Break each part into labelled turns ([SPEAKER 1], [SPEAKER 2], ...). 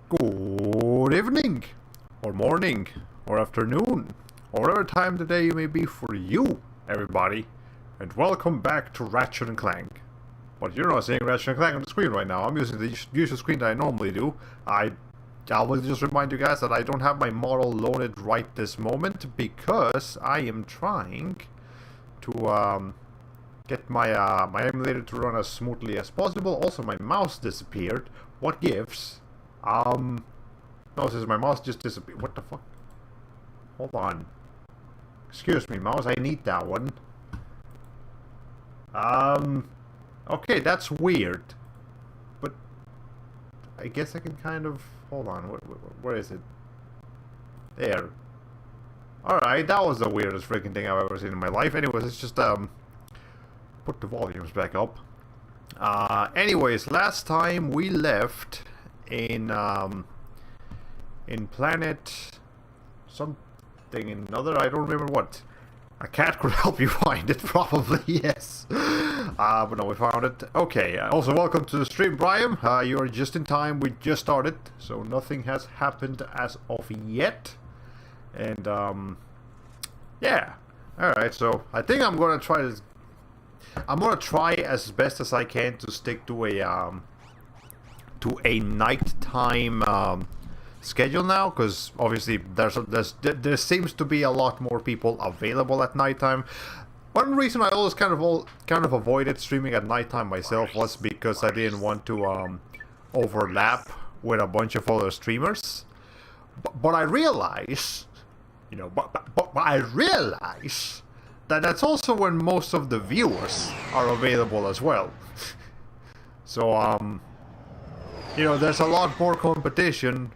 [SPEAKER 1] Good evening, or morning, or afternoon, or whatever time of the day you may be for you, everybody, and welcome back to Ratchet and Clank. But you're not seeing Ratchet and Clank on the screen right now. I'm using the usual screen that I normally do. I will just remind you guys that I don't have my model loaded right this moment because I am trying to get my my emulator to run as smoothly as possible. Also, my mouse disappeared. What gives? No, since my mouse just disappeared. What the fuck? Hold on. Excuse me, mouse. I need that one. Okay, that's weird. But I guess I can kind of... Hold on. Where is it? There. Alright, that was the weirdest freaking thing I've ever seen in my life. Anyways, let's just, put the volumes back up. Anyways, last time we left in planet something another, I don't remember what. A cat could help you find it, probably, yes. But no, we found it. Okay, also welcome to the stream, Brian. You are just in time, we just started, so nothing has happened as of yet. And, yeah. Alright, so I think I'm gonna try this. I'm gonna try as best as I can to stick to a nighttime schedule now, because obviously there seems to be a lot more people available at nighttime. One reason I always kind of avoided streaming at nighttime myself was because I didn't want to overlap with a bunch of other streamers. But I realize, you know, but I realize that that's also when most of the viewers are available as well. So, you know, there's a lot more competition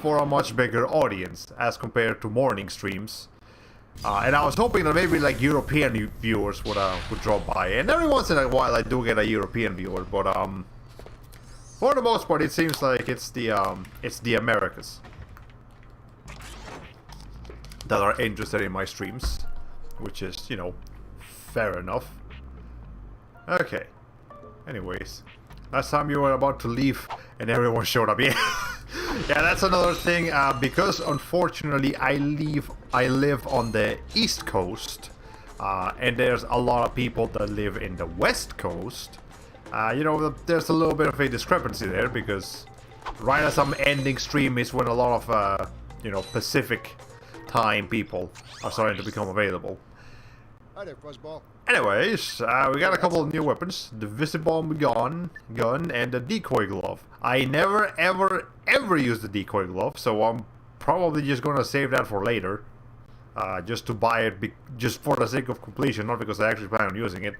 [SPEAKER 1] for a much bigger audience as compared to morning streams. And I was hoping that maybe like European viewers would drop by. And every once in a while I do get a European viewer, but for the most part it seems like it's the Americas that are interested in my streams. Which is, you know, fair enough. Okay. Anyways. Last time you were about to leave and everyone showed up. Yeah, yeah, that's another thing. Because unfortunately I live on the East Coast. And there's a lot of people that live in the West Coast. You know, there's a little bit of a discrepancy there. Because right as I'm ending stream is when a lot of, you know, Pacific time people are starting to become available.
[SPEAKER 2] Hi there, Fuzzball.
[SPEAKER 1] Anyways, we got a couple of new weapons. The Visibomb gun and the decoy glove. I never ever use the decoy glove, so I'm probably just gonna save that for later. Just to buy it just for the sake of completion, not because I actually plan on using it.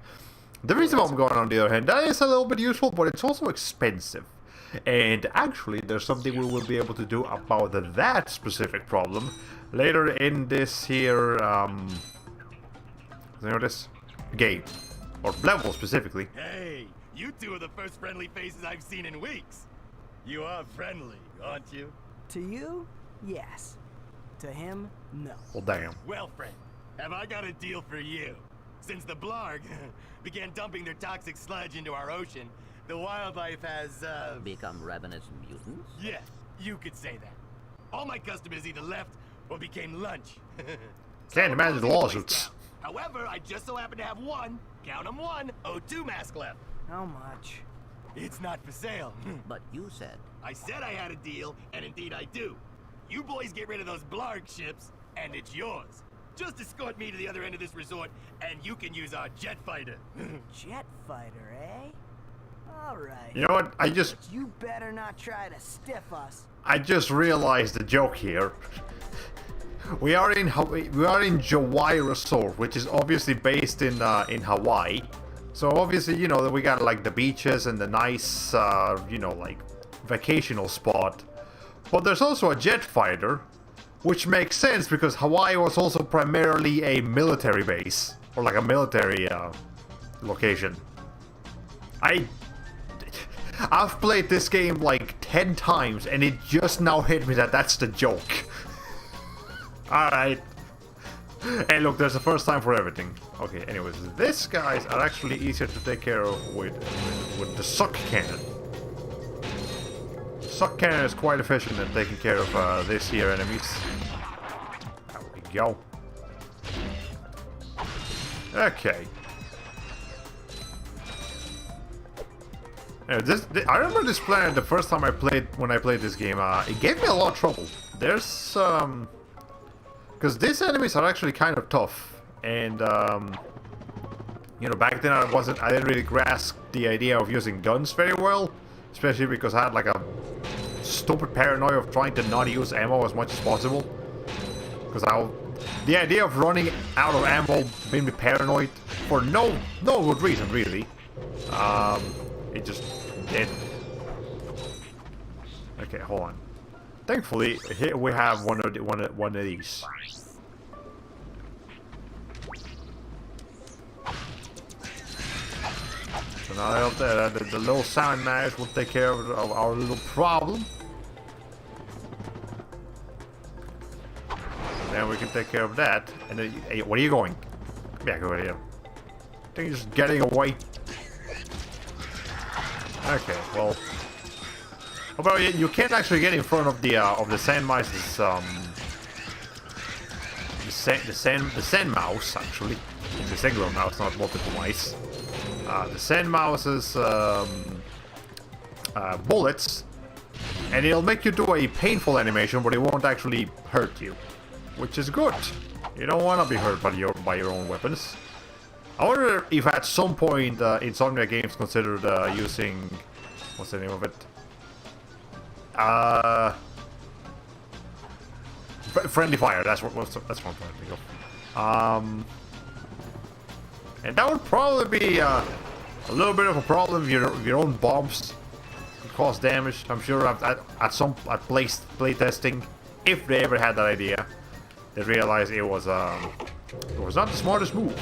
[SPEAKER 1] The Visibomb gun, on the other hand, that is a little bit useful, but it's also expensive. And actually, there's something we will be able to do about that specific problem later in this here, you know, this game, or level specifically.
[SPEAKER 3] Hey, you two are the first friendly faces I've seen in weeks. You are friendly, aren't you?
[SPEAKER 4] To you, yes. To him, no.
[SPEAKER 1] Well, damn.
[SPEAKER 3] Well, friend, have I got a deal for you? Since the Blarg began dumping their toxic sludge into our ocean, the wildlife has,
[SPEAKER 5] become ravenous mutants?
[SPEAKER 3] Yeah, you could say that. All my customers either left or became lunch.
[SPEAKER 1] Can't imagine the lawsuits.
[SPEAKER 3] However, I just so happen to have one, count 'em one, O2 mask left.
[SPEAKER 4] How much?
[SPEAKER 3] It's not for sale.
[SPEAKER 5] But you said...
[SPEAKER 3] I said I had a deal, and indeed I do. You boys get rid of those Blarg ships, and it's yours. Just escort me to the other end of this resort, and you can use our jet fighter.
[SPEAKER 4] Jet fighter, eh? Alright.
[SPEAKER 1] You know what?
[SPEAKER 4] But you better not try to stiff us.
[SPEAKER 1] I just realized the joke here. We are in Hawaii Resort, which is obviously based in Hawaii. So obviously, you know, that we got like the beaches and the nice, you know, like vacational spot. But there's also a jet fighter, which makes sense because Hawaii was also primarily a military base or like a military location. I've played this game like 10 times and it just now hit me that that's the joke. Alright. Hey, look, there's a first time for everything. Okay, anyways, these guys are actually easier to take care of with the suck cannon. suck cannon is quite efficient at taking care of this here enemies. There we go. Okay. I remember this planet the first time when I played this game. It gave me a lot of trouble. There's because these enemies are actually kind of tough, and you know, back then I didn't really grasp the idea of using guns very well, especially because I had like a stupid paranoia of trying to not use ammo as much as possible. Because the idea of running out of ammo made me paranoid for no good reason really. It just did. Okay, hold on. Thankfully, here we have one of these. So now the little sound knives will take care of our little problem. Then we can take care of that. And then, hey, where are you going? Come back over here. I think you're just getting away. Okay, well. Although you can't actually get in front of the sand mice's the sand mouse actually. It's a singular mouse, not multiple mice. The sand mouse's bullets, and it'll make you do a painful animation, but it won't actually hurt you, which is good. You don't want to be hurt by your own weapons. I wonder if at some point Insomniac Games considered using, what's the name of it? Friendly fire. That's what I'm trying to think of. And that would probably be a little bit of a problem if your own bombs could cause damage. I'm sure at play testing, if they ever had that idea, they realized it was not the smartest move.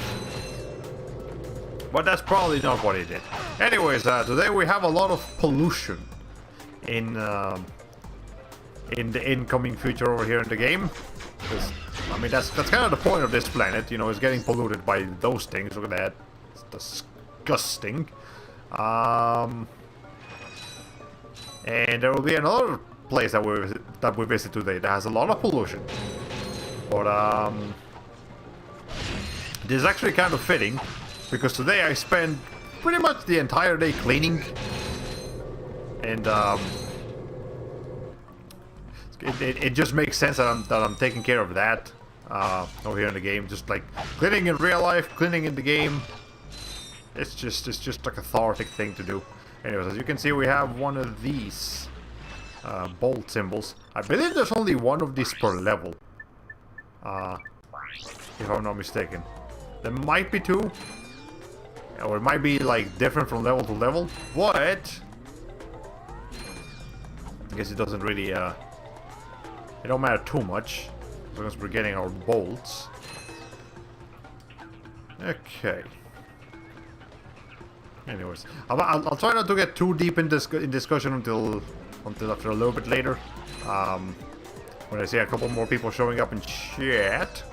[SPEAKER 1] But that's probably not what he did. Anyways, today we have a lot of pollution in the incoming future over here in the game. I mean, that's kind of the point of this planet, you know, is getting polluted by those things. Look at that. It's disgusting. And there will be another place that we visit today that has a lot of pollution. But this is actually kind of fitting, because today I spent pretty much the entire day cleaning. And it just makes sense that I'm taking care of that over here in the game. Just like cleaning in real life, cleaning in the game. It's just a cathartic thing to do. Anyways, as you can see, we have one of these bolt symbols. I believe there's only one of these per level, if I'm not mistaken. There might be two, or it might be like different from level to level. But I guess it doesn't really it don't matter too much, because we're getting our bolts. Okay. Anyways, I'll try not to get too deep in discussion until after a little bit later, when I see a couple more people showing up in chat.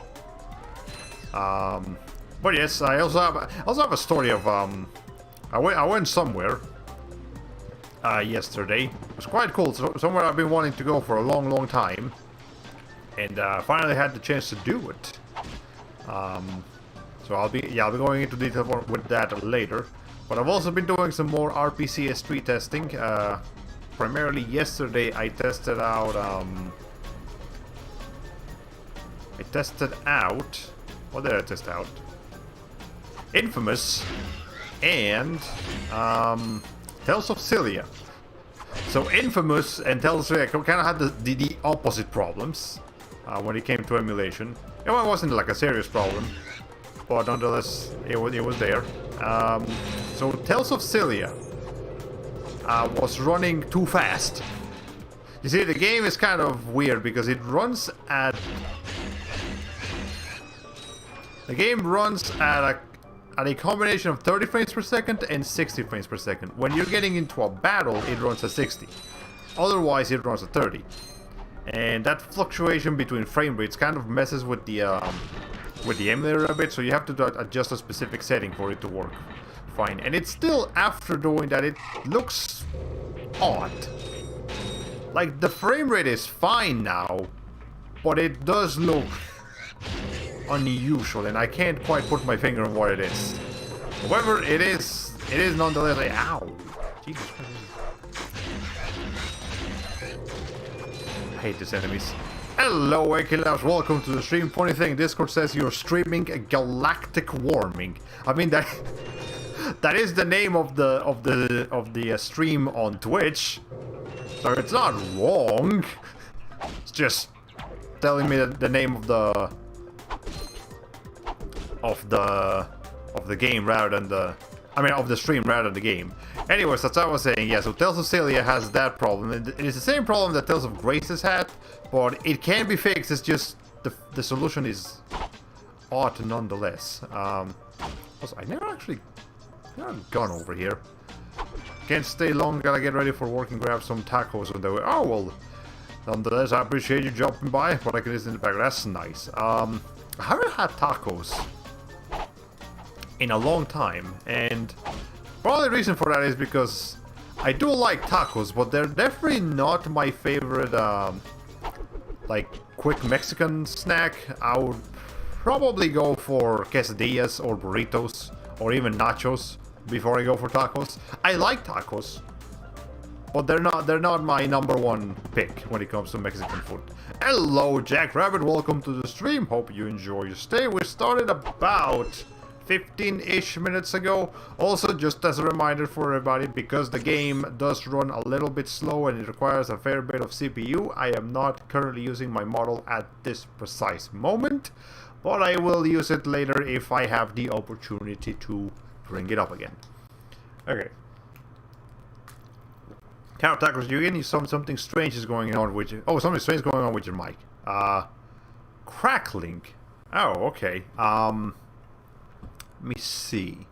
[SPEAKER 1] But yes, I also have a story of I went somewhere yesterday. It was quite cool. Somewhere I've been wanting to go for a long time, and finally had the chance to do it. So I'll be going into detail with that later. But I've also been doing some more RPCS3 testing. Primarily yesterday, I tested out. What did I test out? Infamous and Tales of Cilia. So Infamous and Tales of Cilia kind of had the opposite problems when it came to emulation. It wasn't like a serious problem, but nonetheless, it was there. So Tales of Cilia was running too fast. You see, the game is kind of weird because it runs at... The game runs at a combination of 30 frames per second and 60 frames per second. When you're getting into a battle, it runs at 60. Otherwise, it runs at 30. And that fluctuation between frame rates kind of messes with the emulator a bit, so you have to adjust a specific setting for it to work fine. And it's still, after doing that, it looks odd. Like, the frame rate is fine now, but it does look unusual, and I can't quite put my finger on what it is. However, it is nonetheless like, ow. Jesus Christ. I hate these enemies. Hello, Akilabs, welcome to the stream. Funny thing, Discord says you're streaming a galactic warming. I mean, that is the name of the stream on Twitch. So it's not wrong. It's just telling me the name of the game rather than of the stream rather than the game. Anyways, that's what I was saying. Yeah, so Tales of Celia has that problem. It is the same problem that Tales of Grace has had, but it can be fixed. It's just the solution is odd nonetheless. Also, I never gone over here. Can't stay long, gotta get ready for work and grab some tacos on the way. Oh, well, nonetheless, I appreciate you jumping by, but I can listen in the back. That's nice. I haven't had tacos in a long time, and probably the reason for that is because I do like tacos, but they're definitely not my favorite, like, quick Mexican snack. I would probably go for quesadillas or burritos, or even nachos before I go for tacos. I like tacos, but they're not my number one pick when it comes to Mexican food. Hello, Jack Rabbit, welcome to the stream. Hope you enjoy your stay. We started about 15-ish minutes ago. Also, just as a reminder for everybody, because the game does run a little bit slow and it requires a fair bit of CPU, I am not currently using my model at this precise moment, but I will use it later if I have the opportunity to bring it up again. Okay. Count Tacos, you again? Something strange is going on with you. Oh, something strange going on with your mic. Crackling. Oh, okay. Let me see.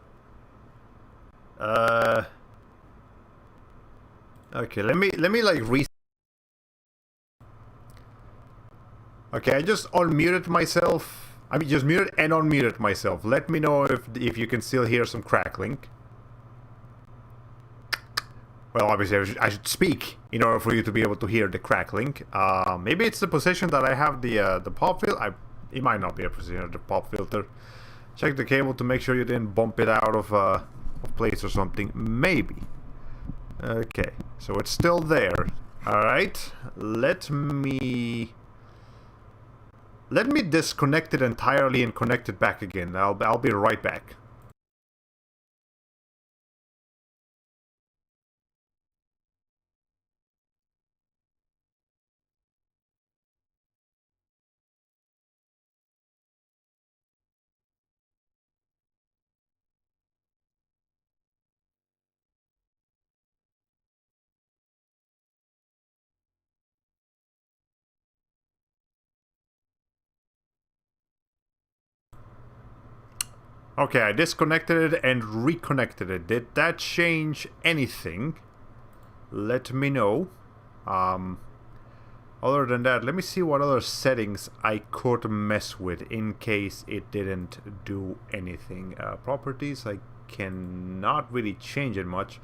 [SPEAKER 1] Okay, let me like Okay, I just unmuted myself. I mean, just muted and unmuted myself. Let me know if you can still hear some crackling. Well, obviously I should speak in order for you to be able to hear the crackling. Maybe it's the position that I have the pop filter. It might not be a position of the pop filter. Check the cable to make sure you didn't bump it out of place or something. Maybe. Okay, so it's still there. Alright, let me disconnect it entirely and connect it back again. I'll be right back. Okay, I disconnected it and reconnected it. Did that change anything? Let me know. Other than that, let me see what other settings I could mess with in case it didn't do anything. Properties, I cannot really change it much.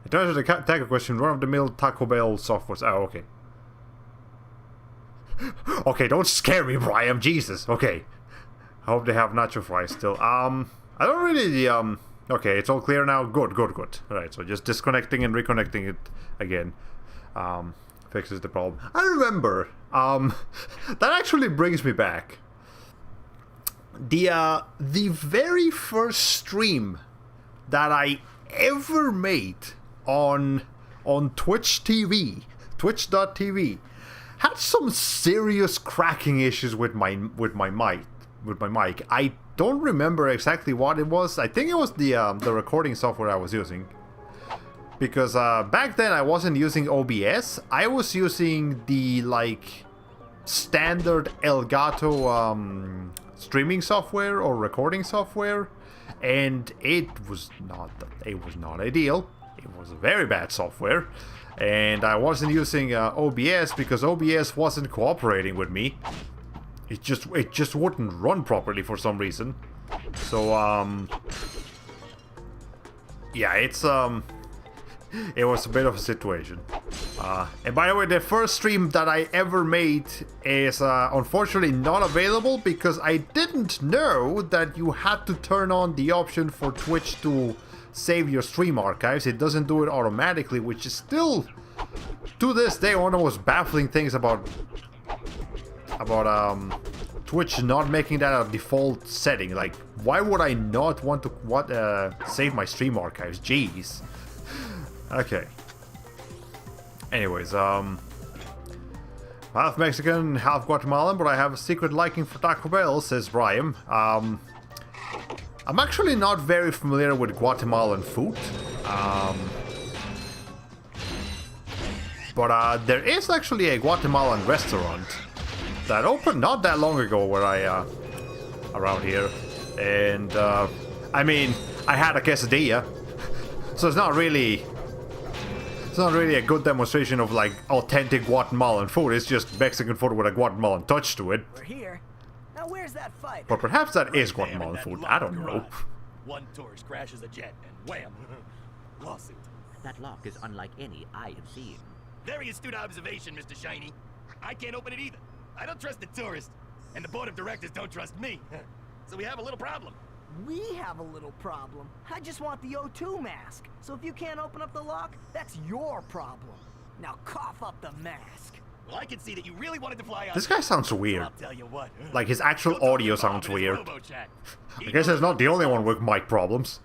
[SPEAKER 1] In terms of the taco question, run-of-the-mill Taco Bell software. Oh, okay. Okay, don't scare me, Brian. Jesus. Okay. I hope they have nacho fries still. I don't really, okay, it's all clear now. Good. Alright, so just disconnecting and reconnecting it again. Fixes the problem. I remember, that actually brings me back. The very first stream that I ever made on Twitch TV, twitch.tv, had some serious cracking issues with my mic. I don't remember exactly what it was. I think it was the recording software I was using. Because back then I wasn't using OBS. I was using the like standard Elgato streaming software or recording software, and it was not ideal. It was a very bad software, and I wasn't using OBS because OBS wasn't cooperating with me. It just wouldn't run properly for some reason. So yeah, it was a bit of a situation. And by the way, the first stream that I ever made is unfortunately not available because I didn't know that you had to turn on the option for Twitch to save your stream archives. It doesn't do it automatically, which is still, to this day, one of the most baffling things about Twitch not making that a default setting. Like, why would I not want to save my stream archives? Jeez. Okay. Anyways, half Mexican, half Guatemalan, but I have a secret liking for Taco Bell, says Brian. I'm actually not very familiar with Guatemalan food. But there is actually a Guatemalan restaurant that opened not that long ago where around here. And, I mean, I had a quesadilla, so it's not really a good demonstration of, like, authentic Guatemalan food. It's just Mexican food with a Guatemalan touch to it.
[SPEAKER 4] We're here. Now where's that fight?
[SPEAKER 1] But perhaps that is Guatemalan food. I don't know.
[SPEAKER 3] One tourist crashes a jet and wham! Lawsuit.
[SPEAKER 5] That lock is unlike any I have seen.
[SPEAKER 3] Very astute observation, Mr. Shiny. I can't open it either. I don't trust the tourist, and the board of directors don't trust me. So we have a little problem.
[SPEAKER 4] We have a little problem. I just want the O2 mask. So if you can't open up the lock, that's your problem. Now cough up the mask.
[SPEAKER 3] Well, I can see that you really wanted to fly out.
[SPEAKER 1] This guy sounds weird.
[SPEAKER 3] I'll tell you what.
[SPEAKER 1] Like, his actual audio sounds weird. I guess he's not the only one with mic problems.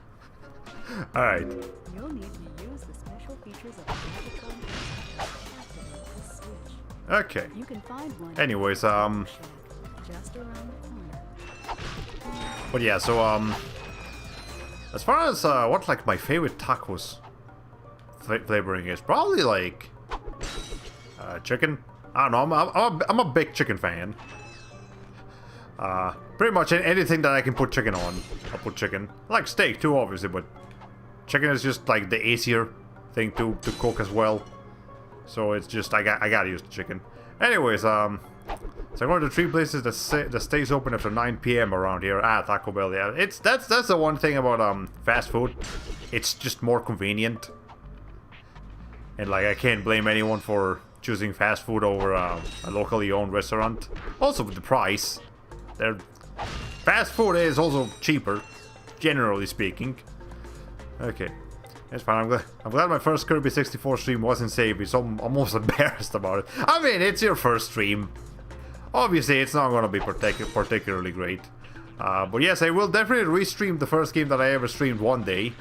[SPEAKER 1] Alright.
[SPEAKER 6] You'll need to use the special features of the Ratchet Clank to activate the switch.
[SPEAKER 1] Okay.
[SPEAKER 6] You can find one.
[SPEAKER 1] Anyways,
[SPEAKER 6] just around the corner.
[SPEAKER 1] but yeah, so, as far as, what, like, my favorite tacos flavoring is, probably, like, chicken. I don't know, I'm a big chicken fan. Pretty much anything that I can put chicken on, I'll put chicken. I like steak, too, obviously, but chicken is just, like, the easier thing to cook as well. So it's just, I gotta use the chicken. Anyways, so I'm going to 3 places that stays open after 9 p.m. around here. Taco Bell, yeah. That's the one thing about fast food. It's just more convenient. And like, I can't blame anyone for choosing fast food over a locally owned restaurant. Also with the price. Fast food is also cheaper, generally speaking. Okay. That's fine. I'm glad my first Kirby 64 stream wasn't saved, so I'm almost embarrassed about it. I mean, it's your first stream. Obviously, it's not going to be particularly great. But yes, I will definitely restream the first game that I ever streamed one day.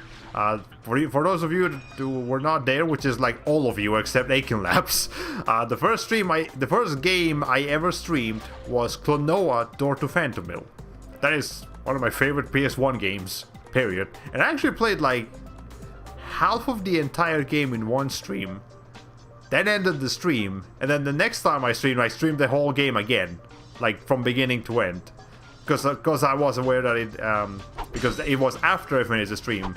[SPEAKER 1] For those of you who were not there, which is like all of you except Aiken Labs, the first game I ever streamed was Klonoa Door to Phantom Mill. That is one of my favorite PS1 games, period. And I actually played like half of the entire game in one stream, then ended the stream, and then the next time I streamed the whole game again, like from beginning to end, because I was aware that it because it was after I finished the stream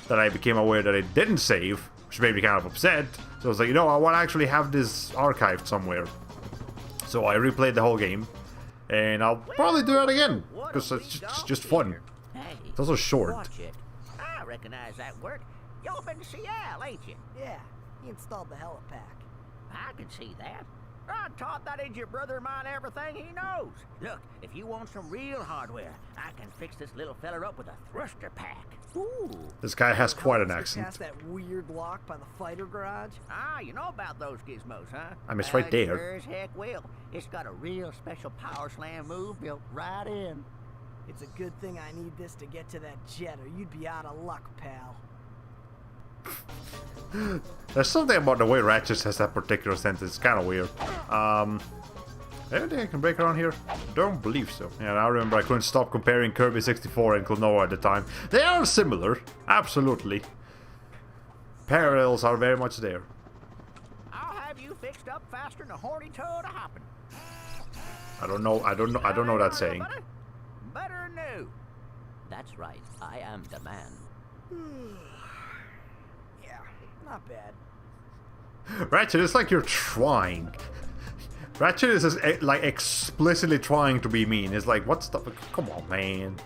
[SPEAKER 1] that I became aware that it didn't save, which made me kind of upset. So I was like, you know, I want to actually have this archived somewhere. So I replayed the whole game, and I'll probably do that again because it's just fun.
[SPEAKER 5] Hey,
[SPEAKER 1] It's also short.
[SPEAKER 5] watch it. I recognize that work. Y'all been to Seattle, ain't you?
[SPEAKER 4] Yeah, he installed the helipack.
[SPEAKER 5] I can see that. I taught that idiot brother of mine everything he knows. Look, if you want some real hardware, I can fix this little feller up with a thruster pack. Ooh.
[SPEAKER 1] This guy has quite an
[SPEAKER 4] Get
[SPEAKER 1] accent.
[SPEAKER 4] past that weird lock by the fighter garage.
[SPEAKER 5] Ah, you know about those gizmos, huh?
[SPEAKER 1] I mean, it's right there.
[SPEAKER 5] Sure as heck will. It's got a real special power slam move built right in.
[SPEAKER 4] It's a good thing I need this to get to that jet, or you'd be out of luck, pal.
[SPEAKER 1] There's something about the way Ratchet has that particular sentence. It's kind of weird. Anything I can break around here? Don't believe so. Yeah, I remember I couldn't stop comparing Kirby 64 and Klonoa at the time. They are similar, absolutely. Parallels are very much there.
[SPEAKER 5] I'll have you fixed up faster than a horny toad a hopping.
[SPEAKER 1] I don't know that saying.
[SPEAKER 5] Better new. That's right. I am the man.
[SPEAKER 4] Yeah, not bad.
[SPEAKER 1] Ratchet, it's like you're trying. Ratchet is just, like explicitly trying to be mean. It's like, what's the... Come on, man.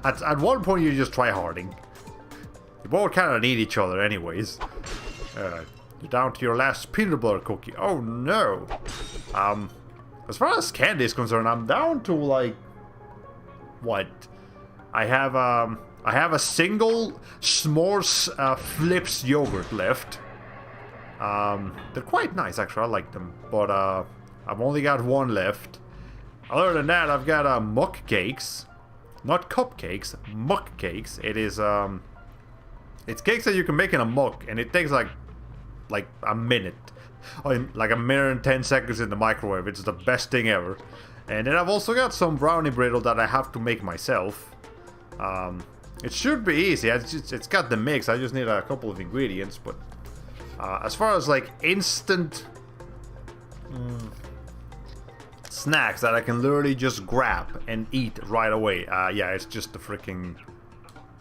[SPEAKER 1] At one point, you just try harding. You both kind of need each other anyways. You're down to your last peanut butter cookie. Oh no. As far as candy is concerned, I'm down to like what? I have a single s'mores flips yogurt left. They're quite nice actually. I like them, but I've only got one left. Other than that, I've got muck cakes, not cupcakes, muck cakes. It is it's cakes that you can make in a muck, and it takes like a minute, or like a minute and 10 seconds in the microwave. It's the best thing ever. And then I've also got some brownie brittle that I have to make myself. It should be easy. It's got the mix. I just need a couple of ingredients. But as far as like instant snacks that I can literally just grab and eat right away, yeah, it's just the freaking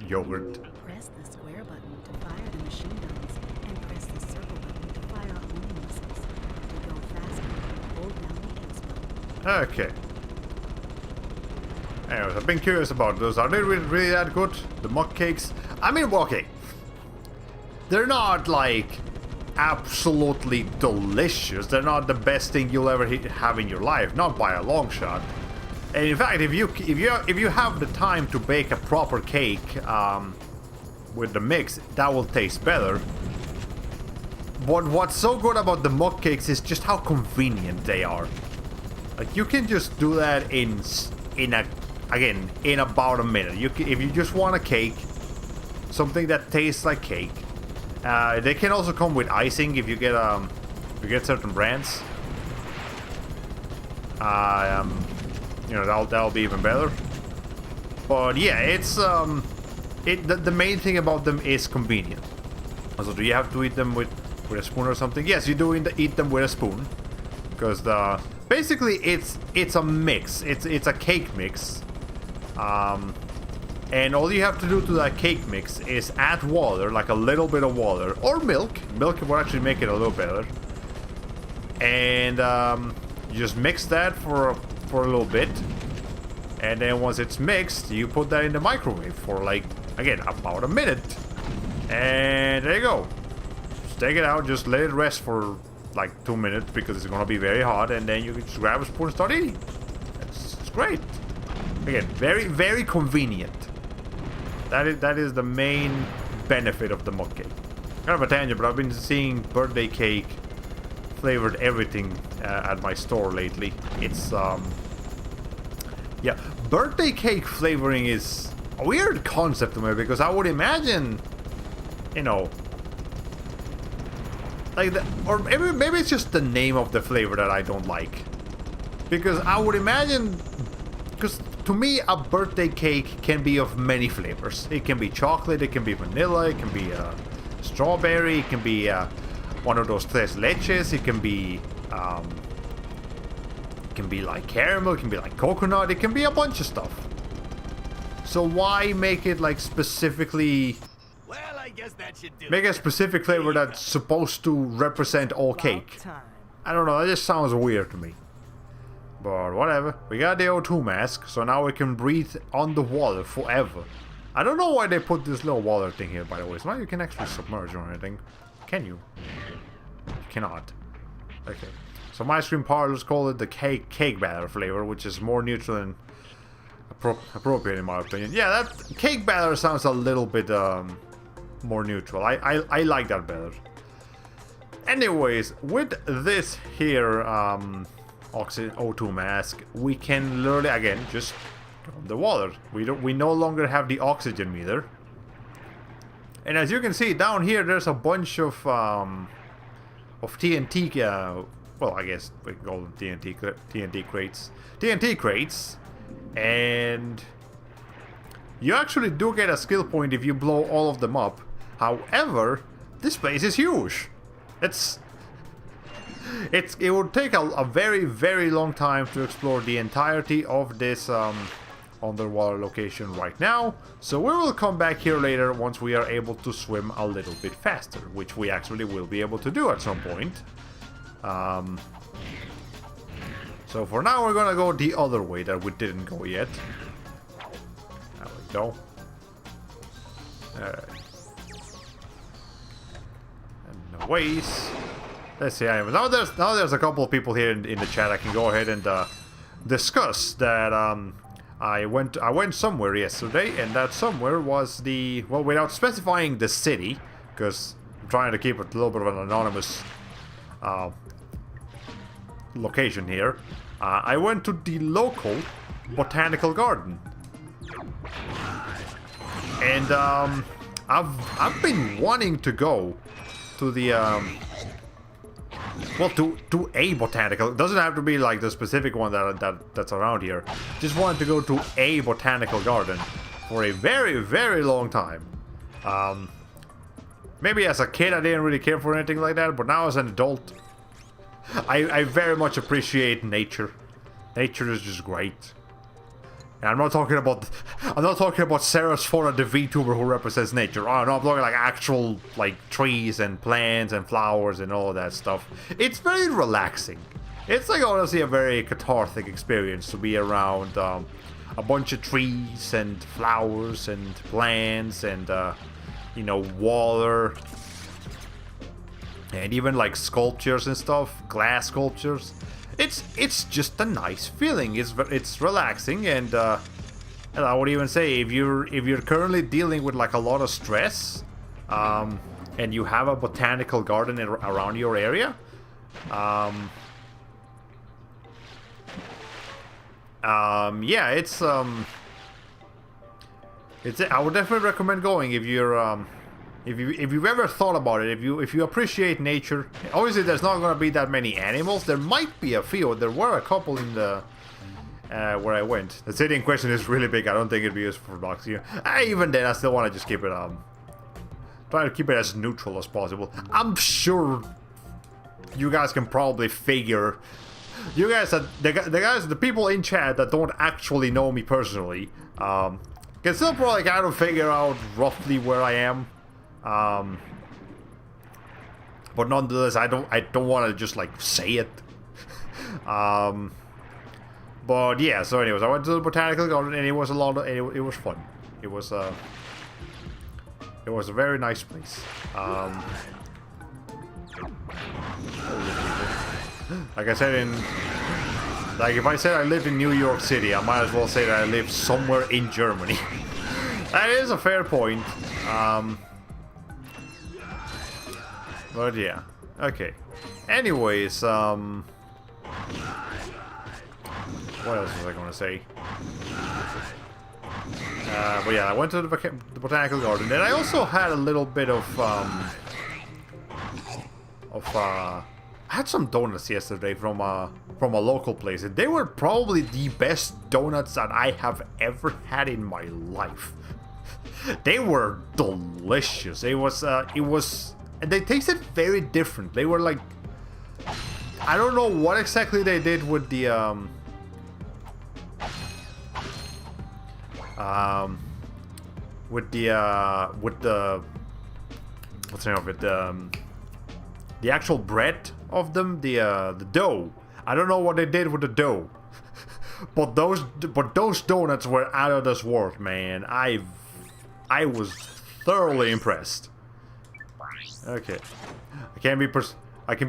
[SPEAKER 1] yogurt.
[SPEAKER 6] Press the square button to fire the machine guns, and press the circle button to fire only missiles. To go faster, hold down the X button.
[SPEAKER 1] Okay. Anyways, I've been curious about those. Are they really that good? The muck cakes? I mean, well, okay. They're not like absolutely delicious. They're not the best thing you'll ever have in your life, not by a long shot. And in fact, if you have the time to bake a proper cake with the mix, that will taste better. But what's so good about the muck cakes is just how convenient they are. Like, you can just do that in about a minute. If you just want a cake, something that tastes like cake. They can also come with icing if you get certain brands. You know, that'll be even better. But yeah, it's the main thing about them is convenient. Also, do you have to eat them with a spoon or something? Yes, you do eat them with a spoon, because basically it's a mix. It's a cake mix. And all you have to do to that cake mix is add water, like a little bit of water, or milk. Milk will actually make it a little better. And you just mix that for a little bit. And then once it's mixed, you put that in the microwave for like, again, about a minute. And there you go. Just take it out, just let it rest for like 2 minutes because it's gonna be very hot, and then you can just grab a spoon and start eating. It's great. Again, very, very convenient. That is the main benefit of the muck cake. Kind of a tangent, but I've been seeing birthday cake flavored everything at my store lately. It's yeah, birthday cake flavoring is a weird concept to me, because I would imagine, you know, like or maybe it's just the name of the flavor that I don't like, because I would imagine, because to me a birthday cake can be of many flavors. It can be chocolate, it can be vanilla, it can be strawberry, it can be one of those tres leches, it can be like caramel, it can be like coconut, it can be a bunch of stuff. So why make it like specifically,
[SPEAKER 3] Well, I guess that should do.
[SPEAKER 1] make a specific flavor that's supposed to represent all cake? I don't know, that just sounds weird to me. But whatever, we got the O2 mask, so now we can breathe on the water forever. I don't know why they put this little water thing here, by the way. It's not like you can actually submerge or anything. Can you? You cannot. Okay. Some ice cream parlors call it the cake batter flavor, which is more neutral and appropriate in my opinion. Yeah, that cake batter sounds a little bit more neutral. I like that better. Anyways, with this here O2 mask, we can literally again just go in the water. We no longer have the oxygen meter. And as you can see down here, there's a bunch of TNT. Well, I guess we can call them TNT crates. TNT crates, and you actually do get a skill point if you blow all of them up. However, this place is huge. It would take a very, very long time to explore the entirety of this underwater location right now, so we will come back here later once we are able to swim a little bit faster, which we actually will be able to do at some point. So for now we're gonna go the other way that we didn't go yet. There we go. Alright. And no ways. Let's see. Now there's a couple of people here in the chat. I can go ahead and discuss that. I went somewhere yesterday, and that somewhere was the, well, without specifying the city, because I'm trying to keep it a little bit of an anonymous location here. I went to the local botanical garden, and I've been wanting to go to the well, to a botanical. It doesn't have to be like the specific one that's around here. Just wanted to go to a botanical garden for a very, very long time. Maybe as a kid I didn't really care for anything like that, but now as an adult, I very much appreciate nature. Nature is just great. And I'm not talking about Sarasvara, the VTuber who represents nature. Oh, no, I'm talking like actual like trees and plants and flowers and all of that stuff. It's very relaxing. It's like honestly a very cathartic experience to be around a bunch of trees and flowers and plants and you know, water and even like sculptures and stuff, glass sculptures. It's just a nice feeling. It's relaxing, and I would even say if you're currently dealing with like a lot of stress, and you have a botanical garden around your area, yeah, it's I would definitely recommend going if you're if you've ever thought about it, if you appreciate nature. Obviously there's not gonna be that many animals. There might be a few. There were a couple in the where I went. The city in question is really big. I don't think it'd be useful for dogs here. Even then I still want to just keep it try to keep it as neutral as possible. I'm sure you guys can probably figure, you guys the people in chat that don't actually know me personally can still probably kind of figure out roughly where I am. But nonetheless, I don't want to just like say it. But yeah. So, anyways, I went to the botanical garden, and it was a lot. It was fun. It was a very nice place. Like I said if I said I lived in New York City, I might as well say that I lived somewhere in Germany. That is a fair point. But yeah, okay. Anyways, what else was I gonna say? But yeah, I went to the botanical garden, and I also had a little bit of I had some donuts yesterday from a local place, and they were probably the best donuts that I have ever had in my life. They were delicious. It was. And they tasted very different. They were like, I don't know what exactly they did with the what's the name of it, the actual bread of them, the dough. I don't know what they did with the dough. but those donuts were out of this world, man. I was thoroughly impressed. Okay. I can be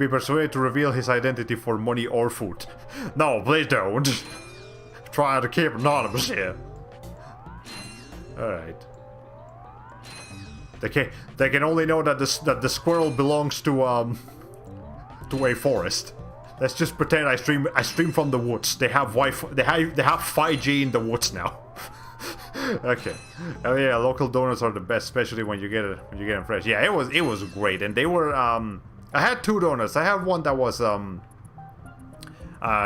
[SPEAKER 1] persuaded to reveal his identity for money or food. No, please don't. Try to keep anonymous here. Alright. They can only know that the squirrel belongs to a forest. Let's just pretend I stream from the woods. They have Wi-Fi, they have 5G in the woods now. Okay. Oh yeah, local donuts are the best, especially when you get them fresh. Yeah, it was great, and they were I had two donuts. I had one that was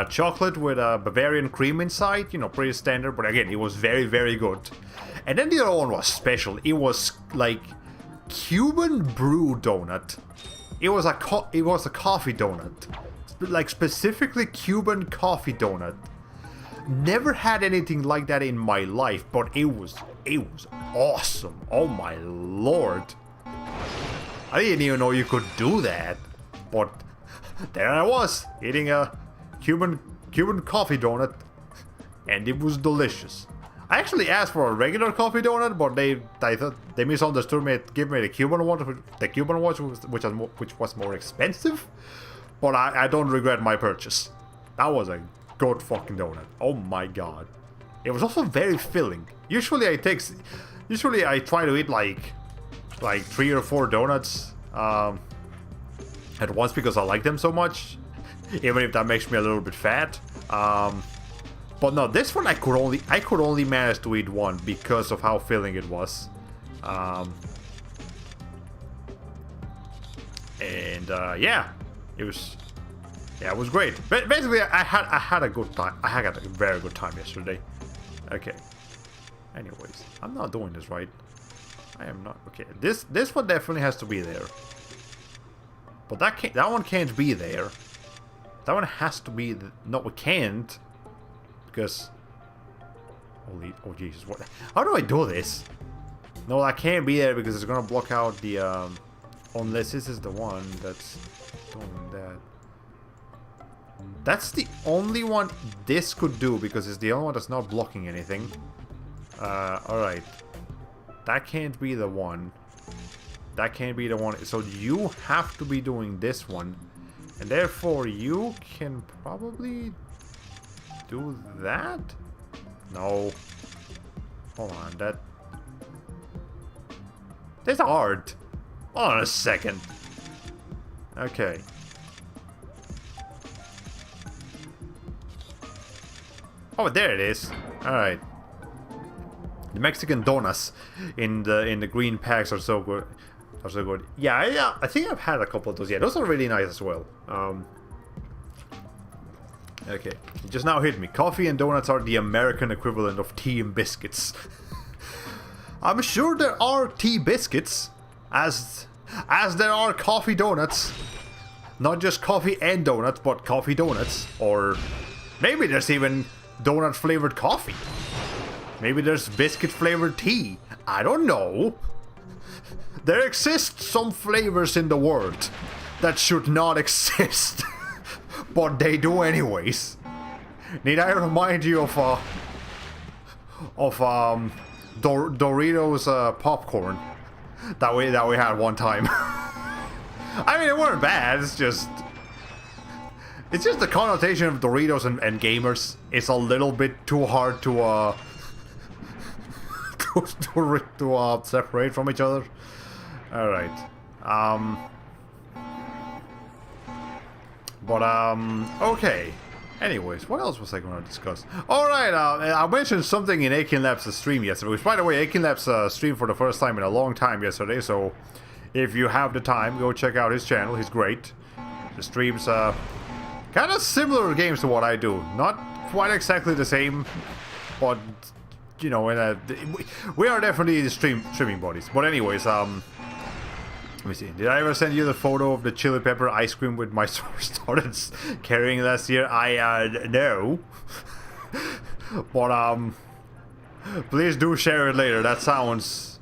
[SPEAKER 1] chocolate with Bavarian cream inside, you know, pretty standard, but again, it was very, very good. And then the other one was special. It was like Cuban brew donut. It was a coffee donut, like specifically Cuban coffee donut. Never had anything like that in my life, but it was awesome. Oh my lord. I didn't even know you could do that. But there I was, eating a Cuban coffee donut, and it was delicious. I actually asked for a regular coffee donut, but I thought they misunderstood me. Give me the Cuban one, which was more expensive. But I don't regret my purchase. That was a good fucking donut. Oh my god. It was also very filling. Usually I try to eat like 3 or 4 donuts at once because I like them so much, even if that makes me a little bit fat. But no, this one I could only manage to eat one because of how filling it was. Yeah, it was great. Basically, I had a good time. I had a very good time yesterday. Okay. Anyways, I'm not doing this right. I am not. Okay, this one definitely has to be there. But that one can't be there. That one has to be. No, it can't. Because. Oh Jesus! What? How do I do this? No, that can't be there because it's gonna block out the. Unless this is the one that's doing that. That's the only one this could do because it's the only one that's not blocking anything. Alright. That can't be the one. That can't be the one. So you have to be doing this one. And therefore you can probably do that? No. Hold on, that's hard. Hold on a second. Okay. Oh, there it is. Alright. The Mexican donuts in the green packs are so good. Yeah, I think I've had a couple of those. Yeah, those are really nice as well. Okay, it just now hit me. Coffee and donuts are the American equivalent of tea and biscuits. I'm sure there are tea biscuits, as there are coffee donuts. Not just coffee and donuts, but coffee donuts. Or maybe there's even donut flavored coffee. Maybe there's biscuit flavored tea. I don't know. There exist some flavors in the world that should not exist. But they do anyways. Need I remind you of Doritos popcorn that we had one time? I mean, they weren't bad. It's just the connotation of Doritos and gamers. It's a little bit too hard to to separate from each other. All right. Okay. Anyways, what else was I going to discuss? Alright, I mentioned something in Akin Labs' stream yesterday, which, by the way, Akin Labs streamed for the first time in a long time yesterday, so if you have the time, go check out his channel. He's great. The streams, kind of similar games to what I do. Not quite exactly the same, but, you know, we are definitely the streaming buddies. But anyways, let me see. Did I ever send you the photo of the chili pepper ice cream with my started carrying last year? No. But please do share it later. That sounds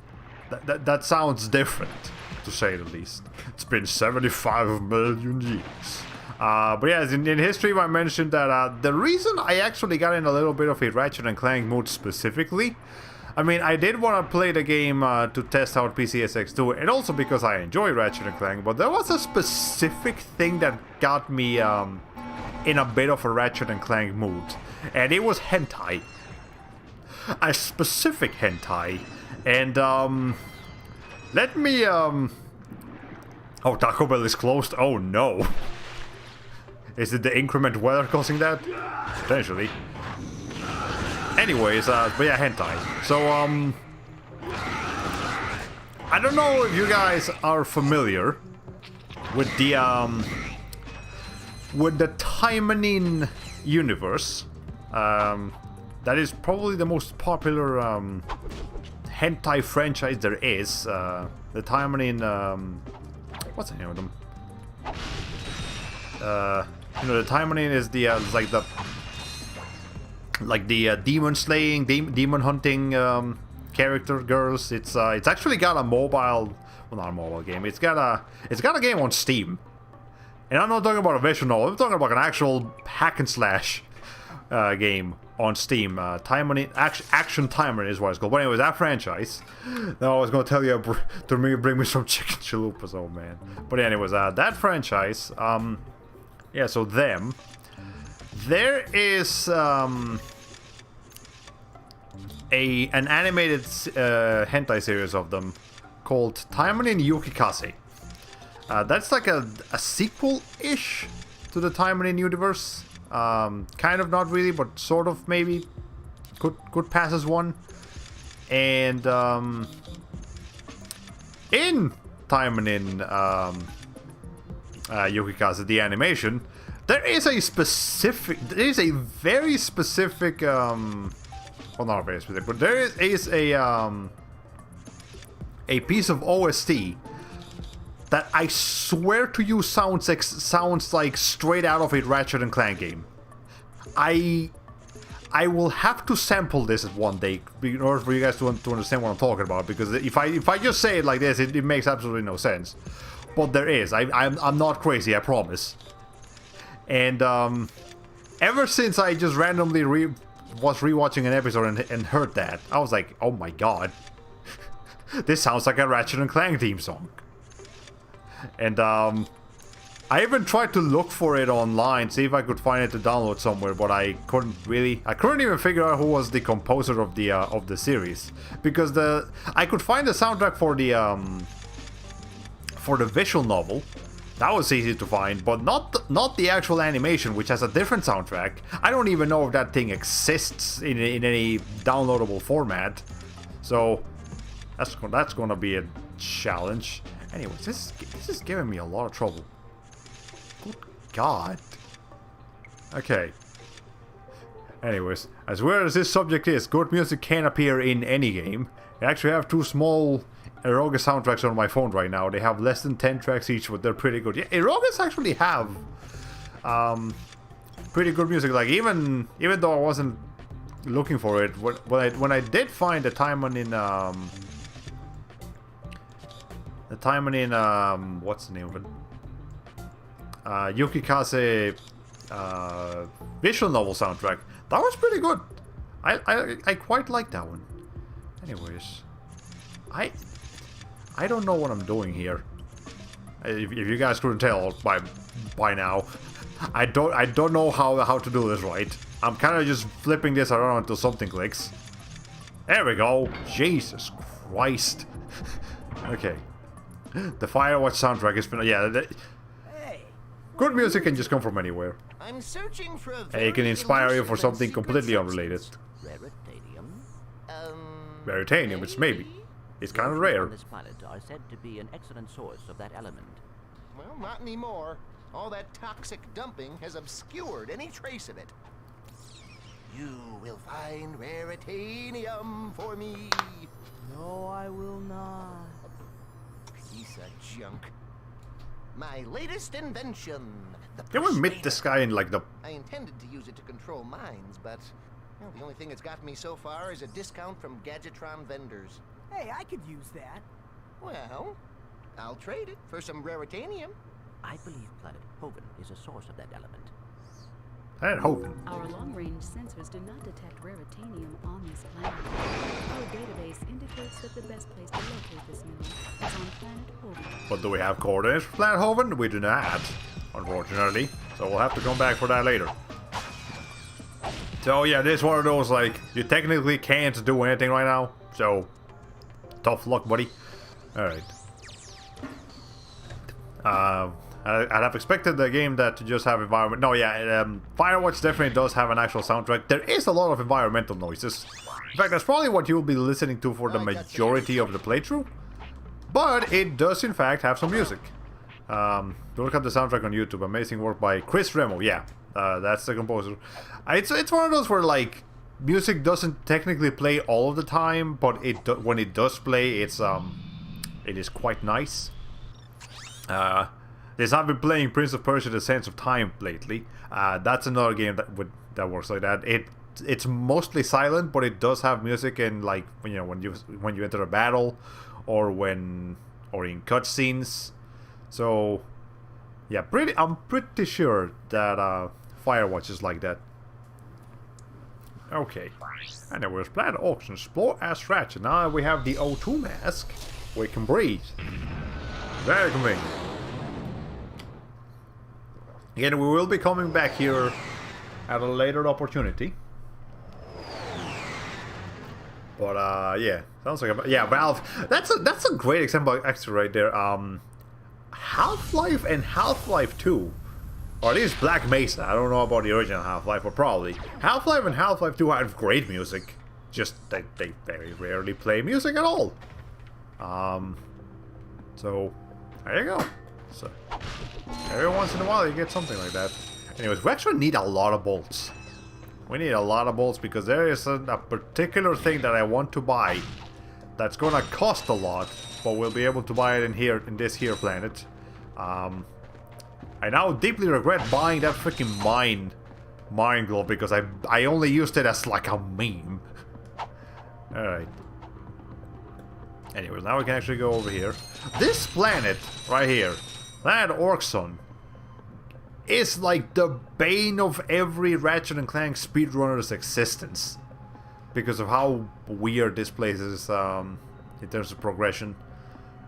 [SPEAKER 1] different, to say the least. It's been 75 million years. But yeah, in his stream I mentioned that the reason I actually got in a little bit of a Ratchet and Clank mood specifically, I mean, I did want to play the game to test out PCSX2, and also because I enjoy Ratchet and Clank, but there was a specific thing that got me in a bit of a Ratchet and Clank mood, and it was hentai. A specific hentai, and let me oh, Taco Bell is closed? Oh no. Is it the inclement weather causing that? Potentially. Anyways, but yeah, hentai. So, I don't know if you guys are familiar with the Taimanin universe. That is probably the most popular hentai franchise there is. The Taimanin, what's the name of them? You know, the Taimanin is the like the demon slaying, demon hunting character girls. It's actually got a mobile, well, not a mobile game. It's got a game on Steam, and I'm not talking about a visual novel. I'm talking about an actual hack and slash game on Steam. Action Timer is what it's called. But anyways, that franchise. Now I was going to tell you to bring me some chicken chalupas. Oh man. But anyways, that franchise. Yeah. So them. There is an animated hentai series of them called Timon in Yukikase. That's like a sequel-ish to the Timon in universe. Kind of, not really, but sort of, maybe. Could pass as one. And in Timon in Yukikase, the animation, there is a very specific, well, not very specific, but there is a piece of OST that I swear to you sounds like straight out of a Ratchet and Clank game. I will have to sample this one day in order for you guys to understand what I'm talking about, because if I just say it like this, it makes absolutely no sense. But there is. I'm not crazy, I promise. And ever since I just randomly was rewatching an episode and heard that, I was like, oh my god, this sounds like a Ratchet and Clank theme song. And I even tried to look for it online, see if I could find it to download somewhere, but I couldn't even figure out who was the composer of the series, because I could find the soundtrack for the visual novel. That was easy to find, but not the actual animation, which has a different soundtrack. I don't even know if that thing exists in any downloadable format. So that's gonna be a challenge. Anyways, this is giving me a lot of trouble. Good God. Okay. Anyways, as weird as this subject is, good music can appear in any game. I actually have two small Eroga soundtracks on my phone right now. They have less than 10 tracks each, but they're pretty good. Yeah, Erogas actually have pretty good music. Like, even though I wasn't looking for it, when I did find the Timon in what's the name of it? Yukikase visual novel soundtrack. That was pretty good. I quite like that one. Anyways, I don't know what I'm doing here. If you guys couldn't tell by now, I don't know how to do this right. I'm kind of just flipping this around until something clicks. There we go. Jesus Christ. Okay. The Firewatch soundtrack has been good music can just come from anywhere.
[SPEAKER 3] I'm searching for a
[SPEAKER 1] And it can inspire you for something completely unrelated.
[SPEAKER 5] Raritanium?
[SPEAKER 1] Raritanium, it's maybe. It's kind of rare.
[SPEAKER 5] On this planet are said to be an excellent source of that element.
[SPEAKER 3] Well, not anymore. All that toxic dumping has obscured any trace of it. You will find raritanium for me.
[SPEAKER 4] No, I will not.
[SPEAKER 3] Piece of junk. My latest invention.
[SPEAKER 1] Can we meet this guy in like the...
[SPEAKER 3] I intended to use it to control mines, but well, the only thing it's got me so far is a discount from Gadgetron vendors.
[SPEAKER 4] Hey, I could use that.
[SPEAKER 3] Well, I'll trade it for some raritanium.
[SPEAKER 5] I believe planet Hoven is a source of that element.
[SPEAKER 1] Planet Hoven.
[SPEAKER 6] Our long-range sensors do not detect raritanium on this planet. Our database indicates that the best place to locate this mineral is on planet Hoven.
[SPEAKER 1] But do we have coordinates for Planet Hoven? We do not, unfortunately. So we'll have to come back for that later. So yeah, this is one of those, like, you technically can't do anything right now. So, tough luck, buddy. Alright. I'd have expected the game that to just have environment. No, yeah, Firewatch definitely does have an actual soundtrack. There is a lot of environmental noises. In fact, that's probably what you'll be listening to for the majority of the playthrough. But it does, in fact, have some music. Look up the soundtrack on YouTube. Amazing work by Chris Remo. Yeah, that's the composer. It's one of those where, like, music doesn't technically play all of the time, but when it does play, it is quite nice. I've been playing Prince of Persia: The Sands of Time lately. That's another game that works like that. It's mostly silent, but it does have music, and like when you enter a battle, or in cutscenes. So yeah, I'm pretty sure that Firewatch is like that. Okay. And there was Planet Auction. Explore as Ratchet. Now we have the O2 mask. We can breathe. Very convenient. Again, we will be coming back here at a later opportunity. But yeah, sounds like yeah, Valve. That's a great example actually right there. Half-Life and Half-Life 2, or at least Black Mesa. I don't know about the original Half-Life, but probably Half-Life and Half-Life 2 have great music. Just they very rarely play music at all. So there you go. So every once in a while you get something like that. Anyways, we actually need a lot of bolts. We need a lot of bolts because there is a particular thing that I want to buy that's gonna cost a lot, but we'll be able to buy it in this here planet. I now deeply regret buying that freaking mine glove because I only used it as like a meme. Alright. Anyways, now we can actually go over here. This planet right here, Planet Orkson, is like the bane of every Ratchet and Clank speedrunner's existence. Because of how weird this place is in terms of progression.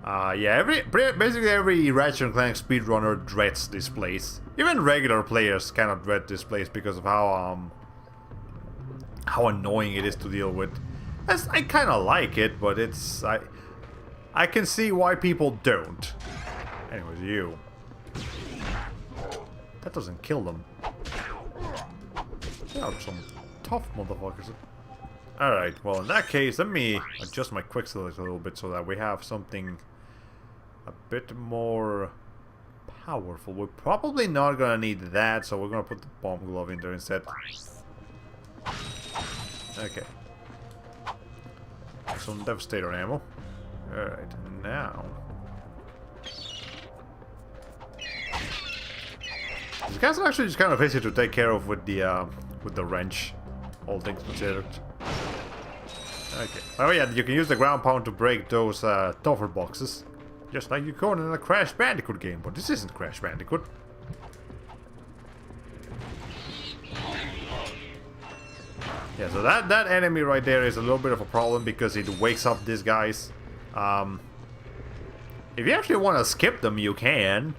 [SPEAKER 1] Yeah, basically every Ratchet and Clank speedrunner dreads this place. Even regular players cannot dread this place because of how annoying it is to deal with. I kind of like it, but it's I can see why people don't. Anyways, you. That doesn't kill them. They are some tough motherfuckers. Alright, well in that case, let me adjust my quick select a little bit so that we have something a bit more powerful. We're probably not gonna need that, so we're gonna put the bomb glove in there instead. Okay. Some Devastator ammo. Alright, now... These guys are actually just kind of easy to take care of with the wrench, all things considered. Okay. Oh yeah, you can use the ground pound to break those tougher boxes, just like you could in a Crash Bandicoot game. But this isn't Crash Bandicoot. Yeah, so that enemy right there is a little bit of a problem because it wakes up these guys. If you actually want to skip them, you can.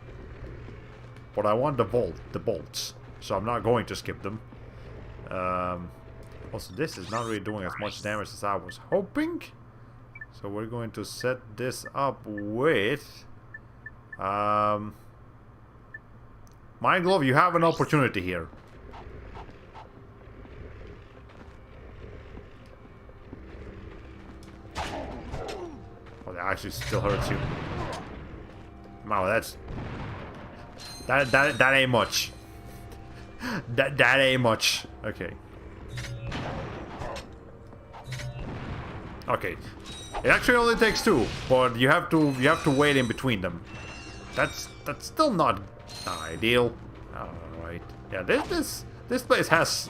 [SPEAKER 1] But I want the bolts, so I'm not going to skip them. Also, this is not really doing as much damage as I was hoping. So we're going to set this up with... Mind Glove, you have an opportunity here. Oh, that actually still hurts you. Wow, that's... That ain't much. That ain't much. Okay. Okay. It actually only takes two, but you have to wait in between them. That's still not ideal. Alright. Yeah, this place has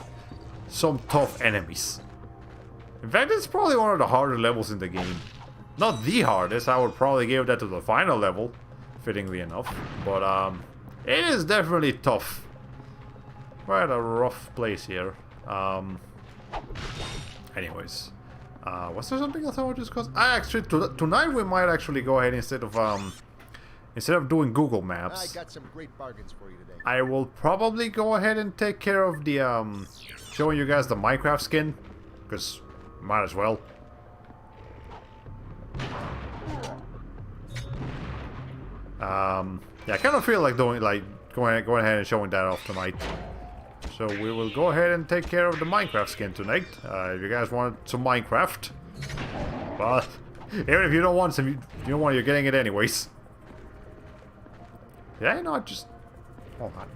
[SPEAKER 1] some tough enemies. In fact, it's probably one of the harder levels in the game. Not the hardest, I would probably give that to the final level, fittingly enough. But it is definitely tough. Quite a rough place here. Anyways. Was there something else I want to discuss? Actually, tonight we might actually go ahead instead of doing Google Maps.
[SPEAKER 2] I got some great bargains for you today.
[SPEAKER 1] I will probably go ahead and take care of the showing you guys the Minecraft skin, because might as well. Yeah, I kind of feel like going ahead and showing that off tonight. So we will go ahead and take care of the Minecraft skin tonight. If you guys want some Minecraft, but even if you don't want some, you're getting it anyways. Yeah, no, just hold on.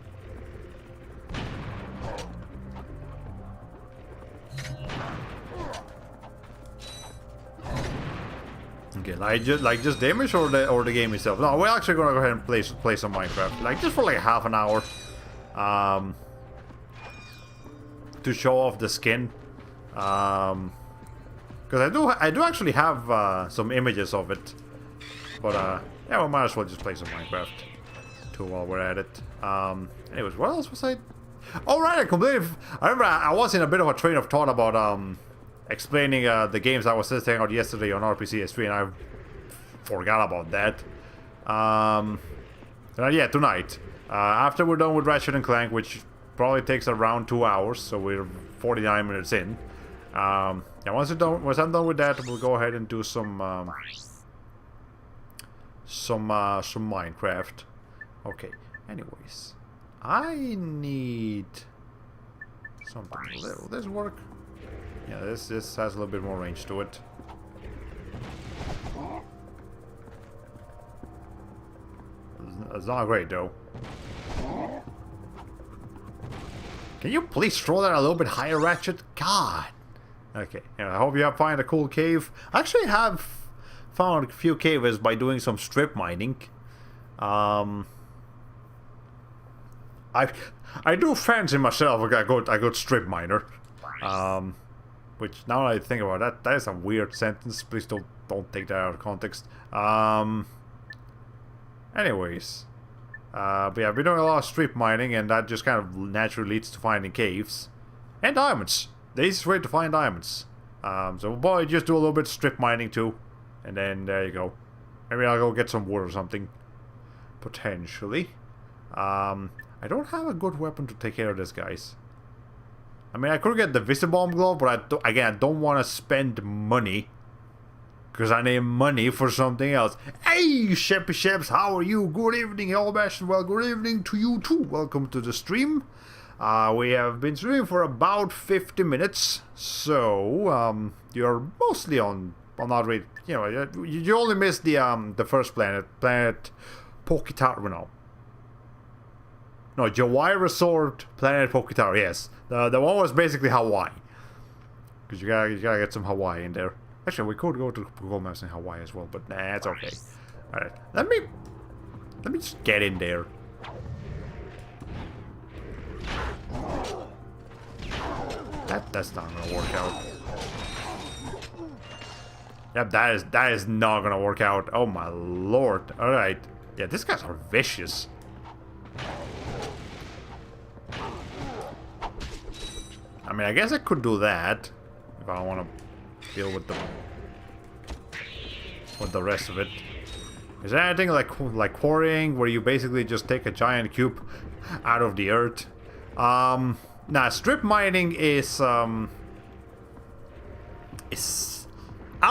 [SPEAKER 1] Okay, like just damage or the game itself? No, we're actually gonna go ahead and play some Minecraft, like just for like half an hour, to show off the skin, because I do actually have some images of it, but yeah, we might as well just play some Minecraft too while we're at it. Anyways, what else was I Alright, I remember I was in a bit of a train of thought about explaining the games I was testing out yesterday on RPCS3, and I forgot about that. Yeah, tonight. After we're done with Ratchet and Clank, which probably takes around 2 hours, so we're 49 minutes in. Yeah, once I'm done with that, we'll go ahead and do some Minecraft. Okay. Anyways, I need something. Will this work? Yeah, this has a little bit more range to it. It's not great though. Can you please throw that a little bit higher, Ratchet? God. Okay. Yeah, I hope you find a cool cave. I actually have found a few caves by doing some strip mining. I do fancy myself a good strip miner. Which now that I think about that, that is a weird sentence. Please don't take that out of context. Anyways, but yeah, I've been doing a lot of strip mining, and that just kind of naturally leads to finding caves and diamonds. The easiest way to find diamonds. So we'll probably just do a little bit of strip mining too, and then there you go. Maybe I'll go get some wood or something, potentially. I don't have a good weapon to take care of this, guys. I mean, I could get the Visibomb glove, but I don't want to spend money. Because I need money for something else. Hey, Sheppy Sheps, how are you? Good evening, Hellbash. Well, good evening to you too. Welcome to the stream. We have been streaming for about 50 minutes. So, you're mostly on not really, you know, you only missed the first planet Pokitaro. No, Hawaii Resort, Planet Pokitaro, yes. The one was basically Hawaii. Because you gotta get some Hawaii in there. Actually, we could go to Google Maps in Hawaii as well, but nah, it's okay. Alright, let me just get in there. That's not gonna work out. Yep, that is not gonna work out. Oh my lord. Alright. Yeah, these guys are vicious. I mean, I guess I could do that if I don't want to deal with the rest of it. Is there anything like quarrying where you basically just take a giant cube out of the earth? Nah, strip mining is I'll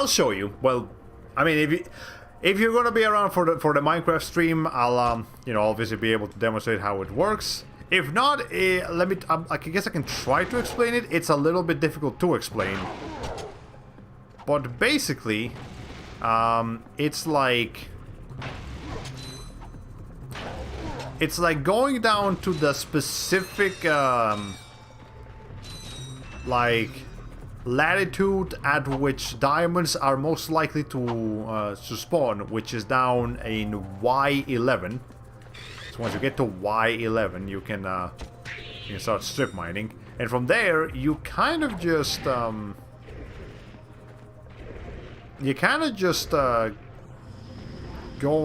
[SPEAKER 1] show you. Well, I mean, if you're gonna be around for the Minecraft stream, I'll you know, obviously be able to demonstrate how it works. If not, I guess I can try to explain it. It's a little bit difficult to explain. But basically, it's like going down to the specific, like, latitude at which diamonds are most likely to spawn, which is down in Y11. So once you get to Y11, you can start strip mining, and from there you kind of just go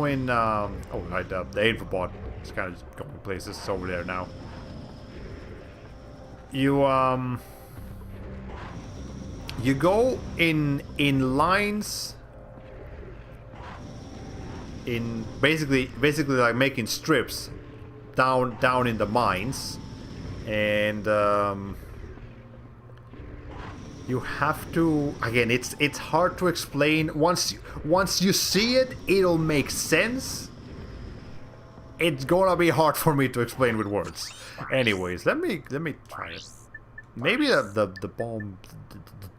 [SPEAKER 1] in. Oh, right, the info bot is kind of just going places. It's over there now. You go in lines. In basically like making strips down in the mines, and you have to, again, it's hard to explain. Once you see it, it'll make sense. It's gonna be hard for me to explain with words. Anyways, let me try it. Maybe the bomb,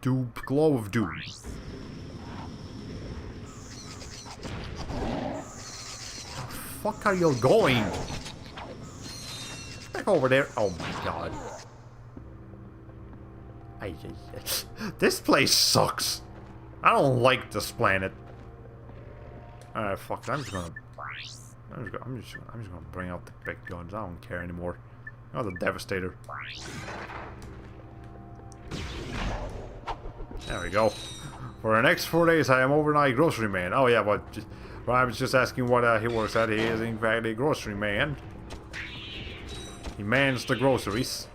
[SPEAKER 1] the glow of doom. Fuck are you going? Back over there. Oh my god. This place sucks. I don't like this planet. Alright, fuck it. I'm just gonna bring out the big guns. I don't care anymore. Oh, the Devastator. There we go. For the next 4 days, I am overnight grocery man. Oh yeah, but I was just asking what he works at. He is in fact a grocery man. He mans the groceries.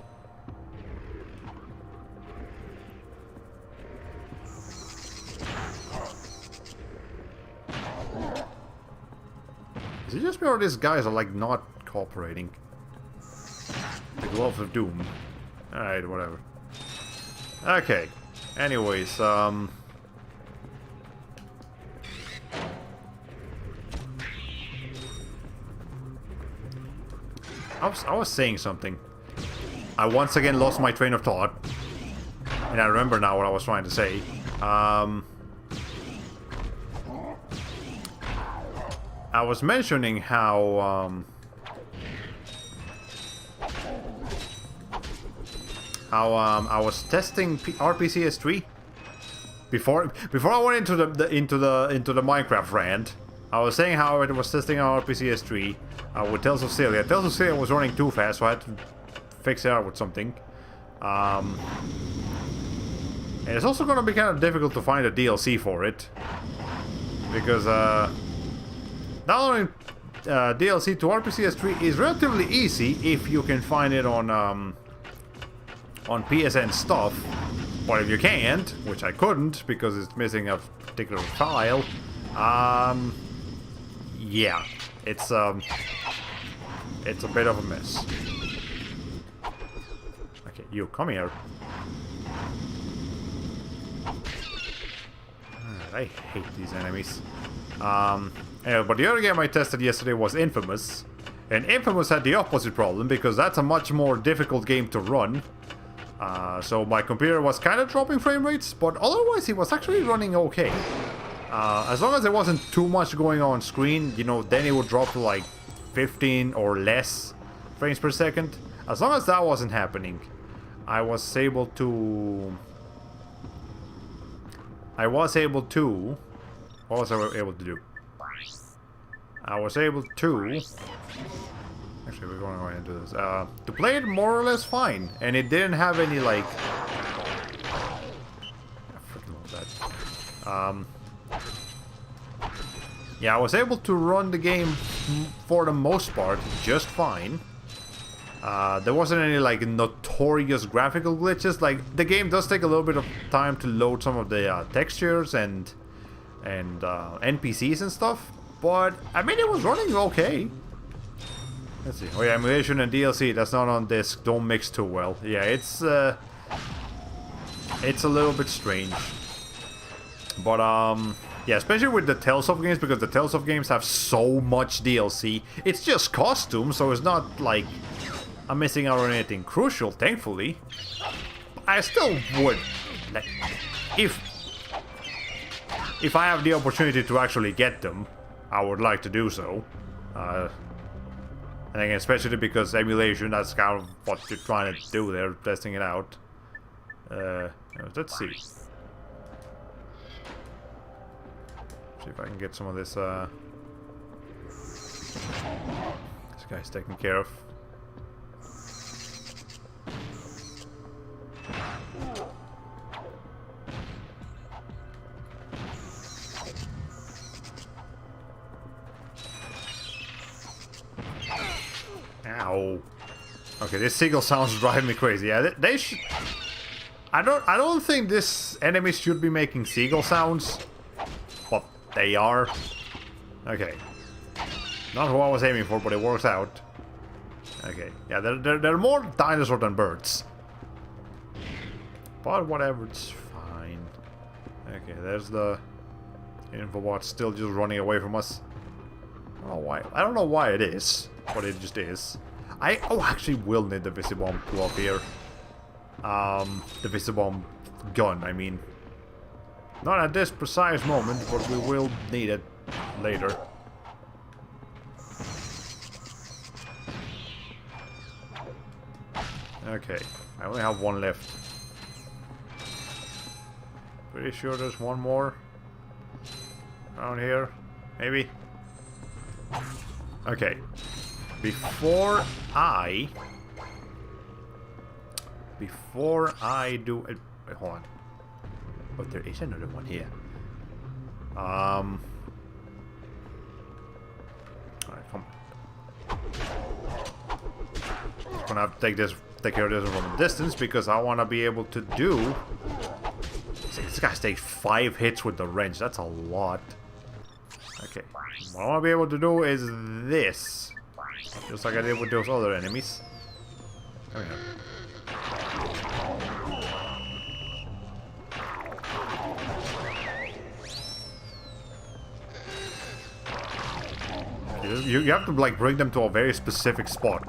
[SPEAKER 1] Is it just me or these guys are like not cooperating? The Gloves of Doom. Alright, whatever. Okay. Anyways, I was saying something. I once again lost my train of thought. And I remember now what I was trying to say. I was mentioning how I was testing RPCS3 before I went into the Minecraft rant. I was saying how I was testing out RPCS3 with Tales of Celia. Tales of Celia was running too fast, so I had to fix it out with something. And it's also going to be kind of difficult to find a DLC for it, because not only DLC to RPCS3 is relatively easy if you can find it on PSN stuff, but if you can't, which I couldn't because it's missing a particular file, yeah, it's a bit of a mess. Okay, you come here. I hate these enemies. Yeah, but the other game I tested yesterday was Infamous, and Infamous had the opposite problem because that's a much more difficult game to run. So my computer was kind of dropping frame rates, but otherwise it was actually running okay. As long as there wasn't too much going on screen, you know, then it would drop to like 15 or less frames per second. As long as that wasn't happening, I was able to... What was I able to do? I was able to... Actually, we're going right into this. To play it more or less fine. And it didn't have any, like... I freaking love that. Yeah, I was able to run the game, for the most part, just fine. There wasn't any, like, notorious graphical glitches. Like, the game does take a little bit of time to load some of the textures and NPCs and stuff. But, I mean, it was running okay. Let's see. Oh yeah, emulation and DLC, that's not on disc. Don't mix too well. Yeah, it's a little bit strange. But, yeah, especially with the Tales of games, because the Tales of games have so much DLC. It's just costumes, so it's not like I'm missing out on anything crucial, thankfully. I still would, like, if I have the opportunity to actually get them, I would like to do so. And again, especially because emulation, that's kind of what you're trying to do there, testing it out. Let's see. See if I can get some of this, this guy's taken care of. Ow. Okay, this seagull sounds driving me crazy. Yeah, they should... I don't think this enemy should be making seagull sounds. But they are. Okay. Not who I was aiming for, but it works out. Okay. Yeah, they're more dinosaur than birds. But whatever, it's fine. Okay, there's the Infobot still just running away from us. I don't know why. I don't know why it is, but it just is. I actually will need the Visibomb glove here. The Visibomb gun, I mean. Not at this precise moment, but we will need it later. Okay, I only have one left. Pretty sure there's one more around here, maybe. Okay, before I do it, wait, hold on. But there is another one here. Alright, come on. gonna have to take care of this from a distance because I want to be able to do. See, this guy's takes 5 hits with the wrench. That's a lot. Okay, what I want to be able to do is this, just like I did with those other enemies. Oh, yeah. You have to like bring them to a very specific spot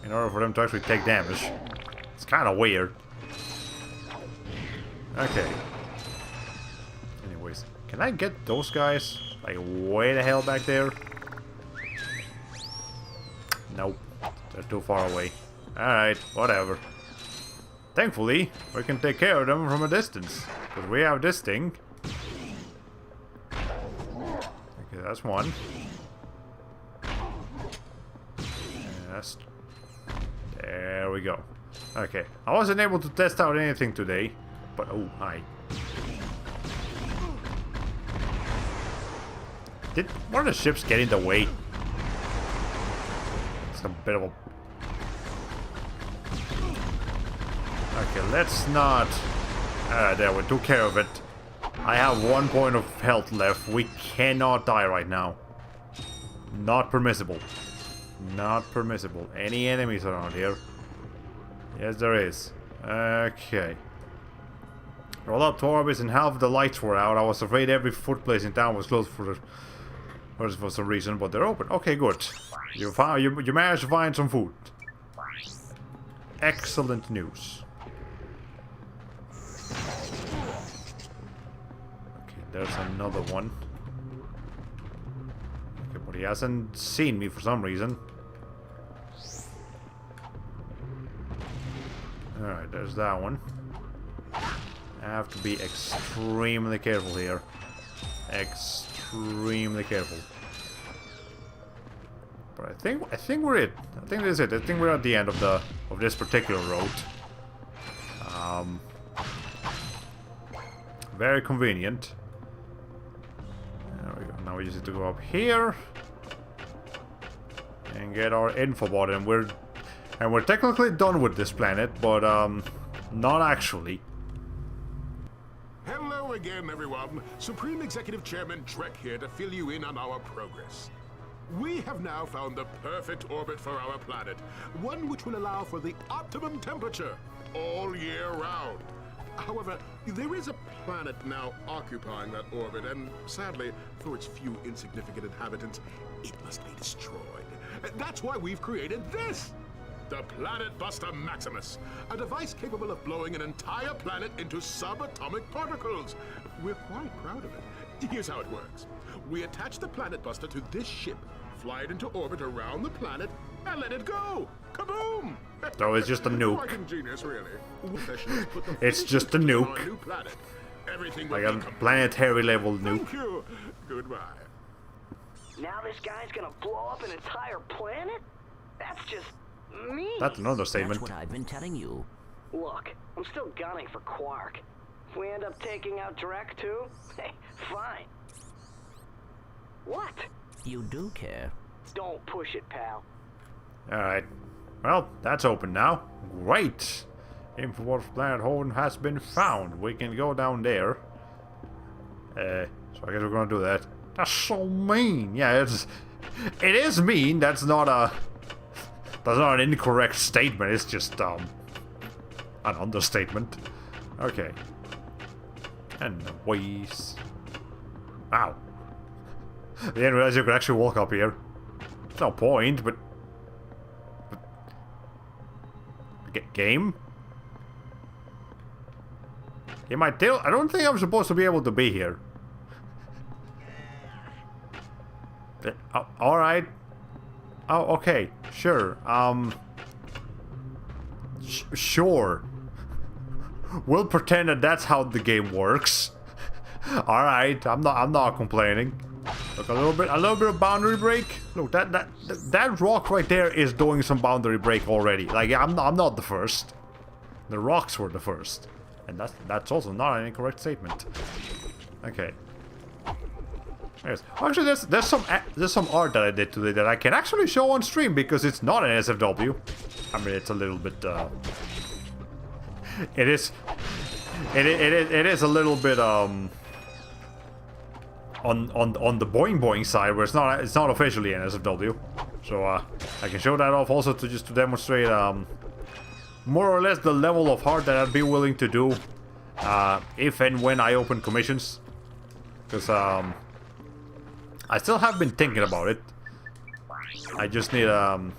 [SPEAKER 1] in order for them to actually take damage. It's kind of weird. Okay. Anyways, can I get those guys like way the hell back there? Nope, they're too far away. Alright, whatever. Thankfully, we can take care of them from a distance because we have this thing. Okay, that's one. That's... There we go. Okay, I wasn't able to test out anything today, but oh, hi. Did one of the ships get in the way? It's a bit of a... Okay, let's not... there, we took care of it. I have 1 point of health left. We cannot die right now. Not permissible. Not permissible. Any enemies around here? Yes, there is. Okay. Roll up to orbits and half the lights were out. I was afraid every food place in town was closed for some reason, but they're open. Okay, good. You managed to find some food. Excellent news. Okay, there's another one. Okay, but he hasn't seen me for some reason. Alright, there's that one. I have to be extremely careful here. Extremely careful. But I think we're it. I think that's it. I think we're at the end of this particular road. Very convenient. There we go. Now we just need to go up here and get our info bot, and we're technically done with this planet, but not actually.
[SPEAKER 7] Hello again, everyone. Supreme Executive Chairman Drek here to fill you in on our progress. We have now found the perfect orbit for our planet, one which will allow for the optimum temperature all year round. However, there is a planet now occupying that orbit, and sadly, for its few insignificant inhabitants, it must be destroyed. That's why we've created this! The Planet Buster Maximus, a device capable of blowing an entire planet into subatomic particles. We're quite proud of it. Here's how it works. We attach the Planet Buster to this ship, fly it into orbit around the planet, and let it go! Kaboom!
[SPEAKER 1] So it's just a nuke.
[SPEAKER 7] Quite ingenious, really.
[SPEAKER 1] It's just a nuke.
[SPEAKER 7] New planet. Everything
[SPEAKER 1] Like a planetary level nuke.
[SPEAKER 7] Thank you. Goodbye.
[SPEAKER 4] Now this guy's gonna blow up an entire planet? That's just mean.
[SPEAKER 1] That's another statement.
[SPEAKER 5] That's what I've been telling you.
[SPEAKER 4] Look, I'm still gunning for Quark. If we end up taking out Drek too, hey, fine. What?
[SPEAKER 5] You do care.
[SPEAKER 4] Don't push it, pal.
[SPEAKER 1] Alright. Well, that's open now. Great! Info for Planet Hoven has been found. We can go down there. So I guess we're gonna do that. That's so mean. Yeah, it is mean. That's not an incorrect statement. It's just an understatement. Okay. And ways. Wow. I didn't realize you could actually walk up here. There's no point, but game? Game, I don't think I'm supposed to be able to be here. Alright. Oh, okay. Sure. Sure. We'll pretend that that's how the game works. Alright, I'm not complaining. Look, a little bit of boundary break. Look, that rock right there is doing some boundary break already. Like, I'm not the first. The rocks were the first. And that's also not an incorrect statement. Okay. Yes. Actually, there's some art that I did today that I can actually show on stream because it's not an SFW. I mean, it's a little bit. It is a little bit on the boing boing side where it's not officially an SFW. So I can show that off also to demonstrate more or less the level of art that I'd be willing to do if and when I open commissions. Because I still have been thinking about it. I just need and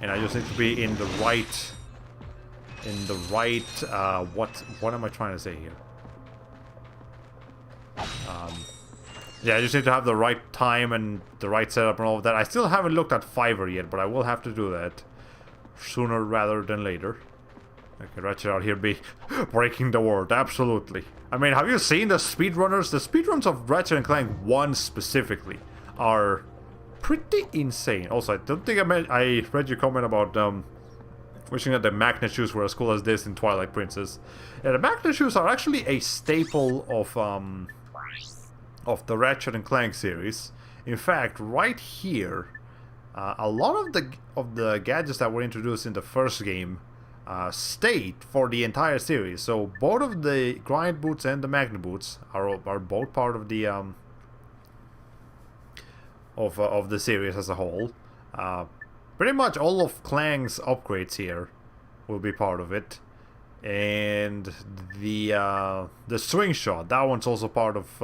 [SPEAKER 1] I just need to be in the right what am I trying to say here? Yeah, I just need to have the right time and the right setup and all of that. I still haven't looked at Fiverr yet, but I will have to do that sooner rather than later. Okay, Ratchet out here be breaking the world, absolutely. I mean, have you seen the speedrunners? The speedruns of Ratchet and Clank 1 specifically are pretty insane. Also, I don't think I read your comment about wishing that the magnet shoes were as cool as this in Twilight Princess. Yeah, the magnet shoes are actually a staple of the Ratchet and Clank series. In fact, right here, a lot of the gadgets that were introduced in the first game stayed for the entire series. So both of the grind boots and the magnet boots are both part of the of the series as a whole. Pretty much all of Clang's upgrades here will be part of it. And the swing shot, that one's also part of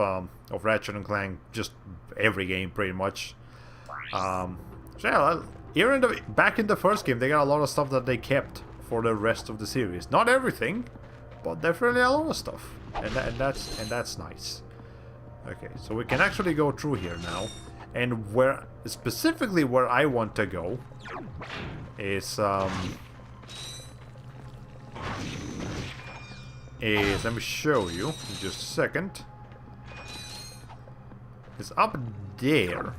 [SPEAKER 1] Ratchet and Clank, just every game pretty much. So yeah, here back in the first game, they got a lot of stuff that they kept for the rest of the series. Not everything, but definitely a lot of stuff, and that's nice. Okay, so we can actually go through here now, and specifically where I want to go is let me show you in just a second. It's up there,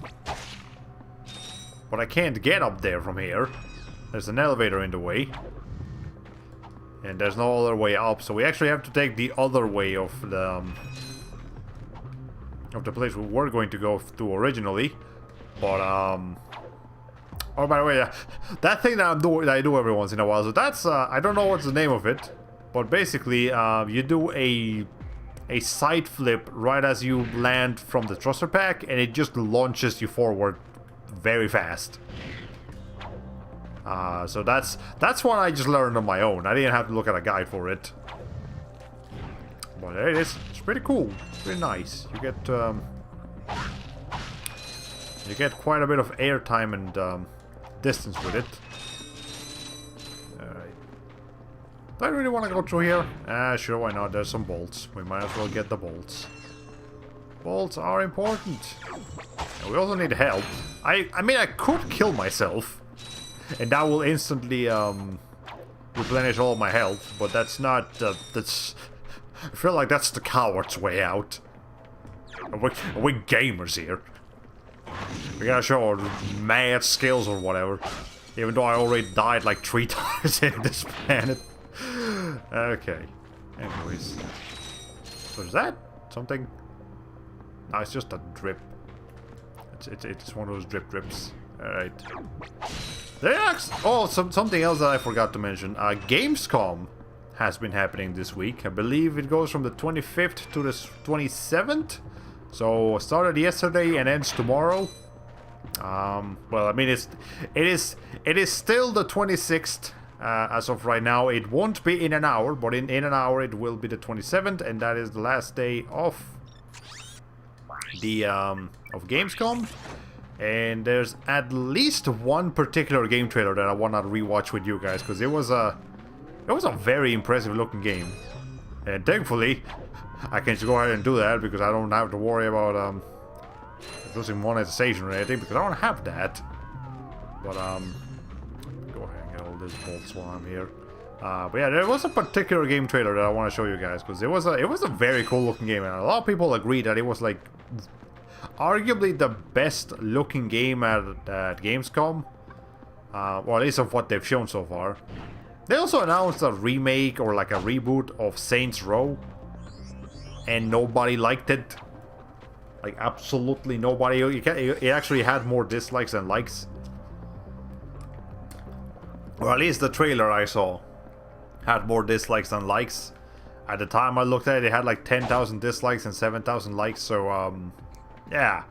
[SPEAKER 1] but I can't get up there from here. There's an elevator in the way, and there's no other way up, so we actually have to take the other way of the place we were going to go to originally. But oh, by the way, that thing that I do every once in a while, so that's I don't know what's the name of it, but basically you do a side flip right as you land from the thruster pack, and it just launches you forward very fast. So that's one I just learned on my own. I didn't have to look at a guide for it. But it's pretty cool. Pretty nice. You get quite a bit of airtime and distance with it. Alright. Do I really want to go through here? Sure, why not? There's some bolts. We might as well get the bolts. Bolts are important. And we also need help. I mean, I could kill myself, and that will instantly replenish all my health, but that's not, that's... I feel like that's the coward's way out. We're gamers here. We gotta show our mad skills or whatever. Even though I already died like 3 times in this planet. Okay. Anyways. So is that something? No, it's just a drip. It's one of those drips. Alright. Oh, something else that I forgot to mention. Gamescom has been happening this week. I believe it goes from the 25th to the 27th. So started yesterday and ends tomorrow. Well, I mean, it is still the 26th as of right now. It won't be in an hour, but in an hour it will be the 27th, and that is the last day of the of Gamescom. And there's at least one particular game trailer that I want to rewatch with you guys, because it was a very impressive looking game, and thankfully I can just go ahead and do that because I don't have to worry about losing monetization or anything, because I don't have that. But go ahead and get all these bolts while I'm here. But yeah, there was a particular game trailer that I want to show you guys, because it was a very cool looking game, and a lot of people agree that it was like arguably the best looking game at Gamescom, or at least of what they've shown so far. They also announced a remake or like a reboot of Saints Row, and nobody liked it. Like, absolutely nobody. It actually had more dislikes than likes. Or at least the trailer I saw had more dislikes than likes. At the time I looked at it, it had like 10,000 dislikes and 7,000 likes. So, yeah.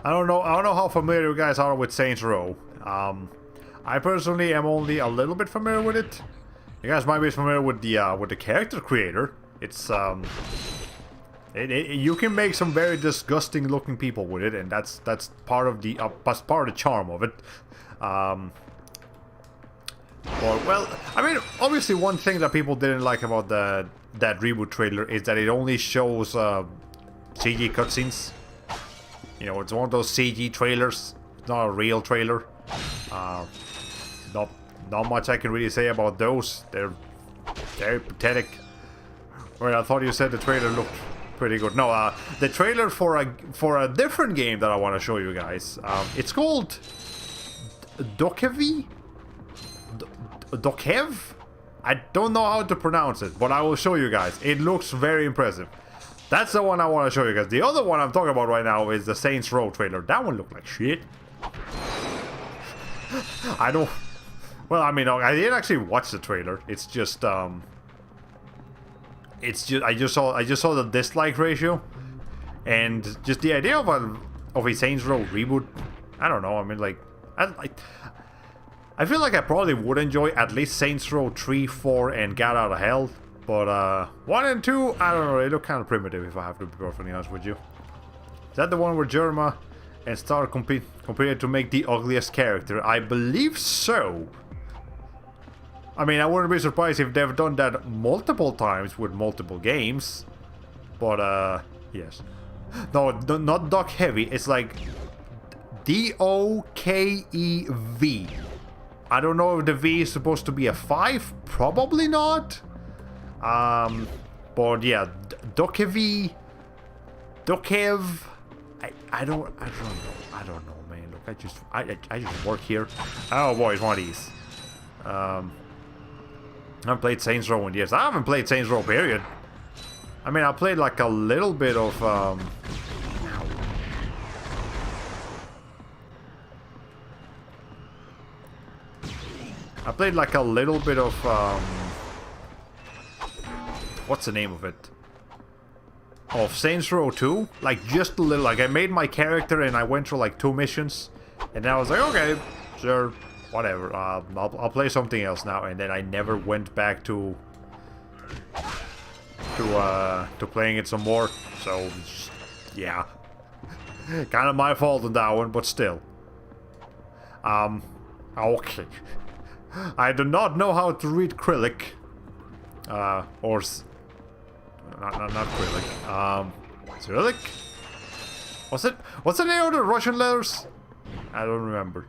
[SPEAKER 1] I don't know how familiar you guys are with Saints Row. I personally am only a little bit familiar with it. You guys might be familiar with the character creator. It's you can make some very disgusting looking people with it, and that's part of the charm of it. Well, I mean, obviously one thing that people didn't like about that reboot trailer is that it only shows CG cutscenes. You know, it's one of those CG trailers. It's not a real trailer. Not much I can really say about those. They're very pathetic. Well, I thought you said the trailer looked pretty good. No, the trailer for a different game that I want to show you guys. It's called Dokev? I don't know how to pronounce it, but I will show you guys. It looks very impressive. That's the one I want to show you guys. The other one I'm talking about right now is the Saints Row trailer. That one looked like shit. I don't... Well, I mean, I didn't actually watch the trailer. It's just I just saw the dislike ratio, and just the idea of a Saints Row reboot. I don't know. I mean, like, I feel like I probably would enjoy at least Saints Row 3, 4, and Get Out of Hell. But 1 and 2, I don't know. They look kind of primitive, if I have to be perfectly honest with you. Is that the one where Jerma and Star competed to make the ugliest character? I believe so. I mean, I wouldn't be surprised if they've done that multiple times with multiple games. But, yes. No, not Doc Heavy. It's like Dokev. I don't know if the V is supposed to be a 5. Probably not. But yeah, Dokev. I don't know, man. Look, I just work here. Oh boy, it's one of these. I haven't played Saints Row in years. I haven't played Saints Row, period. I mean, I played like a little bit of, what's the name of it? Of Saints Row 2. Like, just a little. Like, I made my character and I went through like 2 missions. And then I was like, okay, sure. Whatever, I'll play something else now, and then I never went back to playing it some more. So yeah, kind of my fault on that one, but still. Okay. I do not know how to read Cyrillic, or not Cyrillic. Cyrillic. What's the name of the Russian letters? I don't remember.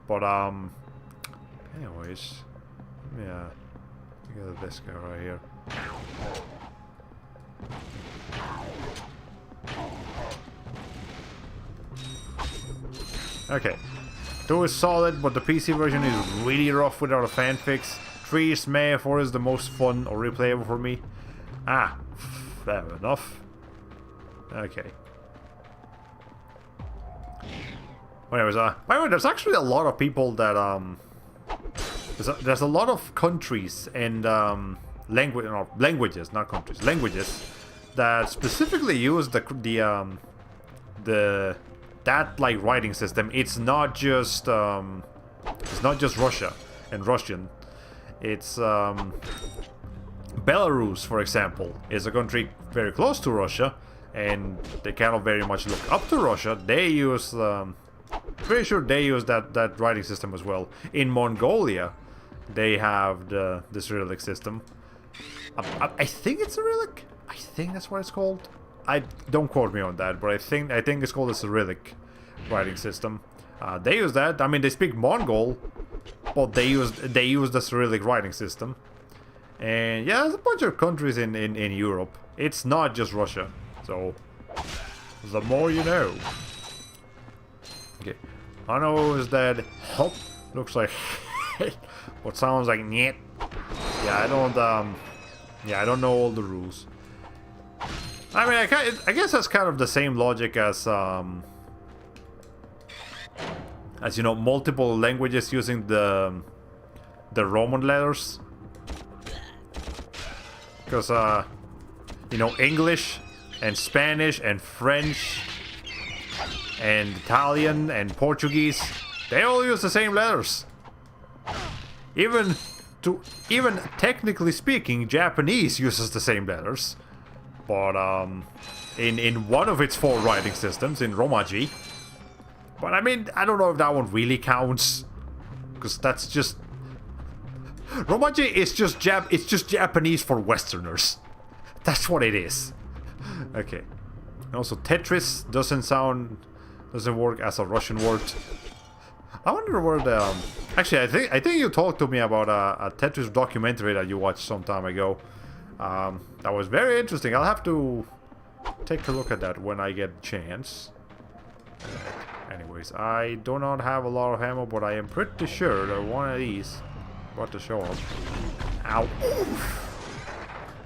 [SPEAKER 1] But, anyways, yeah, look at this guy right here. Okay, 2 is solid, but the PC version is really rough without a fan fix. 3 is meh, 4 is the most fun or replayable for me. Fair enough. Okay. Anyways, by the way, there's actually a lot of people that, there's a lot of countries and, languages, not countries, languages, that specifically use that, like, writing system. It's not just Russia and Russian. It's, Belarus, for example, is a country very close to Russia, and they kind of very much look up to Russia. They use, pretty sure they use that writing system as well. In Mongolia, they have the Cyrillic system. I think it's Cyrillic. I think that's what it's called. Don't quote me on that, but I think it's called the Cyrillic writing system. They use that. I mean, they speak Mongol, but they use the Cyrillic writing system. And yeah, there's a bunch of countries in Europe. It's not just Russia. So the more you know. Okay, I know is that hop looks like what sounds like nyet. Yeah, I don't know all the rules. I mean, I guess that's kind of the same logic as you know, multiple languages using the Roman letters. Because, you know, English and Spanish and French and Italian and Portuguese, they all use the same letters. Even technically speaking, Japanese uses the same letters. But, in one of its 4 writing systems, in Romaji. But I mean, I don't know if that one really counts. Because that's just... Romaji is just Japanese for Westerners. That's what it is. Okay. And also, Tetris doesn't work as a Russian word. I wonder where the... Actually, I think you talked to me about a Tetris documentary that you watched some time ago. That was very interesting. I'll have to take a look at that when I get a chance. Anyways, I do not have a lot of ammo, but I am pretty sure that one of these about to show up. Ow.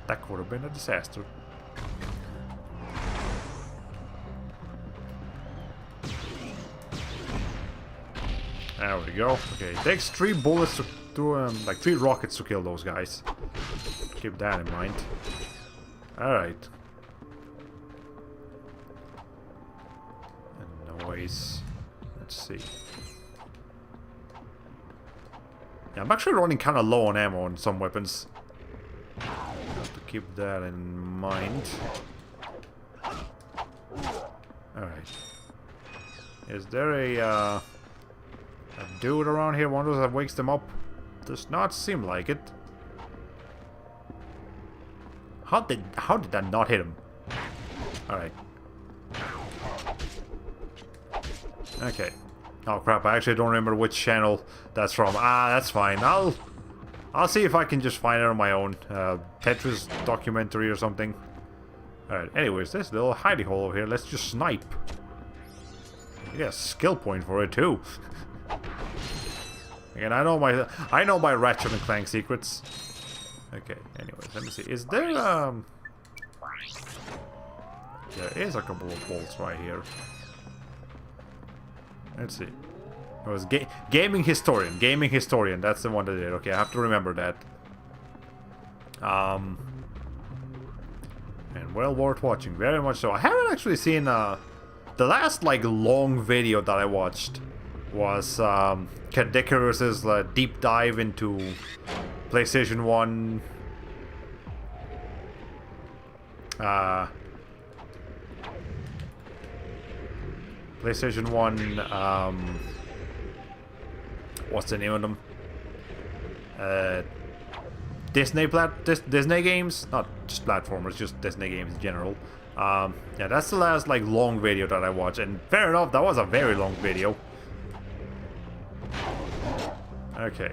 [SPEAKER 1] That could have been a disaster. There we go. Okay, it takes 3 bullets to like 3 rockets to kill those guys. Keep that in mind. Alright. And noise. Let's see. Yeah, I'm actually running kind of low on ammo on some weapons. Have to keep that in mind. Alright. Is there a dude around here? One of those that wakes them up? Does not seem like it. How did that not hit him? Alright. Okay. Oh crap, I actually don't remember which channel that's from. Ah, that's fine. I'll see if I can just find it on my own. Tetris documentary or something. Alright, anyways, this little hidey hole over here, let's just snipe. You get a skill point for it too. Again, I know my Ratchet and Clank secrets. Okay, anyways, let me see. Is there there is a couple of bolts right here. Let's see. It was Gaming Historian. That's the one that did. Okay, I have to remember that. And well worth watching, very much so. I haven't actually seen the last like long video that I watched was Caddicarus's deep dive into PlayStation 1 PlayStation 1 what's the name of them? Disney games, not just platformers, just Disney games in general. Yeah, that's the last like long video that I watched, and fair enough, that was a very long video. Okay.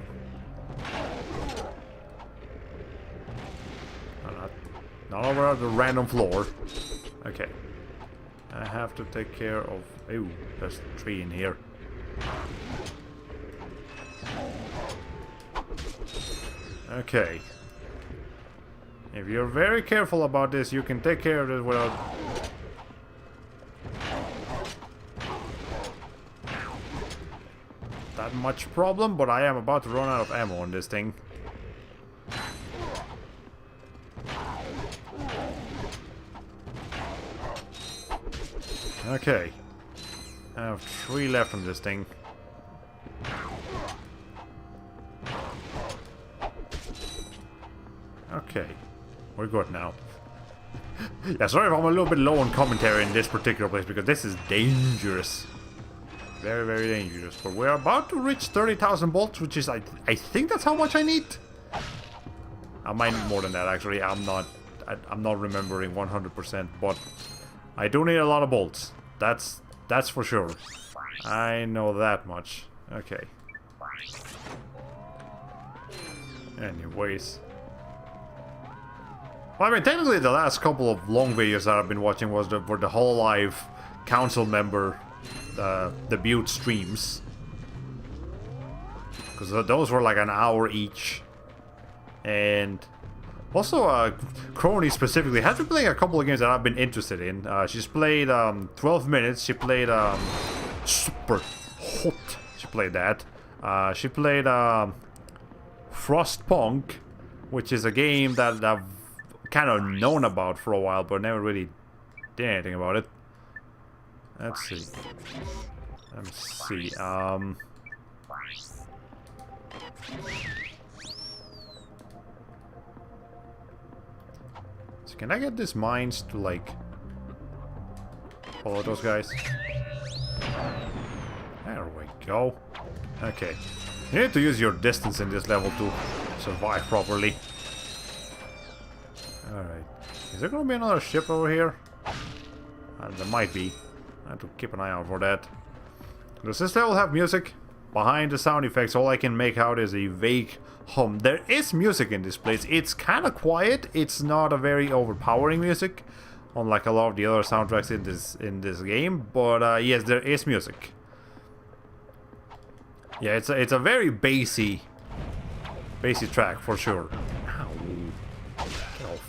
[SPEAKER 1] Not over at the random floor. Okay. I have to take care of... Ooh, there's 3 in here. Okay. If you're very careful about this, you can take care of this without... that much problem, but I am about to run out of ammo on this thing. Okay. I have 3 left on this thing. Okay. We're good now. Yeah, sorry if I'm a little bit low on commentary in this particular place, because this is dangerous. Very, very dangerous. But we're about to reach 30,000 bolts, which is, I think that's how much I need. I might need more than that, actually. I'm not remembering 100%, but I do need a lot of bolts. That's for sure. I know that much. Okay. Anyways. Well, I mean, technically the last couple of long videos that I've been watching were the Hololive council member debut streams. Because those were like an hour each. And Also, Crony specifically has been playing a couple of games that I've been interested in. She's played 12 minutes. She played Super Hot. She played that. She played Frostpunk, which is a game that I've kind of known about for a while, but never really did anything about it. Let's see. Let me see. So can I get these mines to like follow those guys? There we go. Okay. You need to use your distance in this level to survive properly. Alright. Is there gonna be another ship over here? There might be. I have to keep an eye out for that. Does this level have music? Behind the sound effects, all I can make out is a vague hum. There is music in this place. It's kind of quiet. It's not a very overpowering music, unlike a lot of the other soundtracks in this game. But yes, there is music. Yeah, it's a very bassy track for sure. Ow. Get off.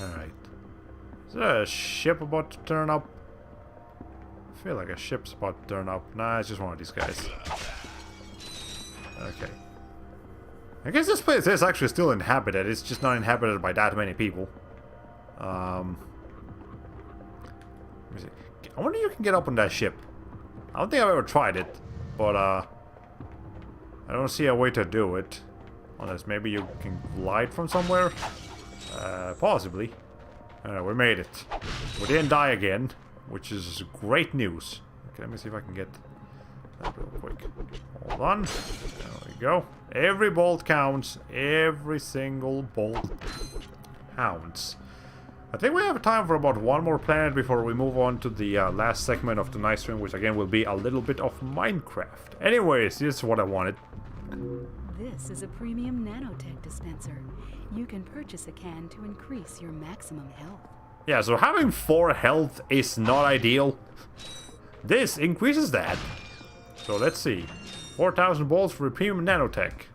[SPEAKER 1] Alright. Is there a ship about to turn up? I feel like a ship's about to turn up. Nah, it's just one of these guys. Okay. I guess this place is actually still inhabited. It's just not inhabited by that many people. Let me see. I wonder if you can get up on that ship. I don't think I've ever tried it, but I don't see a way to do it. Unless maybe you can glide from somewhere? Possibly. We made it. We didn't die again, which is great news. Okay, let me see if I can get that real quick. Hold on. There we go. Every bolt counts. Every single bolt counts. I think we have time for about one more planet before we move on to the last segment of tonight's stream, which again will be a little bit of Minecraft. Anyways, this is what I wanted.
[SPEAKER 6] This is a premium nanotech dispenser. You can purchase a can to increase your maximum health.
[SPEAKER 1] Yeah, so having 4 health is not ideal. This increases that. So let's see. 4,000 bolts for a premium nanotech.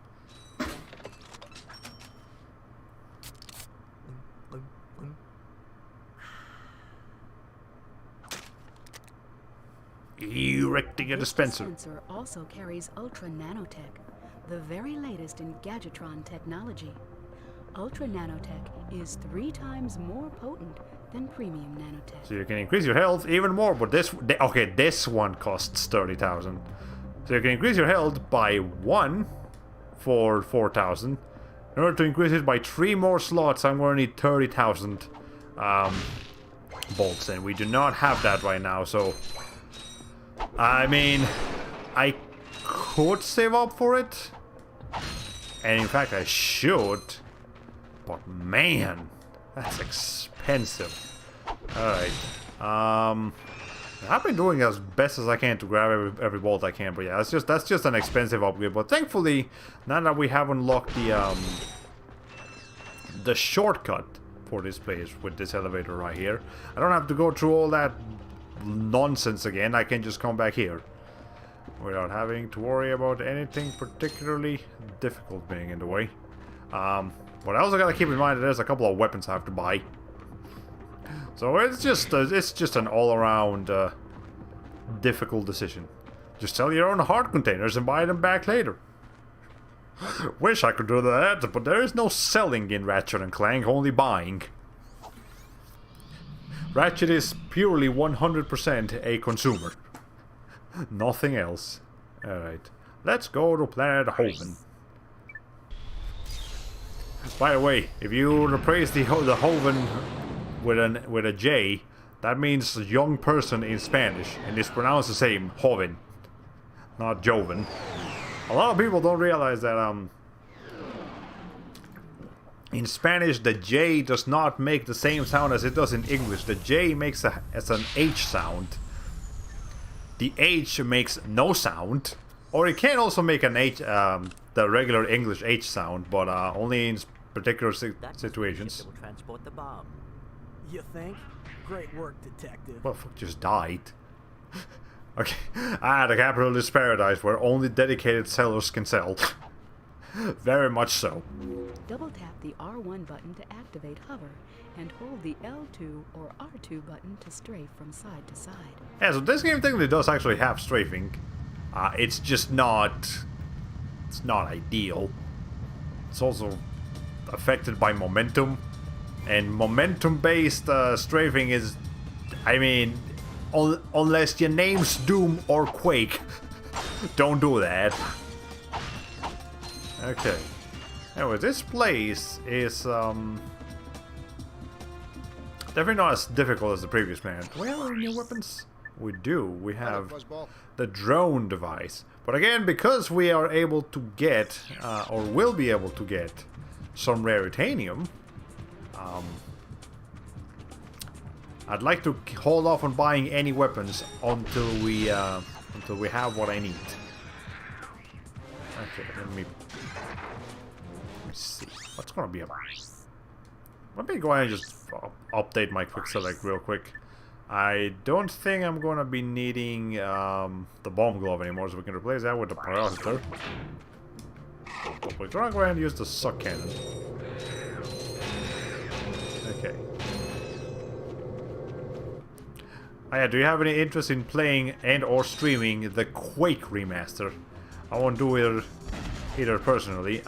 [SPEAKER 1] Erecting a dispenser.
[SPEAKER 6] This dispenser also carries Ultra Nanotech, the very latest in Gadgetron technology. Ultra Nanotech is 3 times more potent than Premium Nanotech.
[SPEAKER 1] So you can increase your health even more, but this one costs 30,000. So you can increase your health by 1 for 4,000. In order to increase it by 3 more slots, I'm going to need 30,000 bolts, and we do not have that right now, so I mean, I could save up for it, and in fact I should, but man, that's expensive. Alright, I've been doing as best as I can to grab every bolt I can, but yeah, that's just an expensive upgrade. But thankfully, now that we have unlocked the shortcut for this place with this elevator right here, I don't have to go through all that nonsense again. I can just come back here without having to worry about anything particularly difficult being in the way. But I also gotta keep in mind that there's a couple of weapons I have to buy. So it's just an all-around difficult decision. Just sell your own heart containers and buy them back later. Wish I could do that, but there is no selling in Ratchet & Clank, only buying. Ratchet is purely 100% a consumer. Nothing else. Alright. Let's go to planet Hoven. By the way, if you replace the Hoven with a J, that means young person in Spanish, and it's pronounced the same, Joven, not Joven. A lot of people don't realize that in Spanish the J does not make the same sound as it does in English. The J makes as an H sound. The H makes no sound, or it can also make an H, the regular English H sound, but only in particular situations.
[SPEAKER 5] Will transport the bomb.
[SPEAKER 4] You think? Great work, detective.
[SPEAKER 1] Well, fuck, just died. Okay. The capital is paradise where only dedicated sellers can sell. Very much so.
[SPEAKER 6] Double tap the R1 button to activate hover, and hold the L2 or R2 button to strafe from side to side.
[SPEAKER 1] Yeah, so this game technically does actually have strafing. It's just not... It's not ideal. It's also affected by momentum. And momentum-based strafing is... I mean, unless your name's Doom or Quake, don't do that. Okay. Anyway, this place is definitely not as difficult as the previous man. Do we have any new weapons? We do. We have the drone device. But again, because we are able to get, or will be able to get, some raritanium, I'd like to hold off on buying any weapons until we have what I need. Okay, let me see. What's gonna be a... Let me go ahead and just update my quick select real quick. I don't think I'm gonna be needing the bomb glove anymore, so we can replace that with the parasitor. But we're gonna go ahead and use the suck cannon. Okay. Oh yeah, do you have any interest in playing and or streaming the Quake remaster? I won't do either personally.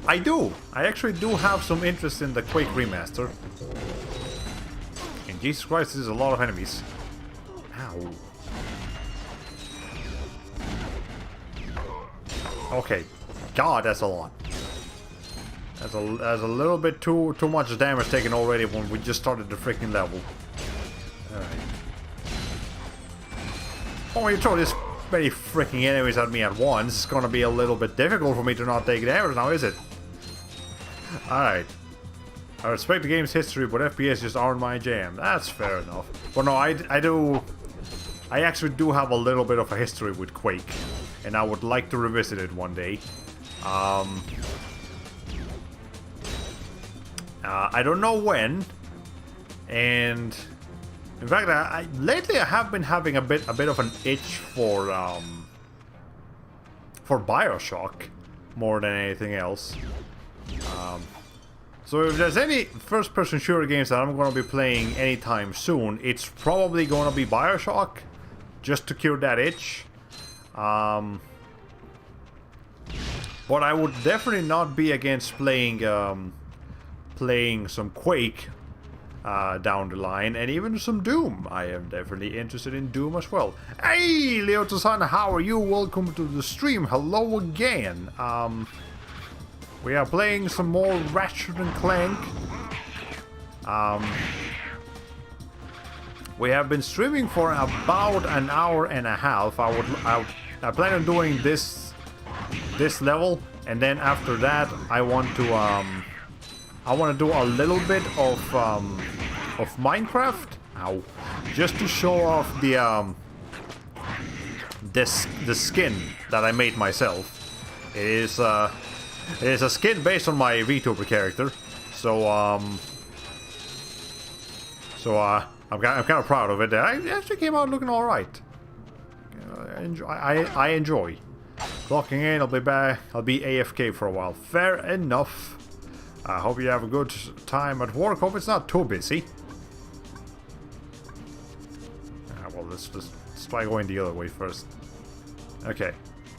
[SPEAKER 1] I do. I actually do have some interest in the Quake remaster. And Jesus Christ, there's a lot of enemies. Ow. Okay. God, that's a lot. That's a little bit too much damage taken already when we just started the freaking level. Alright. Oh, you throw this many freaking enemies at me at once. It's gonna be a little bit difficult for me to not take damage now, is it? Alright. I respect the game's history, but FPS just aren't my jam. That's fair enough. But no, I actually do have a little bit of a history with Quake. And I would like to revisit it one day. I don't know when. And... in fact, lately I have been having a bit of an itch for BioShock more than anything else. So if there's any first-person shooter games that I'm going to be playing anytime soon, it's probably going to be BioShock, just to cure that itch. But I would definitely not be against playing some Quake down the line, and even some Doom. I am definitely interested in Doom as well. Hey, Leo-san, how are you? Welcome to the stream. Hello again. We are playing some more Ratchet Clank. We have been streaming for about an hour and a half. I plan on doing this level, and then after that, I want to do a little bit of Minecraft. Ow! Just to show off the skin that I made myself. It is a skin based on my VTuber character, so I'm kind of proud of it. It actually came out looking all right. I enjoy. Clocking in, I'll be back. I'll be AFK for a while. Fair enough. I hope you have a good time at work. Hope it's not too busy. Well, let's try going the other way first. Okay.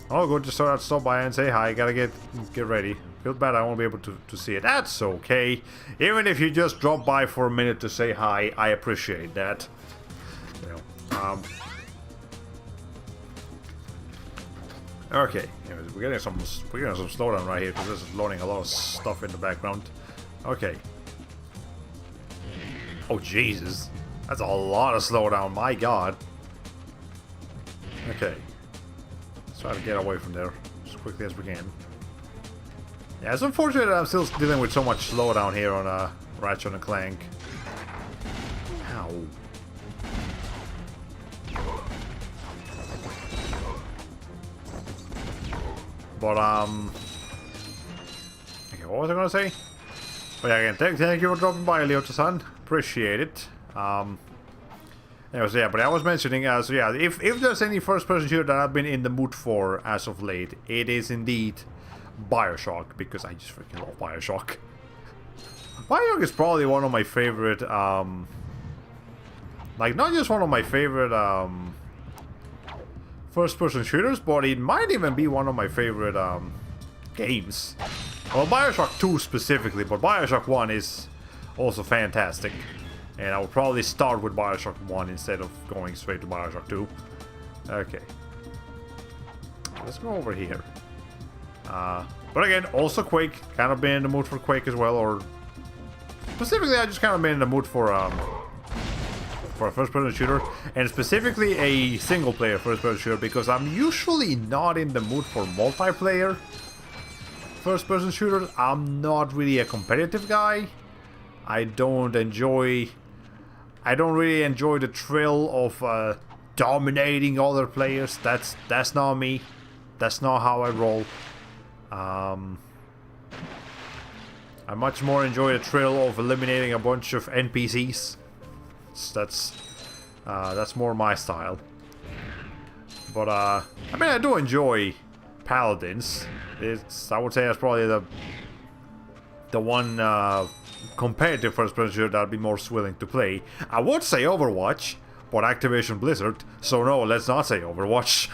[SPEAKER 1] I'll go just stop by and say hi. Gotta get ready. Feel bad I won't be able to see it. That's okay. Even if you just drop by for a minute to say hi, I appreciate that. You know, okay. Anyways, we're getting some slowdown right here because this is loading a lot of stuff in the background. Okay. Oh Jesus, that's a lot of slowdown. My God. Okay. Let's try to get away from there as quickly as we can. Yeah, it's unfortunate that I'm still dealing with so much slowdown here on Ratchet Clank. Ow. But okay, what was I gonna say? Oh yeah, again, thank you for dropping by, Leo-san. Appreciate it. And Yeah, but I was mentioning, so yeah, if there's any first-person shooter that I've been in the mood for as of late, it is indeed BioShock, because I just freaking love BioShock. BioShock is probably one of my favorite, like, not just one of my favorite, first-person shooters, but it might even be one of my favorite, games. Well, BioShock 2 specifically, but BioShock 1 is also fantastic. And I will probably start with BioShock 1 instead of going straight to BioShock 2. Okay. Let's go over here. But again, also Quake. Kind of been in the mood for Quake as well, or... Specifically, I just kind of been in the mood for a first-person shooter. And specifically a single-player first-person shooter, because I'm usually not in the mood for multiplayer first-person shooters. I'm not really a competitive guy. I don't really enjoy the thrill of dominating other players. That's not me. That's not how I roll. I much more enjoy the thrill of eliminating a bunch of NPCs. That's more my style. But I mean, I do enjoy Paladins. I would say that's probably the one competitive first-person shooter that I'd be most willing to play. I would say Overwatch, but Activision Blizzard, so no, let's not say Overwatch.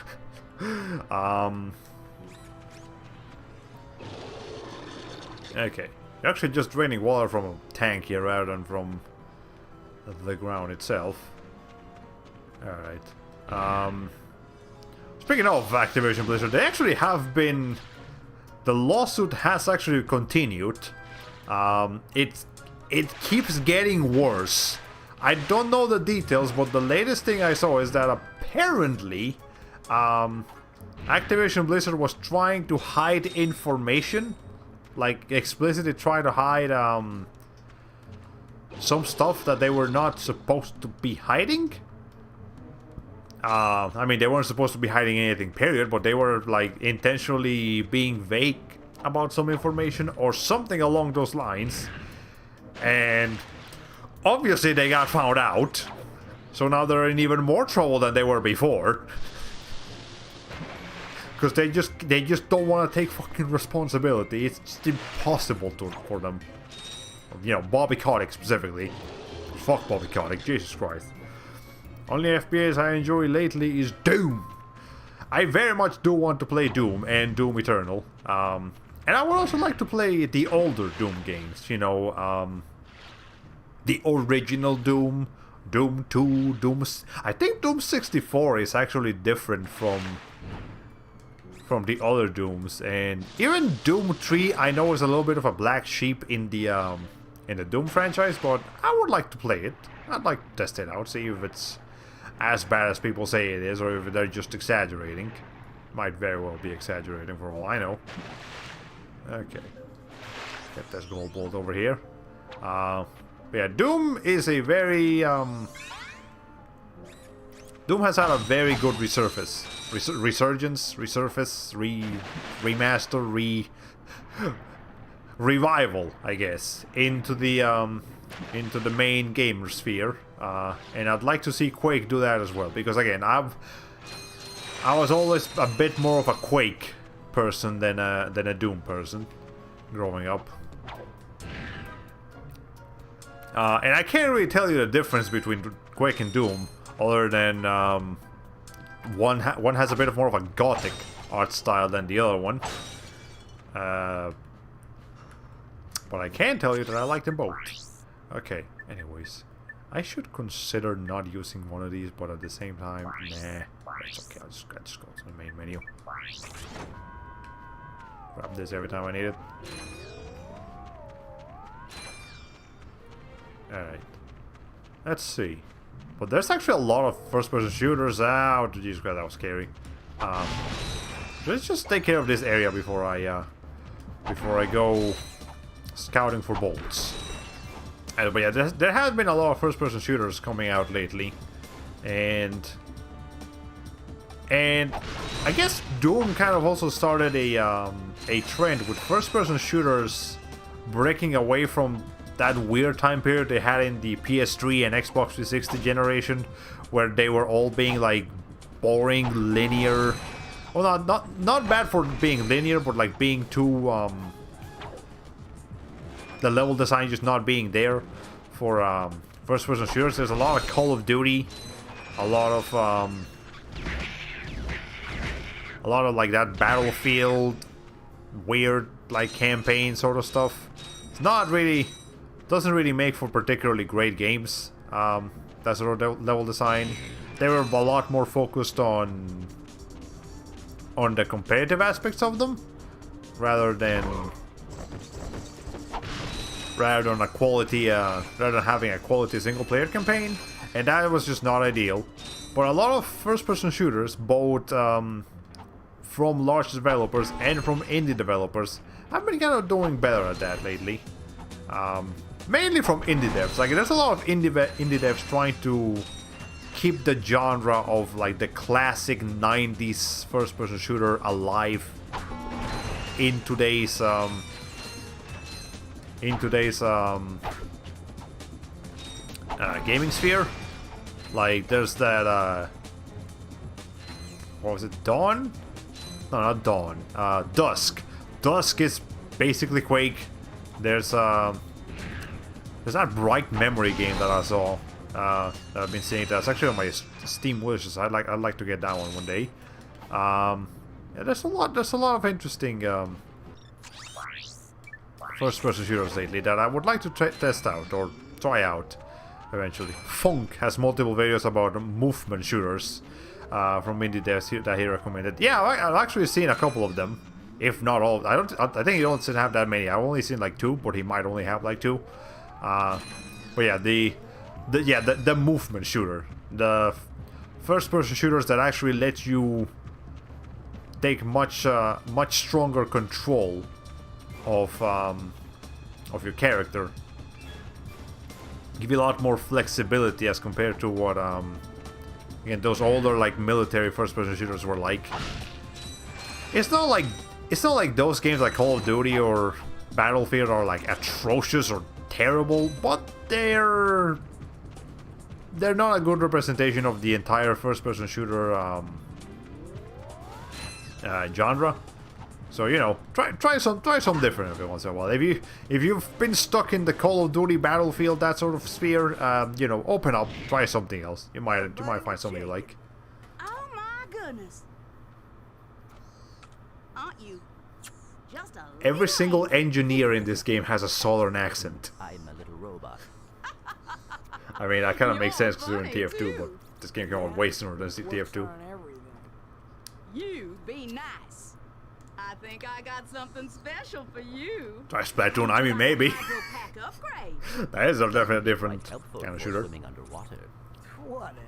[SPEAKER 1] Okay, you're actually just draining water from a tank here rather than from the ground itself. Alright. Speaking of Activision Blizzard, they actually have been... The lawsuit has actually continued. It keeps getting worse. I don't know the details, but the latest thing I saw is that apparently Activision Blizzard was trying to hide information, like explicitly try to hide some stuff that they were not supposed to be hiding. I mean, they weren't supposed to be hiding anything, period, but they were like intentionally being vague about some information or something along those lines. And obviously they got found out, so now they're in even more trouble than they were before. Because they just don't want to take fucking responsibility. It's just impossible for them. You know, Bobby Kotick specifically. Fuck Bobby Kotick, Jesus Christ. Only FPS I enjoy lately is Doom. I very much do want to play Doom and Doom Eternal. And I would also like to play the older Doom games. You know, the original Doom, Doom 2, I think Doom 64 is actually different from the other Dooms, and even Doom 3 I know is a little bit of a black sheep in the Doom franchise, but I would like to play it. I'd like to test it out, see if it's as bad as people say it is, or if they're just exaggerating. Might very well be exaggerating for all I know. Okay. Get this gold bolt over here. Yeah, Doom is a very... Doom has had a very good resurface. Remaster, revival, I guess, into the main gamer sphere. And I'd like to see Quake do that as well, because again, I was always a bit more of a Quake person than a Doom person growing up. And I can't really tell you the difference between Quake and Doom, other than one has a bit more of a gothic art style than the other one. But I can tell you that I like them both. Okay, anyways. I should consider not using one of these, but at the same time, nah. It's okay, I'll just go to the main menu. Grab this every time I need it. Alright. Let's see. But there's actually a lot of first-person shooters out. Jesus Christ, that was scary. Let's just take care of this area before I go scouting for bolts. But yeah, there have been a lot of first-person shooters coming out lately, and I guess Doom kind of also started a trend with first-person shooters breaking away from that weird time period they had in the PS3 and Xbox 360 generation, where they were all being like boring, linear. Well, not bad for being linear, but like being too the level design just not being there for first-person shooters. There's a lot of Call of Duty, a lot of like that Battlefield weird like campaign sort of stuff. It's not really, doesn't really make for particularly great games. That sort of level design. They were a lot more focused on the competitive aspects of them, rather than a quality, rather than having a quality single-player campaign, and that was just not ideal. But a lot of first-person shooters, both from large developers and from indie developers, have been kind of doing better at that lately. Mainly from indie devs. Like, there's a lot of indie devs trying to keep the genre of like the classic 90s first-person shooter alive in today's gaming sphere. Like, there's that what was it, Dawn? No, not Dawn. Dusk. Dusk is basically Quake. There's that Bright Memory game that I saw, that I've been seeing. That's actually on my Steam wishes. I'd like to get that one day. Yeah, there's a lot of interesting first-person shooters lately that I would like to test out or try out eventually. Funk has multiple videos about movement shooters from indie devs that he recommended. Yeah, I've actually seen a couple of them, if not all. I think he doesn't have that many. I've only seen like 2, but he might only have like 2. But yeah, the movement shooter, the first-person shooters that actually let you take much stronger control of your character, give you a lot more flexibility as compared to what again those older like military first-person shooters were like. It's not like those games like Call of Duty or Battlefield are like atrocious or terrible, but they're not a good representation of the entire first-person shooter genre. So, you know, try some different every once in a while. If you've been stuck in the Call of Duty, Battlefield, that sort of sphere, you know, open up, try something else. You might find something you like.
[SPEAKER 8] Oh my goodness! Aren't you just a
[SPEAKER 1] Every single engineer in this game has a southern accent.
[SPEAKER 5] I'm a little robot.
[SPEAKER 1] I mean, that kind of makes sense because
[SPEAKER 8] You're
[SPEAKER 1] we're in
[SPEAKER 8] funny,
[SPEAKER 1] TF2,
[SPEAKER 8] too.
[SPEAKER 1] but this game came out way sooner than TF2.
[SPEAKER 8] You be nice. I think I got something special for you.
[SPEAKER 1] Try Splatoon, I mean, maybe.
[SPEAKER 8] Hydro pack upgrade.
[SPEAKER 1] That is a definitely different
[SPEAKER 5] Quite helpful
[SPEAKER 1] kind of
[SPEAKER 5] for
[SPEAKER 1] shooter.
[SPEAKER 5] swimming underwater.
[SPEAKER 4] Whatever.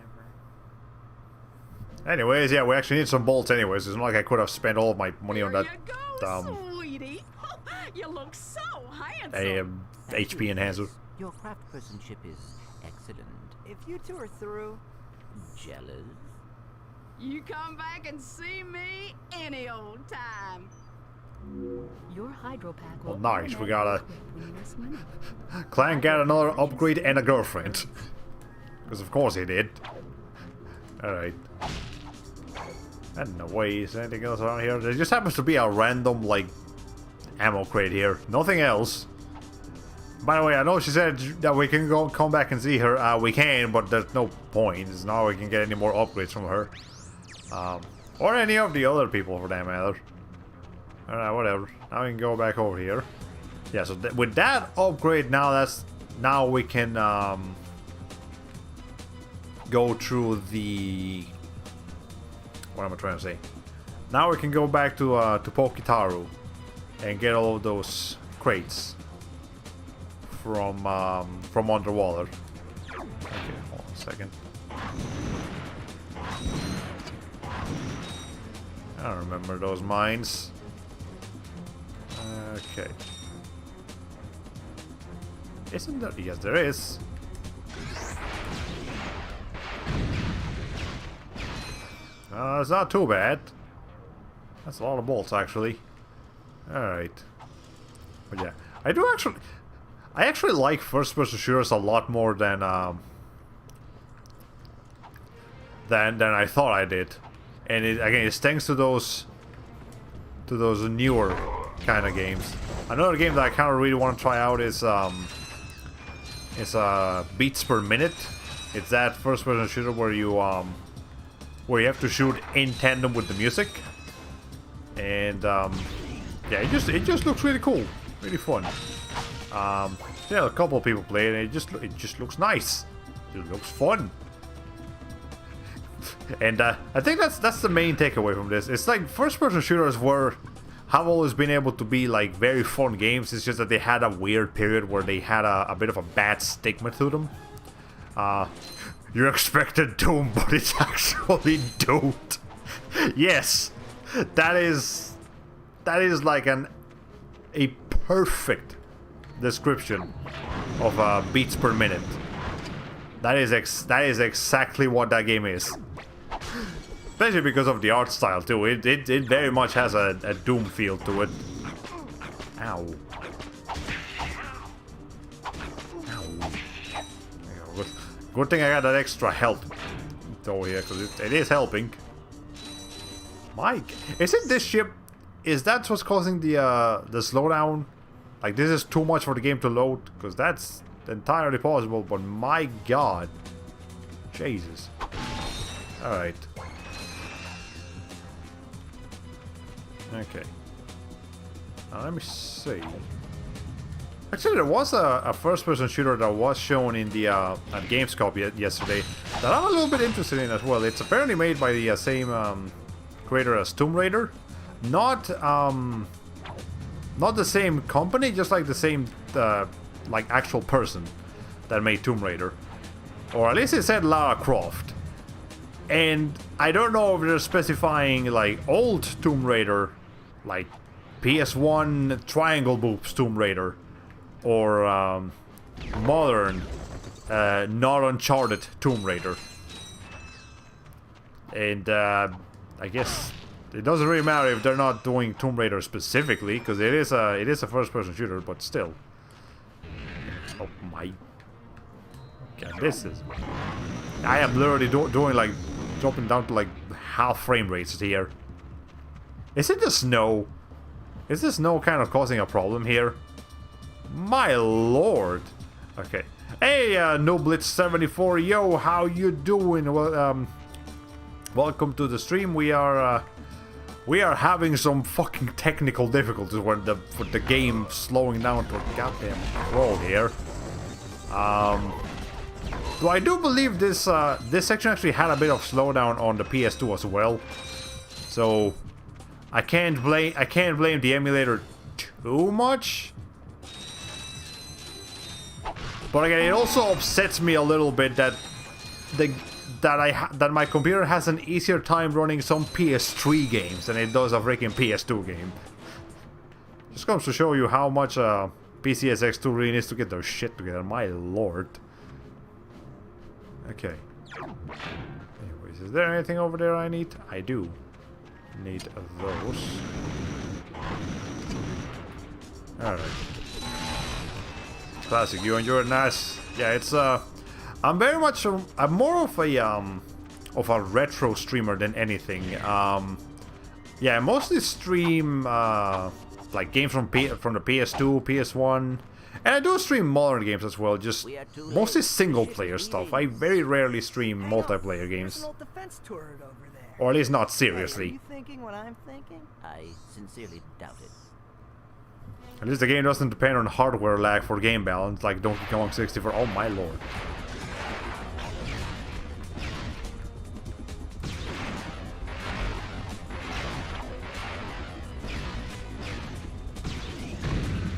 [SPEAKER 1] Anyways, yeah, we actually need some bolts anyways. It's not like I could have spent all of my money on that
[SPEAKER 8] There you go, sweetie. You look so handsome.
[SPEAKER 1] HP enhancer.
[SPEAKER 5] Your craftspersonship is excellent.
[SPEAKER 4] If you two are through,
[SPEAKER 5] Jealous?
[SPEAKER 8] You come back and see me any old time.
[SPEAKER 6] Your hydro pack
[SPEAKER 1] Well,
[SPEAKER 6] will
[SPEAKER 1] nice, we got a-
[SPEAKER 6] automatically equip when you're swimming.
[SPEAKER 1] Clank got another upgrade and a girlfriend. Because of course he did. Alright. And no way, is there anything else around here? There just happens to be a random, like, ammo crate here. Nothing else. By the way, I know she said that we can come back and see her. We can, but there's no point. It's now we can get any more upgrades from her. Or any of the other people for that matter. Alright, whatever. Now we can go back over here. Yeah, so with that upgrade now, now we can go through the... What am I trying to say? Now we can go back to Pokitaru and get all of those crates from underwater. Okay, hold on a second. I don't remember those mines. Okay. Isn't there? Yes, there is. It's not too bad. That's a lot of bolts, actually. Alright. But yeah, I do actually... I actually like first-person shooters a lot more than I thought I did, and again, it's thanks to those newer kind of games. Another game that I kind of really want to try out is beats per minute. It's that first-person shooter where you have to shoot in tandem with the music, and yeah, it just looks really cool, really fun. Yeah, a couple of people play it, and it just looks nice. It looks fun. And I think that's the main takeaway from this. It's like first-person shooters have always been able to be like very fun games. It's just that they had a weird period where they had a bit of a bad stigma to them. You expected Doom, but it's actually Doomed. Yes, that is like a perfect description of beats per minute. That is exactly what that game is. Especially because of the art style too. It very much has a Doom feel to it. Ow. Ow. Good thing I got that extra health over here, because it is helping. Mike, isn't this ship? Is that what's causing the slowdown? Like, this is too much for the game to load? Because that's entirely possible, but my god. Jesus. Alright. Okay. Now, let me see. Actually, there was a first-person shooter that was shown in the at Gamescom yesterday that I'm a little bit interested in as well. It's apparently made by the same creator as Tomb Raider. Not the same company, just like the same like actual person that made Tomb Raider, or at least it said Lara Croft. And I don't know if they're specifying like old Tomb Raider, like PS1 triangle boobs Tomb Raider, or modern, not Uncharted Tomb Raider. And I guess it doesn't really matter if they're not doing Tomb Raider specifically, because it is a first-person shooter, but still. Oh my god, this is... I am literally doing like dropping down to like half frame rates here. Is it the snow? Is the snow kind of causing a problem here? My lord. Okay. Hey, NoBlitz74, yo, how you doing? Well, welcome to the stream. We are having some fucking technical difficulties with the game slowing down to a goddamn crawl here. Though I do believe this section actually had a bit of slowdown on the PS2 as well. So I can't blame the emulator too much. But again, it also upsets me a little bit that that my computer has an easier time running some PS3 games than it does a freaking PS2 game. Just comes to show you how much PCSX2 really needs to get their shit together. My lord. Okay. Anyways, is there anything over there I need? I do need those. Alright. Classic, you enjoyed nice. Yeah, it's I'm very much I'm more of a retro streamer than anything. Yeah, I mostly stream like games from the PS2, PS1, and I do stream modern games as well. Just mostly single player stuff. I very rarely stream multiplayer games, or at least not seriously.
[SPEAKER 4] Are you thinking what I'm thinking?
[SPEAKER 5] I sincerely doubt it.
[SPEAKER 1] At least the game doesn't depend on hardware lag for game balance like Donkey Kong 64. Oh my lord.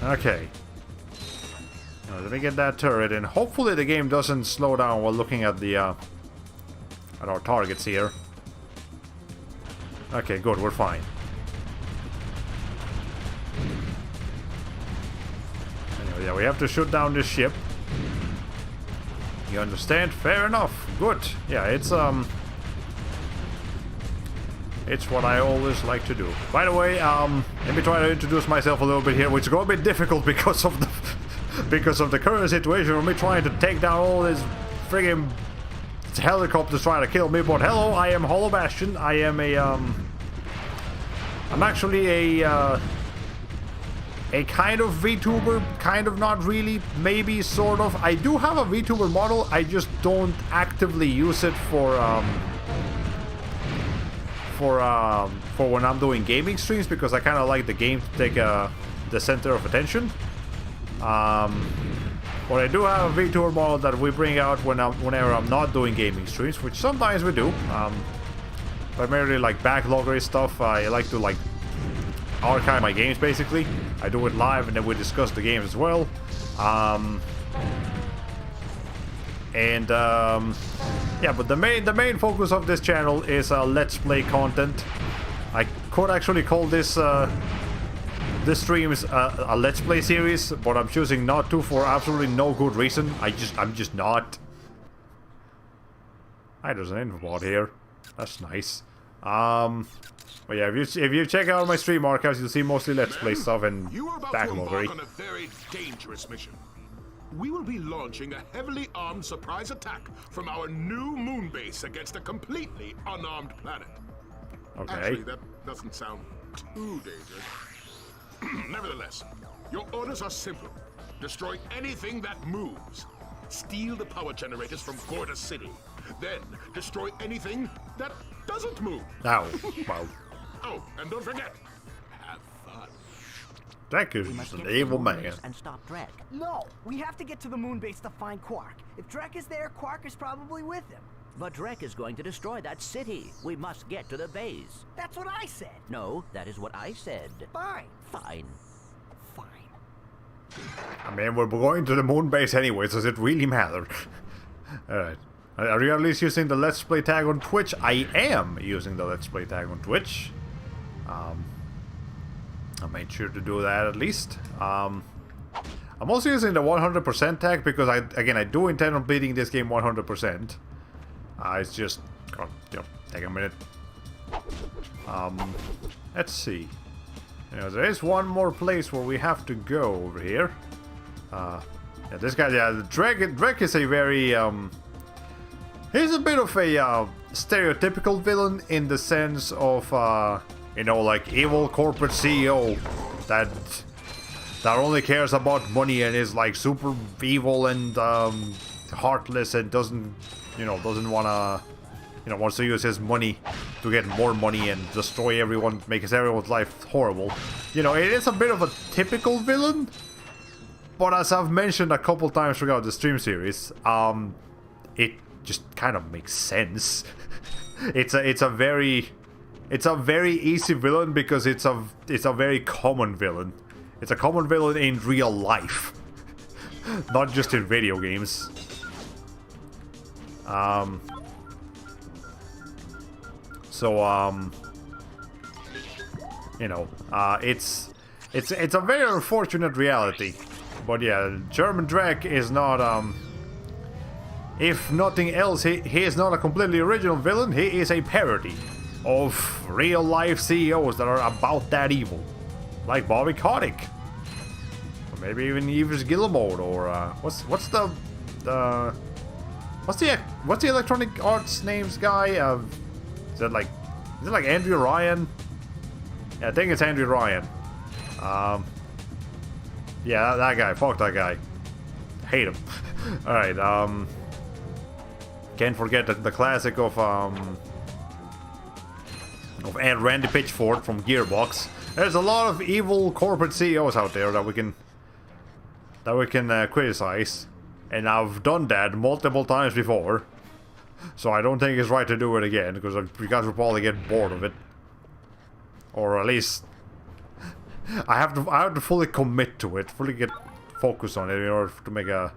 [SPEAKER 1] Okay. Now, let me get that turret, and hopefully the game doesn't slow down while looking at the at our targets here. Okay, good, we're fine. Anyway, yeah, we have to shoot down this ship. You understand? Fair enough. Good. Yeah, it's what I always like to do. By the way, let me try to introduce myself a little bit here, which is going to be difficult because of because of the current situation of me trying to take down all these friggin' helicopters trying to kill me. But hello, I am Hollow Bastion. I am a I'm actually a kind of VTuber, kind of not really, maybe sort of. I do have a VTuber model. I just don't actively use it for when I'm doing gaming streams, because I kind of like the game to take the center of attention. But I do have a VTuber model that we bring out whenever I'm not doing gaming streams, which sometimes we do. Primarily like backloggery stuff. I like to like archive my games basically. I do it live and then we discuss the games as well. Yeah, but the main focus of this channel is Let's Play content. I could actually call this streams a Let's Play series, but I'm choosing not to for absolutely no good reason. I'm just not. Hi, there's an infobot here. That's nice. But yeah, if you check out my stream archives, you'll see mostly Let's Play stuff and
[SPEAKER 7] You are about to embark on a very dangerous mission. We will be launching a heavily armed surprise attack from our new moon base against a completely unarmed planet.
[SPEAKER 1] Okay.
[SPEAKER 7] Actually, that doesn't sound too dangerous. Nevertheless, your orders are simple. Destroy anything that moves. Steal the power generators from Gorda City. Then destroy anything that doesn't move.
[SPEAKER 1] Ow. Wow.
[SPEAKER 7] Oh, and don't forget, have fun.
[SPEAKER 1] Drek is just an evil man.
[SPEAKER 5] And stop Drek.
[SPEAKER 4] No, we have to get to the moon base to find Quark. If Drek is there, Quark is probably with him.
[SPEAKER 5] But Drek is going to destroy that city. We must get to the base.
[SPEAKER 4] That's what I said.
[SPEAKER 5] No, that is what I said.
[SPEAKER 4] Fine.
[SPEAKER 5] Fine.
[SPEAKER 4] Fine.
[SPEAKER 1] I mean, we're going to the moon base anyway, so does it really matter? Alright. Are you at least using the Let's Play tag on Twitch? I am using the Let's Play tag on Twitch. I made sure to do that at least. I'm also using the 100% tag because I do intend on beating this game 100%. It's just take a minute. Let's see. There is one more place where we have to go over here. Yeah, this guy, Drek is a very he's a bit of a stereotypical villain in the sense of like evil corporate CEO that only cares about money and is like super evil and heartless and doesn't wanna wants to use his money to get more money and destroy everyone, makes everyone's life horrible. It is a bit of a typical villain, but as I've mentioned a couple times throughout the stream series, it just kind of makes sense. It's a very easy villain because it's a very common villain. It's a common villain in real life, not just in video games. It's a very unfortunate reality. But yeah, German Drek is not, if nothing else, he is not a completely original villain. He is a parody of real-life CEOs that are about that evil. Like Bobby Kotick. Or maybe even Yves Guillemot, or, what's the Electronic Arts names guy? Is it like Andrew Ryan? Yeah, I think it's Andrew Ryan. Yeah, that guy. Fuck that guy. Hate him. Alright, can't forget the classic of Randy Pitchford from Gearbox. There's a lot of evil corporate CEOs out there that we can criticize, and I've done that multiple times before. So I don't think it's right to do it again, because you guys will probably get bored of it, or at least I have to fully commit to it, fully get focused on it in order to make a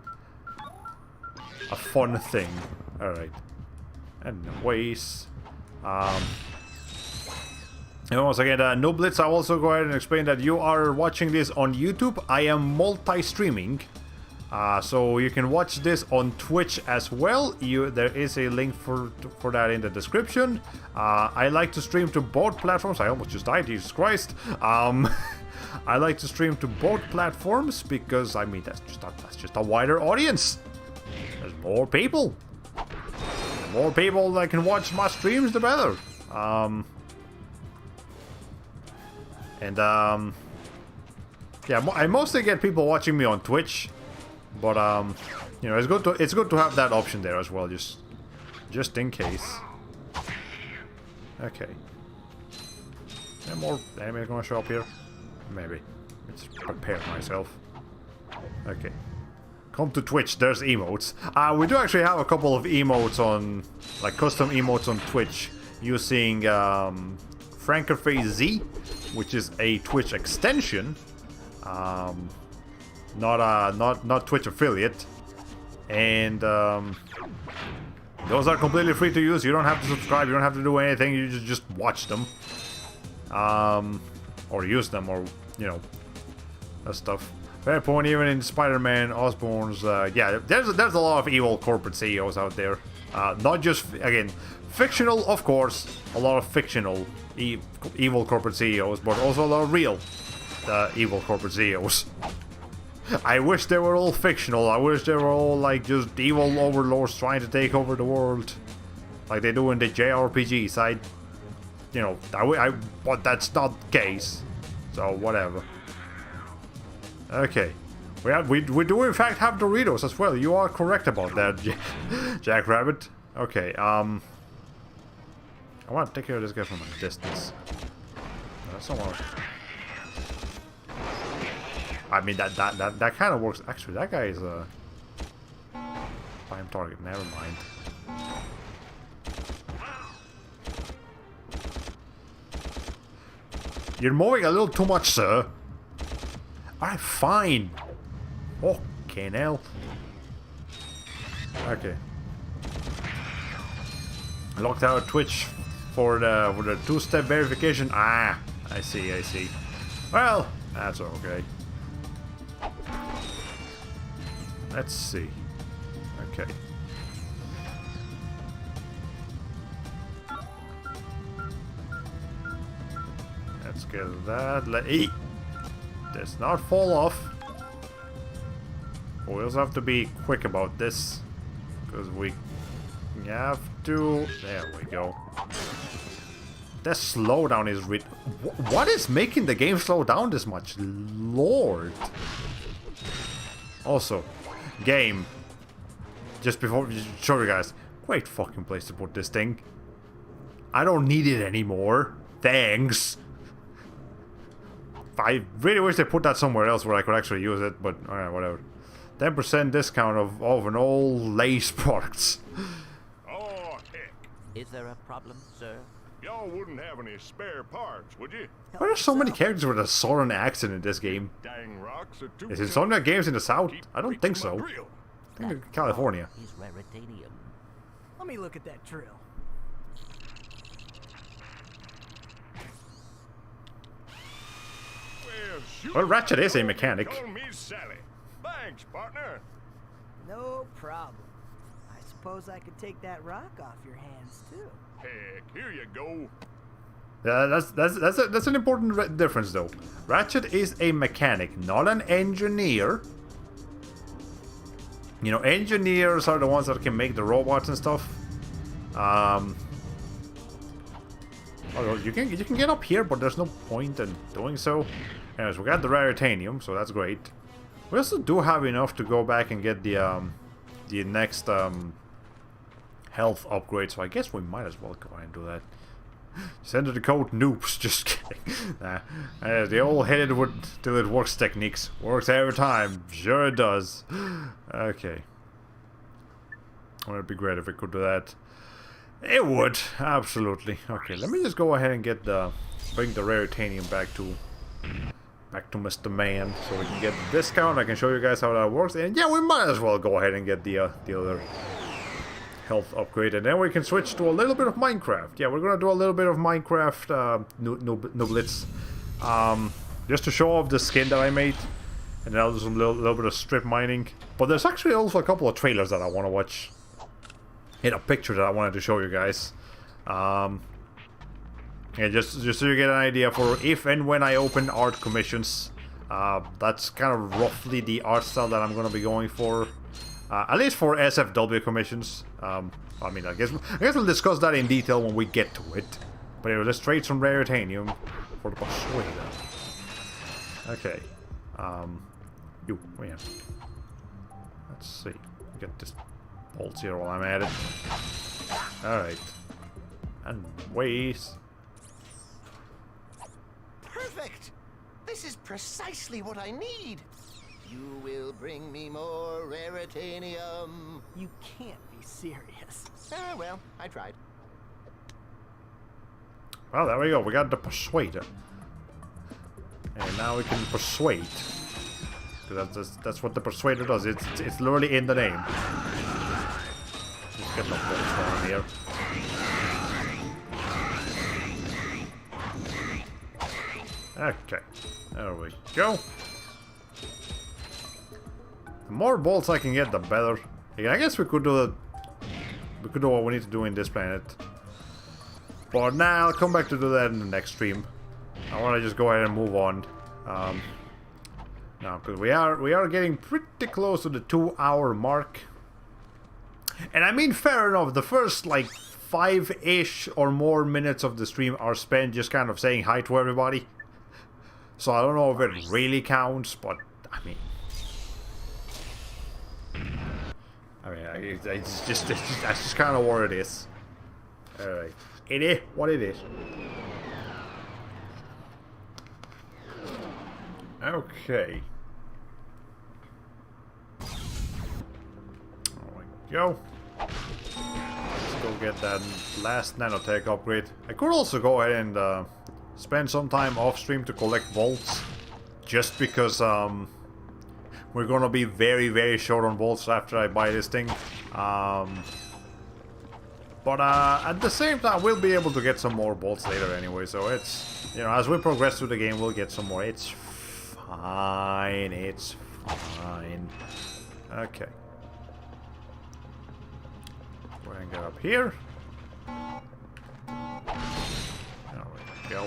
[SPEAKER 1] fun thing. All right, and ways. And once again, Nublitz, I'll also go ahead and explain that you are watching this on YouTube. I am multi-streaming. So you can watch this on Twitch as well. There is a link for that in the description. I like to stream to both platforms. I almost just died, Jesus Christ. I like to stream to both platforms because, I mean, that's just a wider audience. There's more people. The more people that can watch my streams, the better. Yeah, I mostly get people watching me on Twitch, but you know, it's good to have that option there as well, just in case. Okay. Any more enemies gonna show up here? Maybe. Let's prepare myself. Okay. Come to Twitch, there's emotes. We do actually have a couple of emotes on, like custom emotes on Twitch using Frankerface Z, which is a Twitch extension. Not Twitch affiliate. And those are completely free to use. You don't have to subscribe, you don't have to do anything, you just watch them. Or use them, or, you know, that stuff. Fair point, even in Spider-Man, Osborn's, yeah, there's a lot of evil corporate CEOs out there. Not just, again, fictional, of course, a lot of fictional evil corporate CEOs, but also a lot of real evil corporate CEOs. I wish they were all fictional. I wish they were all, like, just evil overlords trying to take over the world. Like they do in the JRPGs. You know, but that's not the case. So, whatever. Okay. We do in fact have Doritos as well. You are correct about that, Jackrabbit. Okay, I want to take care of this guy from a distance. That's not what I mean, that kind of works. Actually, that guy is a prime target. Never mind. You're moving a little too much, sir. Alright, fine. Okay, now. Okay. Locked out Twitch for the two-step verification. Ah, I see. Well, that's okay. Let's see. Okay. Let's get that. Does not fall off. We also have to be quick about this, because we have to. There we go. That slowdown is what is making the game slow down this much? Lord. Also, game. Just before show you guys, great fucking place to put this thing. I don't need it anymore. Thanks. I really wish they put that somewhere else where I could actually use it, but alright, whatever. 10% discount of an all Lace products.
[SPEAKER 7] Oh, heck.
[SPEAKER 5] Is there a problem, sir?
[SPEAKER 7] Y'all wouldn't have any spare parts, would you?
[SPEAKER 1] Why are there so many characters with a southern accent in this game?
[SPEAKER 7] Dang rocks are too
[SPEAKER 1] Is it Insomniac Games in the South? I don't think so.
[SPEAKER 7] Drill.
[SPEAKER 1] I think it's California.
[SPEAKER 5] Is raritanium.
[SPEAKER 4] Let me look at that drill.
[SPEAKER 1] Well, Ratchet is a mechanic.
[SPEAKER 7] Call me Sally. Thanks, partner.
[SPEAKER 4] No problem. I suppose I could take that rock off your hands too.
[SPEAKER 7] Heck, here you go.
[SPEAKER 1] That's an important difference, though. Ratchet is a mechanic, not an engineer. You know, engineers are the ones that can make the robots and stuff. Oh, you can get up here, but there's no point in doing so. Anyways, we got the raritanium, so that's great. We also do have enough to go back and get the next health upgrade, so I guess we might as well go ahead and do that. Send the code noobs, just kidding. Nah. The old hit it till it works techniques. Works every time. Sure it does. Okay. Well, it'd be great if we could do that. It would, absolutely. Okay, let me just go ahead and bring the raritanium back to Mr. Man, so we can get the discount. I can show you guys how that works, and yeah, we might as well go ahead and get the other health upgrade, and then we can switch to a little bit of Minecraft. Yeah, we're gonna do a little bit of Minecraft Nublitz, just to show off the skin that I made, and then I'll do some little bit of strip mining. But there's actually also a couple of trailers that I want to watch. In a picture that I wanted to show you guys. Yeah, just so you get an idea for if and when I open art commissions, that's kind of roughly the art style that I'm gonna be going for, at least for SFW commissions. I mean, I guess we'll discuss that in detail when we get to it. But anyway, let's trade some raritanium for the persuader. Okay. You, yeah. Let's see. Get this bolts here while I'm at it. Alright. And waste.
[SPEAKER 3] Perfect! This is precisely what I need. You will bring me more raritanium.
[SPEAKER 4] You can't be serious.
[SPEAKER 3] Ah, well, I tried.
[SPEAKER 1] Well, there we go. We got the persuader. And now we can persuade. That's what the persuader does. It's literally in the name. Let's get the bolts down here. Okay, there we go. The more bolts I can get, the better. Yeah, I guess we could do what we need to do in this planet. But now I'll come back to do that in the next stream. I want to just go ahead and move on. Now, because we are getting pretty close to the 2-hour mark. And I mean, fair enough. The first like 5-ish or more minutes of the stream are spent just kind of saying hi to everybody. So I don't know if it really counts, but I mean, it's just that's just kind of what it is. All right, it is what it is. Okay. There we go. Let's go get that last nanotech upgrade. I could also go ahead and spend some time off stream to collect bolts, just because we're gonna be very short on bolts after I buy this thing. But at the same time, we'll be able to get some more bolts later anyway. So it's, you know, as we progress through the game, we'll get some more. It's fine. It's fine. Okay. Go ahead and get up here. There we go.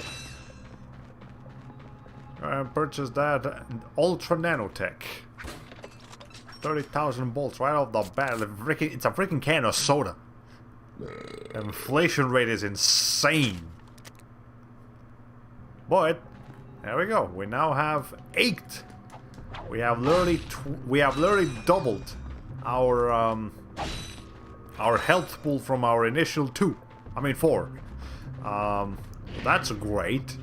[SPEAKER 1] Purchase that Ultra Nanotech. 30,000 bolts right off the bat. It's a freaking can of soda. The inflation rate is insane. But there we go. We now have 8. We have literally doubled our health pool from our initial 2. I mean 4. That's great.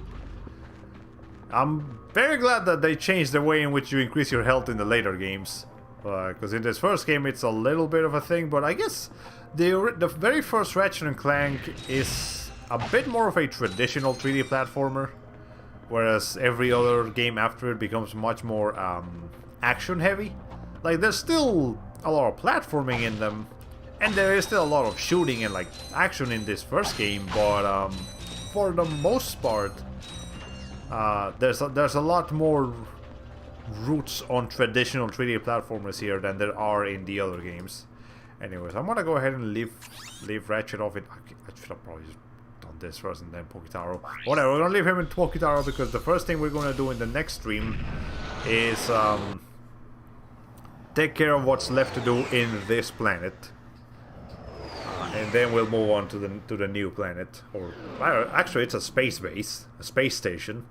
[SPEAKER 1] I'm very glad that they changed the way in which you increase your health in the later games. Because in this first game it's a little bit of a thing, but I guess the very first Ratchet & Clank is a bit more of a traditional 3D platformer, whereas every other game after it becomes much more action heavy. Like, there's still a lot of platforming in them, and there is still a lot of shooting and like action in this first game, but for the most part there's a lot more roots on traditional 3D platformers here than there are in the other games. Anyways, I'm gonna go ahead and leave Ratchet off. I should have probably just done this first and then Pokitaro. Whatever, we're gonna leave him in Pokitaro because the first thing we're gonna do in the next stream is take care of what's left to do in this planet. And then we'll move on to the new planet. Or actually, it's a space base, a space station.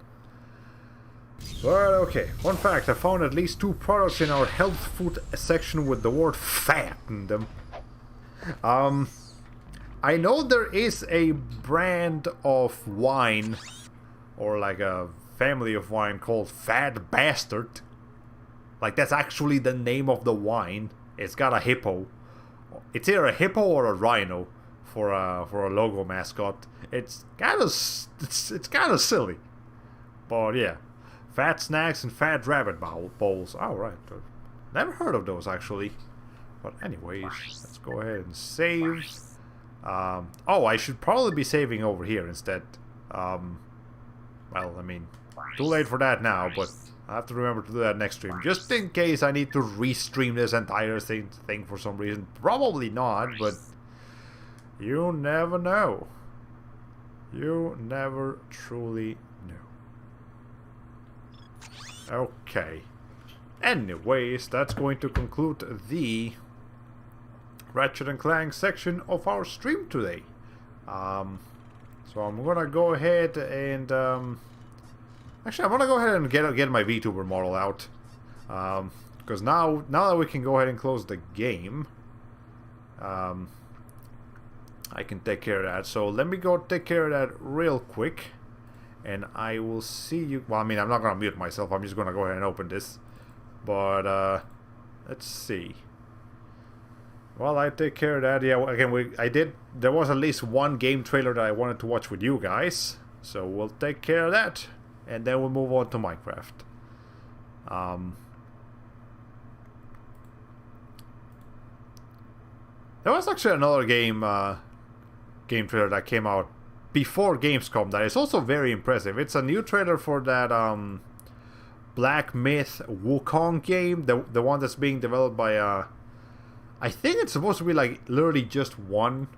[SPEAKER 1] But okay, fun fact, I found at least 2 products in our health food section with the word fat in them. I know there is a brand of wine, or like a family of wine called Fat Bastard. Like, that's actually the name of the wine. It's got a hippo. It's either a hippo or a rhino for a logo mascot. It's kind of silly, but yeah. Fat snacks and fat rabbit bowls. Oh, right. Never heard of those, actually. But anyways, let's go ahead and save. Oh, I should probably be saving over here instead. Well, I mean, too late for that now, but I have to remember to do that next stream. Just in case I need to restream this entire thing for some reason. Probably not, but you never know. You never truly knew. Okay. Anyways, that's going to conclude the Ratchet and Clank section of our stream today. So I'm gonna go ahead and actually I'm gonna go ahead and get my VTuber model out, because now that we can go ahead and close the game, I can take care of that. So let me go take care of that real quick, and I will see you. Well, I mean, I'm not gonna mute myself. I'm just gonna go ahead and open this. But let's see. Well, I take care of that. Yeah, again, there was at least one game trailer that I wanted to watch with you guys, so we'll take care of that, and then we'll move on to Minecraft. There was actually another game trailer that came out before Gamescom that is also very impressive. It's a new trailer for that Black Myth Wukong game, the one that's being developed by I think it's supposed to be like literally just one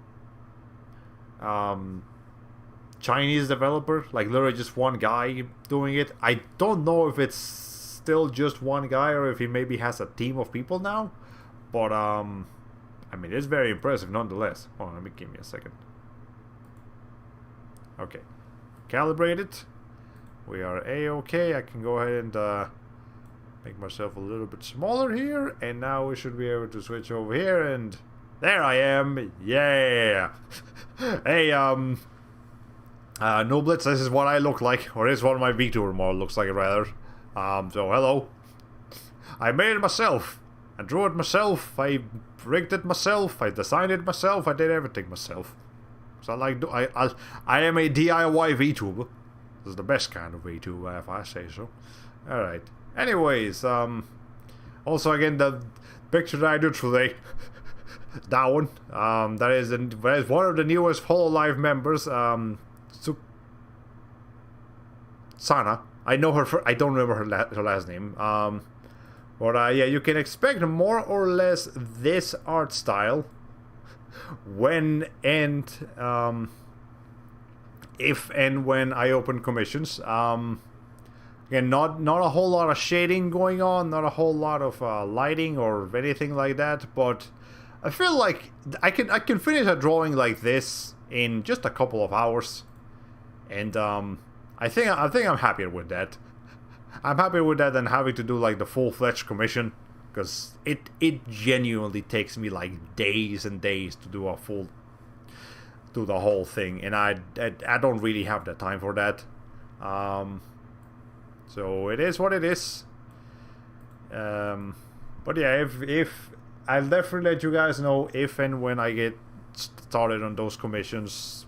[SPEAKER 1] Chinese developer, like literally just one guy doing it. I don't know if it's still just one guy or if he maybe has a team of people now, but I mean, it's very impressive nonetheless. Hold on, give me a second. Okay, calibrate it. We are a-okay. I can go ahead and make myself a little bit smaller here, and now we should be able to switch over here, and there I am. Yeah. Hey, Noblets, this is what I look like, or this is what my VTuber model looks like, rather. So hello. I made it myself. I drew it myself. I rigged it myself. I designed it myself. I did everything myself. So I am a DIY VTuber. This is the best kind of VTuber, if I say so. All right. Anyways, also again, the picture that I did today, that one, that is one of the newest HoloLive members, Sana. I know her. I don't remember her last name. But yeah, you can expect more or less this art style when and if and when I open commissions. Again, not a whole lot of shading going on, not a whole lot of lighting or anything like that, but I feel like I can finish a drawing like this in just a couple of hours, and I think I'm happier with that. I'm happier with that than having to do like the full-fledged commission, because it genuinely takes me like days and days to do the whole thing, and I don't really have the time for that. So it is what it is. But yeah, if I'll definitely let you guys know if and when I get started on those commissions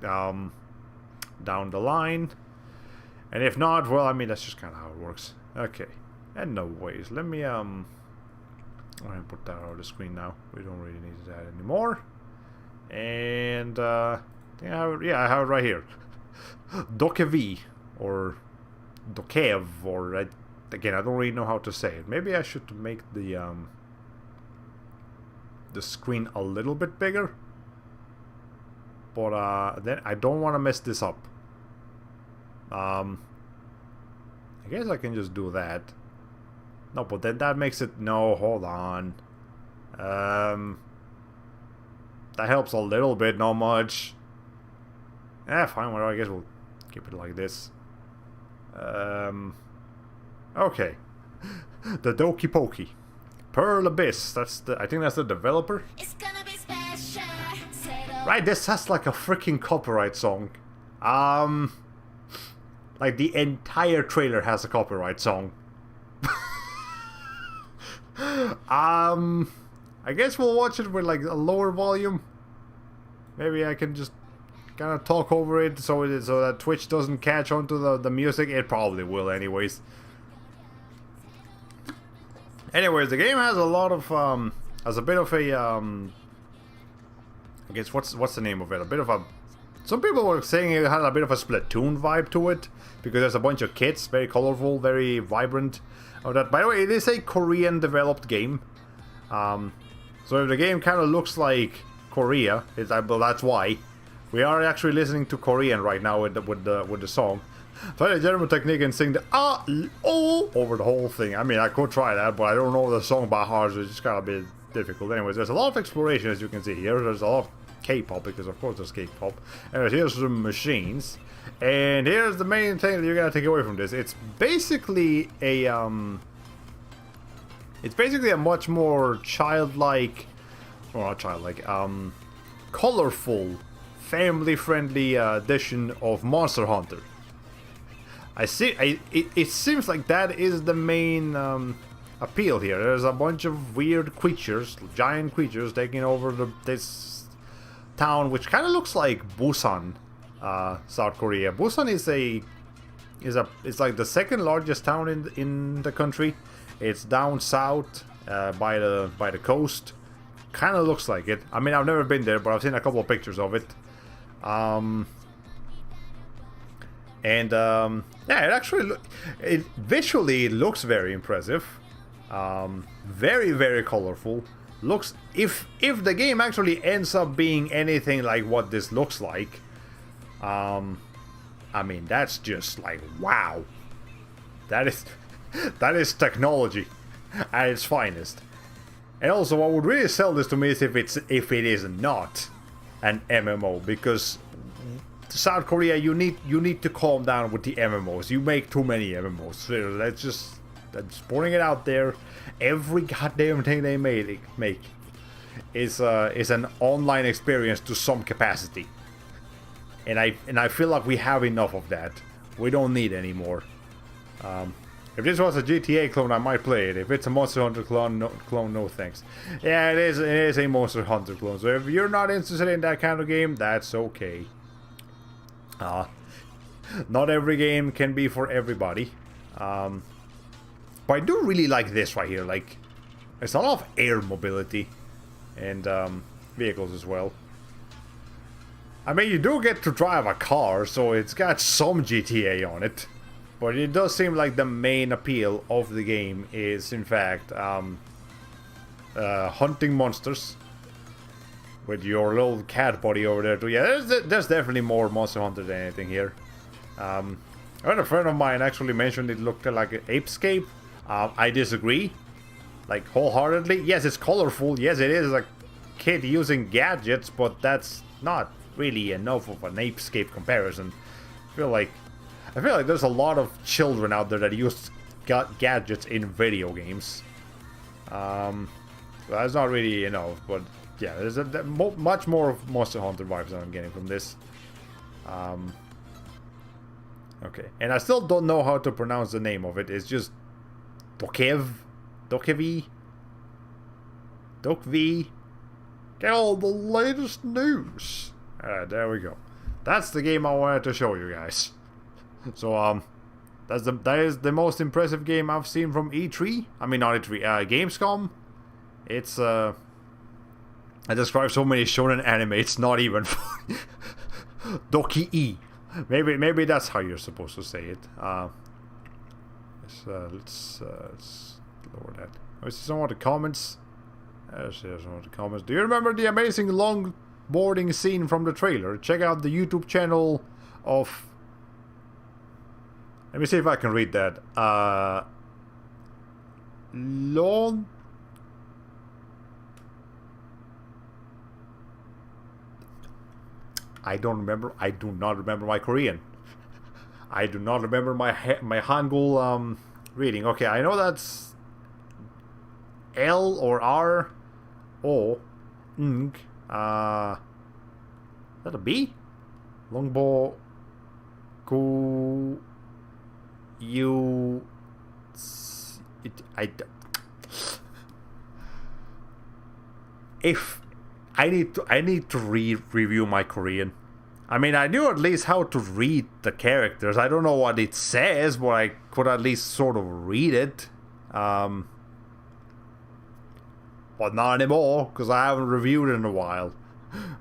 [SPEAKER 1] down the line. And if not, well, I mean, that's just kind of how it works. Okay. And no ways. Let me I'm gonna put that on the screen now. We don't really need that anymore. And I think I have I have it right here. Dokev, or Dokev, or again, I don't really know how to say it. Maybe I should make the screen a little bit bigger. But then I don't want to mess this up. I guess I can just do that. No, but then that makes it... No, hold on. That helps a little bit, not much. Fine, whatever. I guess we'll keep it like this. Okay. The Doki Poki. Pearl Abyss. I think that's the developer.
[SPEAKER 9] It's gonna be special.
[SPEAKER 1] Right, this has like a freaking copyright song. Like the entire trailer has a copyright song. I guess we'll watch it with like a lower volume. Maybe I can just kind of talk over it so that Twitch doesn't catch on to the music. It probably will anyways. Anyways, the game has a lot of has a bit of a I guess what's the name of it? A bit of a... Some people were saying it had a bit of a Splatoon vibe to it, because there's a bunch of kids, very colorful, very vibrant. That, by the way, it is a Korean developed game. So if the game kind of looks like Korea, well, that's why. We are actually listening to Korean right now with the song. Try the German technique and sing the over the whole thing. I mean, I could try that, but I don't know the song by heart, so it's just kind of a bit difficult. Anyways, there's a lot of exploration, as you can see here. There's a lot of K-pop, because of course there's K-pop. Anyways, here's some machines. And here's the main thing that you're gonna take away from this. It's basically a much more childlike, well, not childlike, colorful, family-friendly edition of Monster Hunter. It seems like that is the main appeal here. There's a bunch of weird creatures, giant creatures, taking over this town, which kind of looks like Busan, South Korea. Busan is like the second largest town in the country. It's down south by the coast. Kind of looks like it. I mean, I've never been there, but I've seen a couple of pictures of it. Yeah, it actually visually looks very impressive. Very, very colorful. Looks, if the game actually ends up being anything like what this looks like, I mean, that's just like, wow. That is technology at its finest. And also, what would really sell this to me is if it is not an MMO, because South Korea, you need to calm down with the MMOs. You make too many MMOs. So that's just putting it out there. Every goddamn thing they make is an online experience to some capacity. And I feel like we have enough of that. We don't need any more. If this was a GTA clone, I might play it. If it's a Monster Hunter clone, no thanks. Yeah, it is a Monster Hunter clone. So if you're not interested in that kind of game, that's okay. Not every game can be for everybody. But I do really like this right here. Like, there's a lot of air mobility and vehicles as well. I mean, you do get to drive a car, so it's got some GTA on it. But it does seem like the main appeal of the game is, in fact, hunting monsters. With your little cat body over there too. Yeah, there's definitely more Monster Hunter than anything here. I had a friend of mine actually mentioned it looked like an apescape. I disagree. Like, wholeheartedly. Yes, it's colorful. Yes, it is a kid using gadgets, but that's not really enough of an apescape comparison. I feel like there's a lot of children out there that use gadgets in video games. That's not really enough, but yeah, there's much more of Monster Hunter vibes that I'm getting from this. Okay, and I still don't know how to pronounce the name of it. It's just Dokvi. Get all the latest news. There we go. That's the game I wanted to show you guys. So that is the most impressive game I've seen from E3. I mean, not E3, Gamescom. It's I describe so many shonen anime, it's not even funny. Doki-e. Maybe that's how you're supposed to say it. Let's lower that. Let's see some of the comments. Do you remember the amazing longboarding scene from the trailer? Check out the YouTube channel of... Let me see if I can read that. I don't remember. I do not remember my Korean. I do not remember my Hangul reading. Okay, I know that's L or R O Ng. Is that a B? Longbo Ku You If I need to review my Korean. I mean, I knew at least how to read the characters. I don't know what it says, but I could at least sort of read it. But not anymore, because I haven't reviewed it in a while.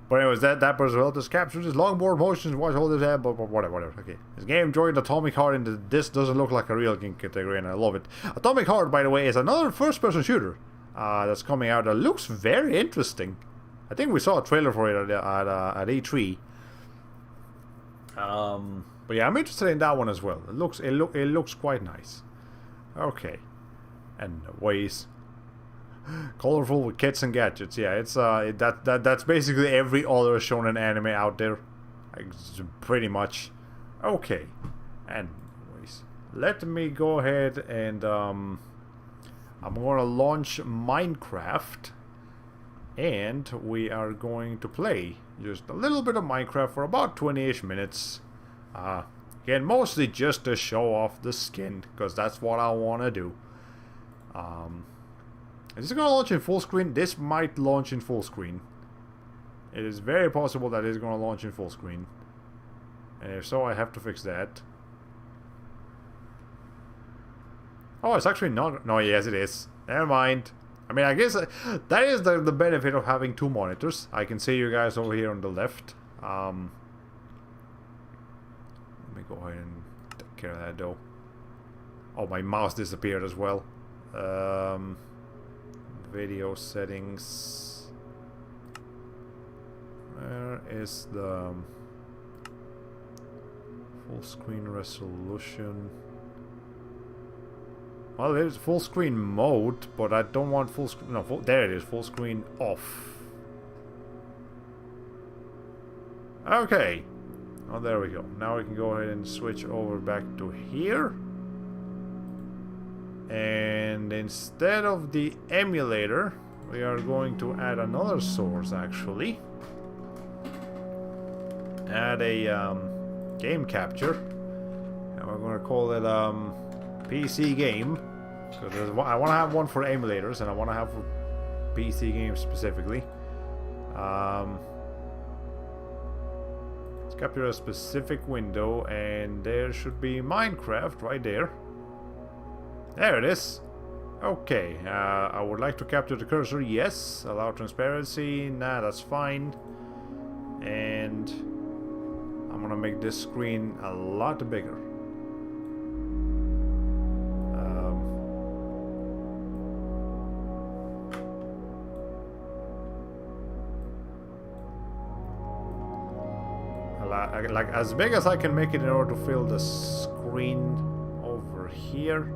[SPEAKER 1] But anyways, that person well just captures his longboard motions, watch all this head, but whatever. Okay. This game joined Atomic Heart, and this doesn't look like a real game category, and I love it. Atomic Heart, by the way, is another first-person shooter that's coming out that looks very interesting. I think we saw a trailer for it at E3. But yeah, I'm interested in that one as well. It looks quite nice. Okay, and ways colorful with kits and gadgets. Yeah, it's that's basically every other shonen anime out there, like, pretty much. Okay, anyways, let me go ahead and I'm gonna launch Minecraft, and we are going to play just a little bit of Minecraft for about 20-ish minutes. Again, mostly just to show off the skin, because that's what I want to do. Is this going to launch in full screen? This might launch in full screen. It is very possible that it's going to launch in full screen. And if so, I have to fix that. Oh, it's actually not. No, yes, it is. Never mind. I mean, I guess that is the benefit of having two monitors. I can see you guys over here on the left. Let me go ahead and take care of that, though. Oh, my mouse disappeared as well. Video settings. Where is the full screen resolution? Well, there's full screen mode, but I don't want full screen. No, there it is. Full screen off. Okay. Oh, there we go. Now we can go ahead and switch over back to here. And instead of the emulator, we are going to add another source, actually. Add a game capture. And we're going to call it PC game. Because I want to have one for emulators, and I want to have for PC games specifically. Let's capture a specific window, and there should be Minecraft right there. There it is. Okay, I would like to capture the cursor. Yes. Allow transparency. Nah, that's fine. And I'm gonna make this screen a lot bigger. Like as big as I can make it in order to fill the screen over here.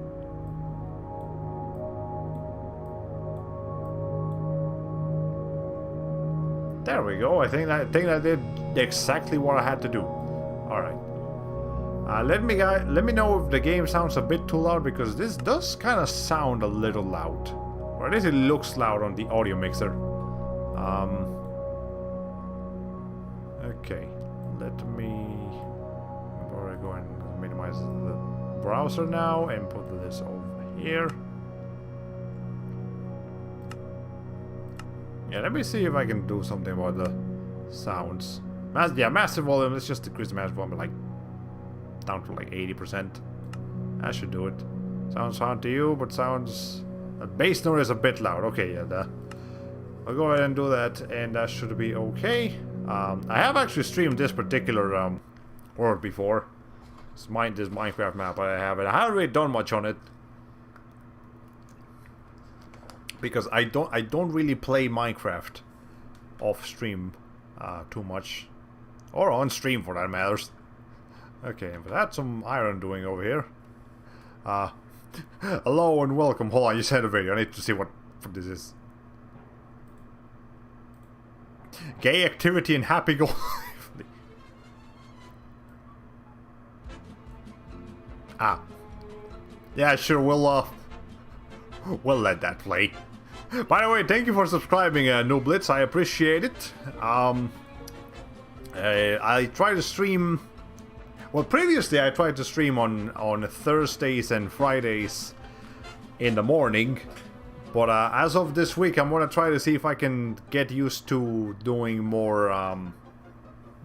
[SPEAKER 1] There we go. I think I did exactly what I had to do. All right. Let me know if the game sounds a bit too loud, because this does kind of sound a little loud, or at least it looks loud on the audio mixer. Okay. Let me go ahead and minimize the browser now and put this over here. Yeah, let me see if I can do something about the sounds. Massive volume. Let's just decrease the massive volume like down to like 80%. That should do it. Sounds fine to you, but sounds. The bass note is a bit loud. Okay, yeah. I'll go ahead and do that, and that should be okay. I have actually streamed this particular world before. This Minecraft map I haven't really done much on it, because I don't really play Minecraft off stream too much, or on stream for that matters. Okay, but that's some iron doing over here. Hello and welcome. Hold on, you sent a video. I need to see what this is. Gay activity and happy go. Yeah, sure. We'll let that play. By the way, thank you for subscribing, Nooblitz. I appreciate it. I try to stream. Well, previously I tried to stream on Thursdays and Fridays in the morning. But as of this week, I'm going to try to see if I can get used to doing more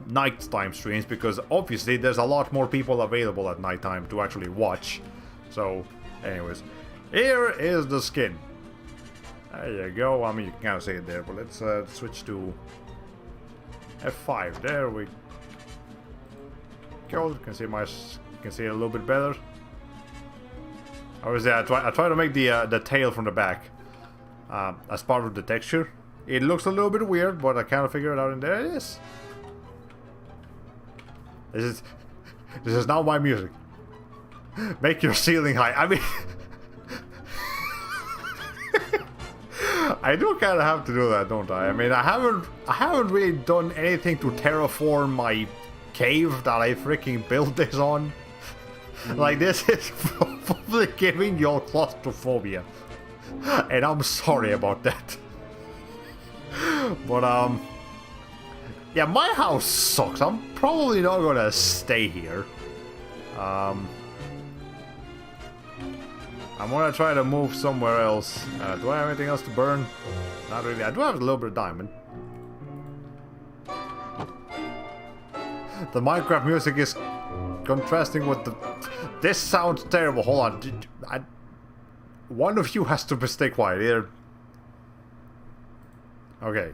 [SPEAKER 1] nighttime streams, because obviously there's a lot more people available at nighttime to actually watch. So, anyways, here is the skin. There you go. I mean, you can kind of see it there, but let's switch to F5. There we go. You can see it a little bit better. Obviously, I try to make the tail from the back as part of the texture. It looks a little bit weird, but I kind of figured it out, and there it is. This is not my music. Make your ceiling high. I mean, I do kind of have to do that, don't I? I mean, I haven't really done anything to terraform my cave that I freaking built this on. Like, this is probably giving you claustrophobia, and I'm sorry about that. But yeah, my house sucks. I'm probably not gonna stay here. I'm gonna try to move somewhere else. Do I have anything else to burn? Not really. I do have a little bit of diamond. The Minecraft music is contrasting with the... This sounds terrible. Hold on. One of you has to stay quiet here. Okay.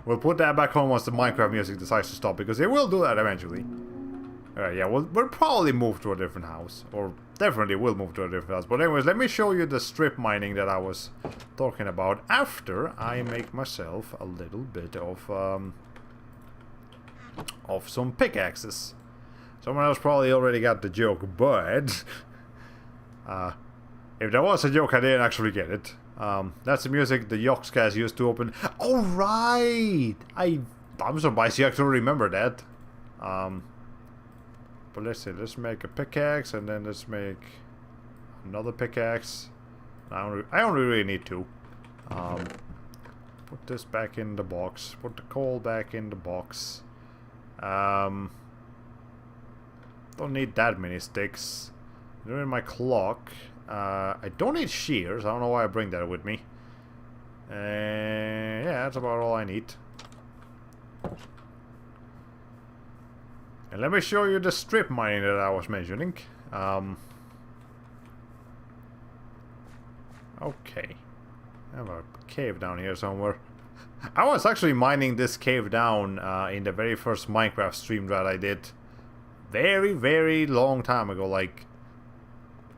[SPEAKER 1] We'll put that back home once the Minecraft music decides to stop, because it will do that eventually. Alright, yeah, we'll probably move to a different house. Or definitely will move to a different house. But anyways, let me show you the strip mining that I was talking about after I make myself a little bit of some pickaxes. Someone else probably already got the joke, but if there was a joke, I didn't actually get it. That's the music the Yogscast used to open. Oh, right! I'm surprised you actually remember that. But let's see, let's make a pickaxe, and then let's make another pickaxe. I only really need two. Put this back in the box. Put the coal back in the box. Don't need that many sticks. Doing my clock. I don't need shears. I don't know why I bring that with me. Yeah, that's about all I need. And let me show you the strip mining that I was mentioning. Okay. I have a cave down here somewhere. I was actually mining this cave down in the very first Minecraft stream that I did. Very, very long time ago. Like,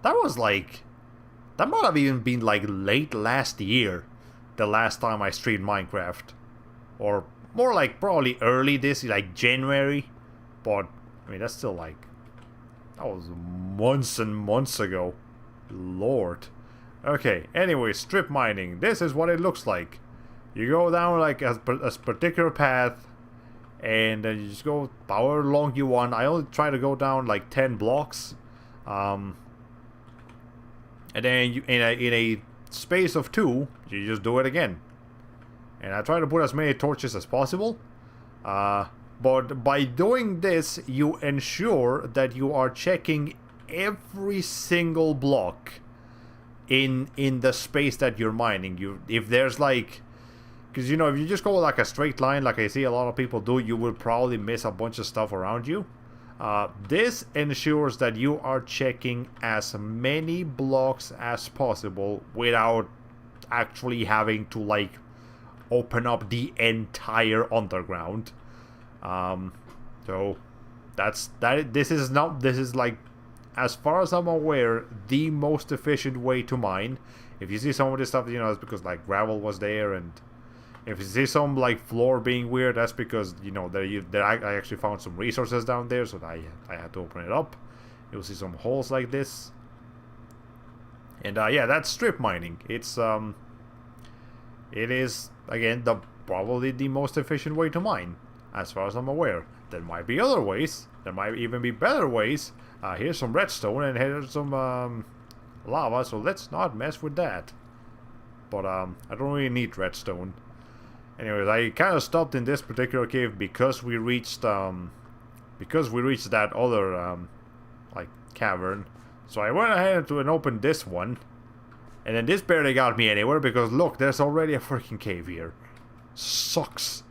[SPEAKER 1] that might have even been like late last year. The last time I streamed Minecraft. Or more like probably early this, like January. But, I mean, that's still like... That was months and months ago. Lord. Okay, anyway, strip mining. This is what it looks like. You go down like a particular path, and then you just go however long you want. I only try to go down like 10 blocks. And then you, in a space of 2, you just do it again. And I try to put as many torches as possible. But by doing this, you ensure that you are checking every single block in the space that you're mining. If there's like, because you know, if you just go like a straight line, like I see a lot of people do, you will probably miss a bunch of stuff around you. This ensures that you are checking as many blocks as possible without actually having to like open up the entire underground. So this is like, as far as I'm aware, the most efficient way to mine. If you see some of this stuff, you know, it's because like gravel was there, and if you see some like floor being weird, that's because, you know, I actually found some resources down there, so I had to open it up. You'll see some holes like this. And yeah, that's strip mining. It is again probably the most efficient way to mine, as far as I'm aware. There might be other ways. There might even be better ways. Here's some redstone, and here's some lava, so let's not mess with that. But I don't really need redstone. Anyways, I kind of stopped in this particular cave because we reached that other like cavern. So I went ahead and opened this one, and then this barely got me anywhere because look, there's already a freaking cave here. Sucks.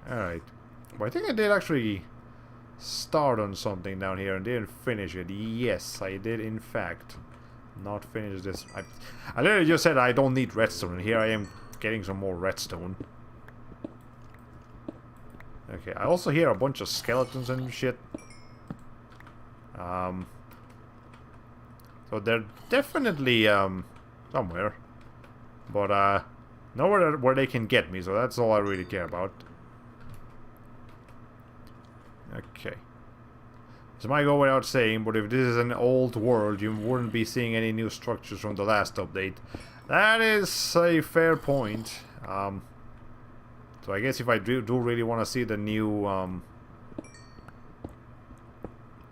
[SPEAKER 1] All right, but I think I did actually start on something down here and didn't finish it. Yes, I did in fact not finish this. I literally just said I don't need redstone, and here I am getting some more redstone. Okay, I also hear a bunch of skeletons and shit. So they're definitely somewhere, but nowhere where they can get me, so that's all I really care about. Okay. This might go without saying, but if this is an old world, you wouldn't be seeing any new structures from the last update. That is a fair point. So I guess if I do really want to see the new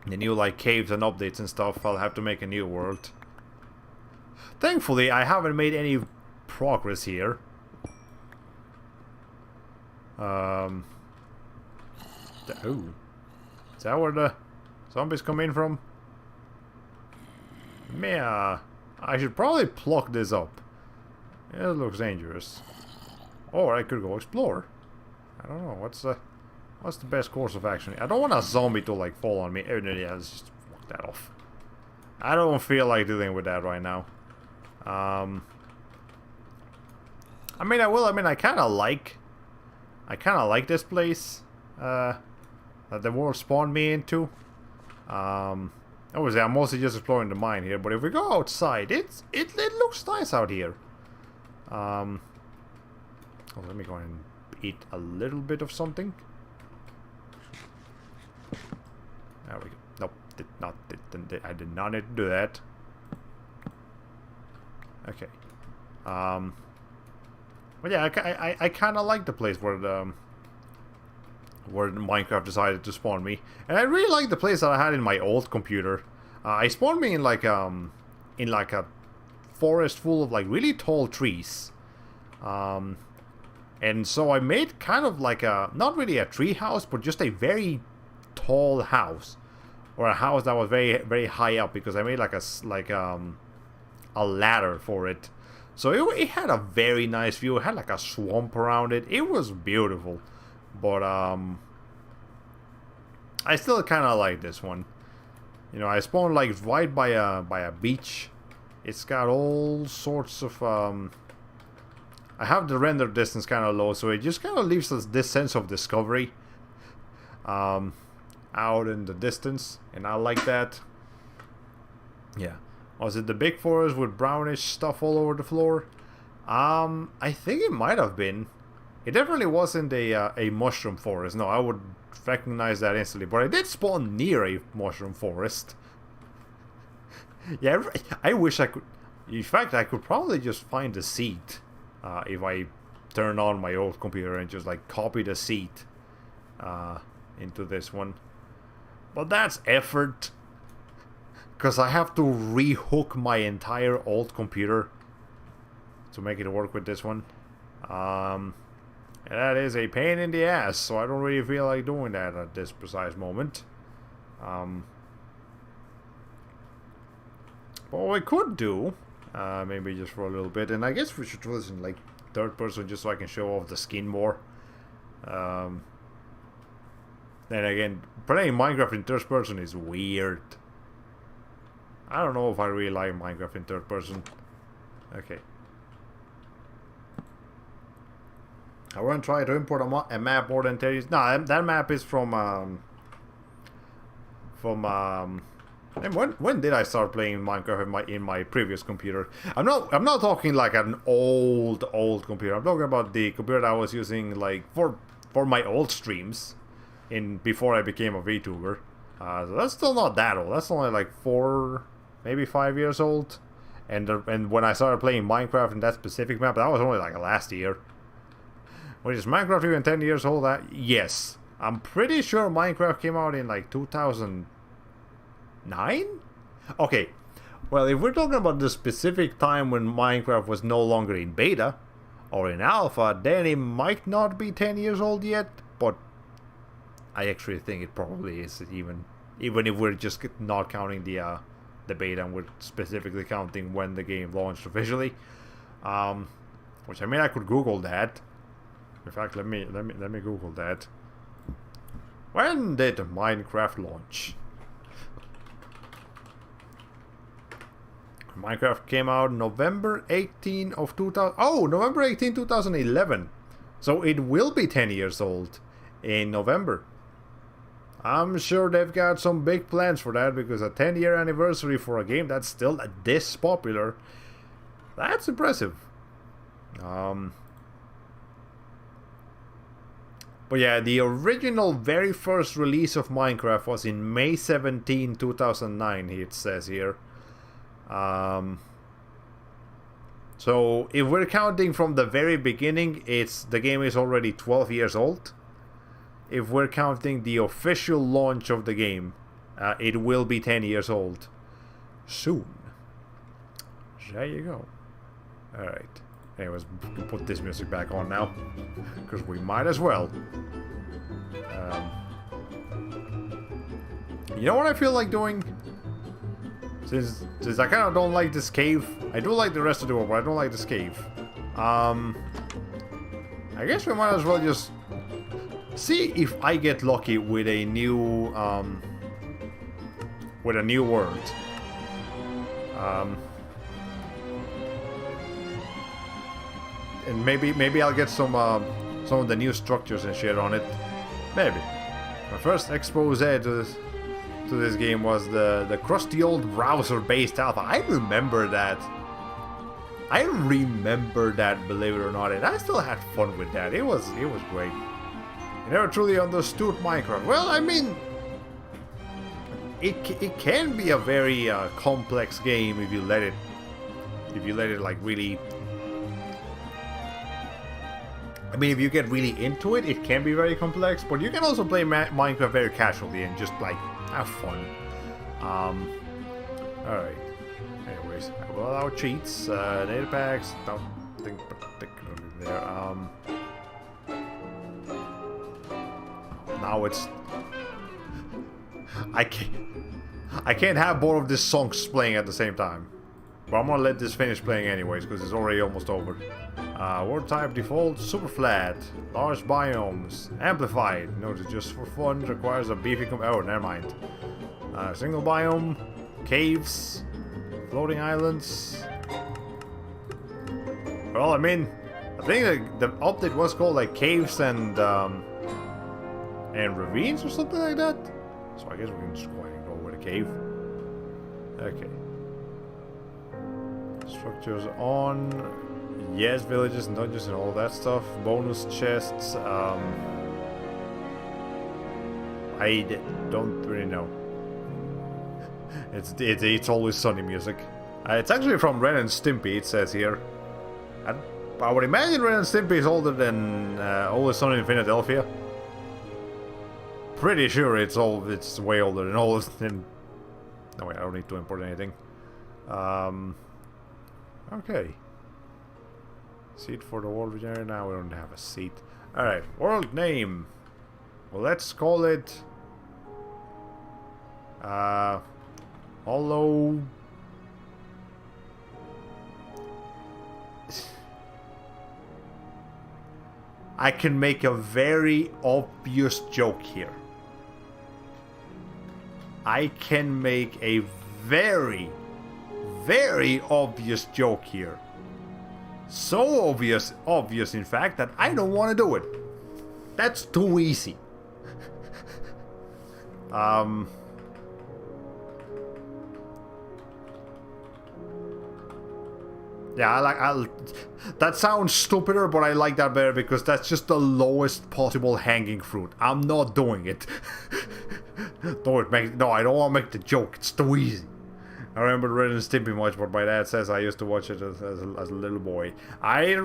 [SPEAKER 1] like caves and updates and stuff, I'll have to make a new world. Thankfully, I haven't made any progress here. Oh, is that where the zombies come in from? Yeah, I should probably pluck this up. It looks dangerous. Or I could go explore. I don't know, what's the best course of action? I don't want a zombie to like fall on me. Oh, no, yeah, let's just fuck that off. I don't feel like dealing with that right now. I mean, I will. I mean, I kind of like this place that the world spawned me into. Obviously, I'm mostly just exploring the mine here. But if we go outside, it looks nice out here. Oh, let me go and eat a little bit of something. There we go. Nope, I did not need to do that. Okay. But yeah, I kind of like the place where Minecraft decided to spawn me, and I really like the place that I had in my old computer. I spawned me in like a forest full of like really tall trees, and so I made kind of like a not really a tree house, but just a very tall house, or a house that was very very high up because I made like a ladder for it. So it had a very nice view. It had like a swamp around it. It was beautiful. But I still kind of like this one. You know, I spawned like right by a beach. It's got all sorts of I have the render distance kind of low, so it just kind of leaves us this sense of discovery out in the distance, and I like that. Yeah. Was it the big forest with brownish stuff all over the floor? I think it might have been. It definitely wasn't a mushroom forest. No, I would recognize that instantly. But I did spawn near a mushroom forest. Yeah, I wish I could. In fact, I could probably just find the seed if I turn on my old computer and just like copy the seed into this one. But that's effort. Because I have to rehook my entire old computer to make it work with this one. And that is a pain in the ass, so I don't really feel like doing that at this precise moment. But what we could do, maybe just for a little bit, and I guess we should do this in like third person just so I can show off the skin more. Then again, playing Minecraft in third person is weird. I don't know if I really like Minecraft in third person. Okay. I want to try to import a map more than 10 years. No, that map is from when did I start playing Minecraft in my previous computer? I'm not talking like an old computer. I'm talking about the computer that I was using like for my old streams before I became a VTuber. So that's still not that old. That's only like 4, maybe 5 years old. And when I started playing Minecraft in that specific map, that was only like last year. Which is Minecraft even 10 years old? Yes. I'm pretty sure Minecraft came out in like 2009? Okay. Well, if we're talking about the specific time when Minecraft was no longer in beta or in alpha, then it might not be 10 years old yet, but I actually think it probably is, even if we're just not counting the beta and we're specifically counting when the game launched officially. Which, I mean, I could Google that. In fact, let me Google that. When did Minecraft launch? Minecraft came out November 18 of 2000. Oh, November 18, 2011. So it will be 10 years old in November. I'm sure they've got some big plans for that, because a 10-year anniversary for a game that's still this popular, that's impressive. But yeah, the original very first release of Minecraft was in May 17, 2009, it says here. So if we're counting from the very beginning, the game is already 12 years old. If we're counting the official launch of the game, it will be 10 years old soon. There you go. Alright. Anyways, we can put this music back on now, because we might as well. You know what I feel like doing? Since I kind of don't like this cave, I do like the rest of the world, but I don't like this cave. I guess we might as well just see if I get lucky with a new world. And maybe I'll get some of the new structures and shit on it. Maybe. My first expose to this game was the crusty old browser-based alpha. I remember that. Believe it or not, and I still had fun with that. It was great. I never truly understood Minecraft. Well, I mean, it can be a very complex game if you let it like really. I mean, if you get really into it, it can be very complex, but you can also play Minecraft very casually and just like have fun. Alright. Anyways, I will allow cheats, data packs, nothing particularly there. Now it's. I can't have both of these songs playing at the same time. But I'm gonna let this finish playing anyways, because it's already almost over. World type default, super flat, large biomes, amplified, noted just for fun, requires a beefy oh, never mind. Single biome, caves, floating islands. Well, I mean, I think the update was called like caves and ravines or something like that. So I guess we can just go ahead and go with a cave. Okay. Structures on. Yes, villages and dungeons and all that stuff. Bonus chests. I don't really know. It's always sunny music. It's actually from Ren and Stimpy. It says here. I would imagine Ren and Stimpy is older than Always Sunny in Philadelphia. Pretty sure it's way older than Always. No wait, I don't need to import anything. Okay. Seat for the world visionary. Now we don't have a seat. Alright, world name. Well, let's call it Hollow. I can make a very obvious joke here. I can make a very, very obvious joke here. So obvious in fact, that I don't want to do it. That's too easy. Yeah, that sounds stupider, but I like that better because that's just the lowest possible hanging fruit. I'm not doing it. No, I don't want to make the joke. It's too easy. I remember Ren and Stimpy much, but my dad says I used to watch it as a little boy. I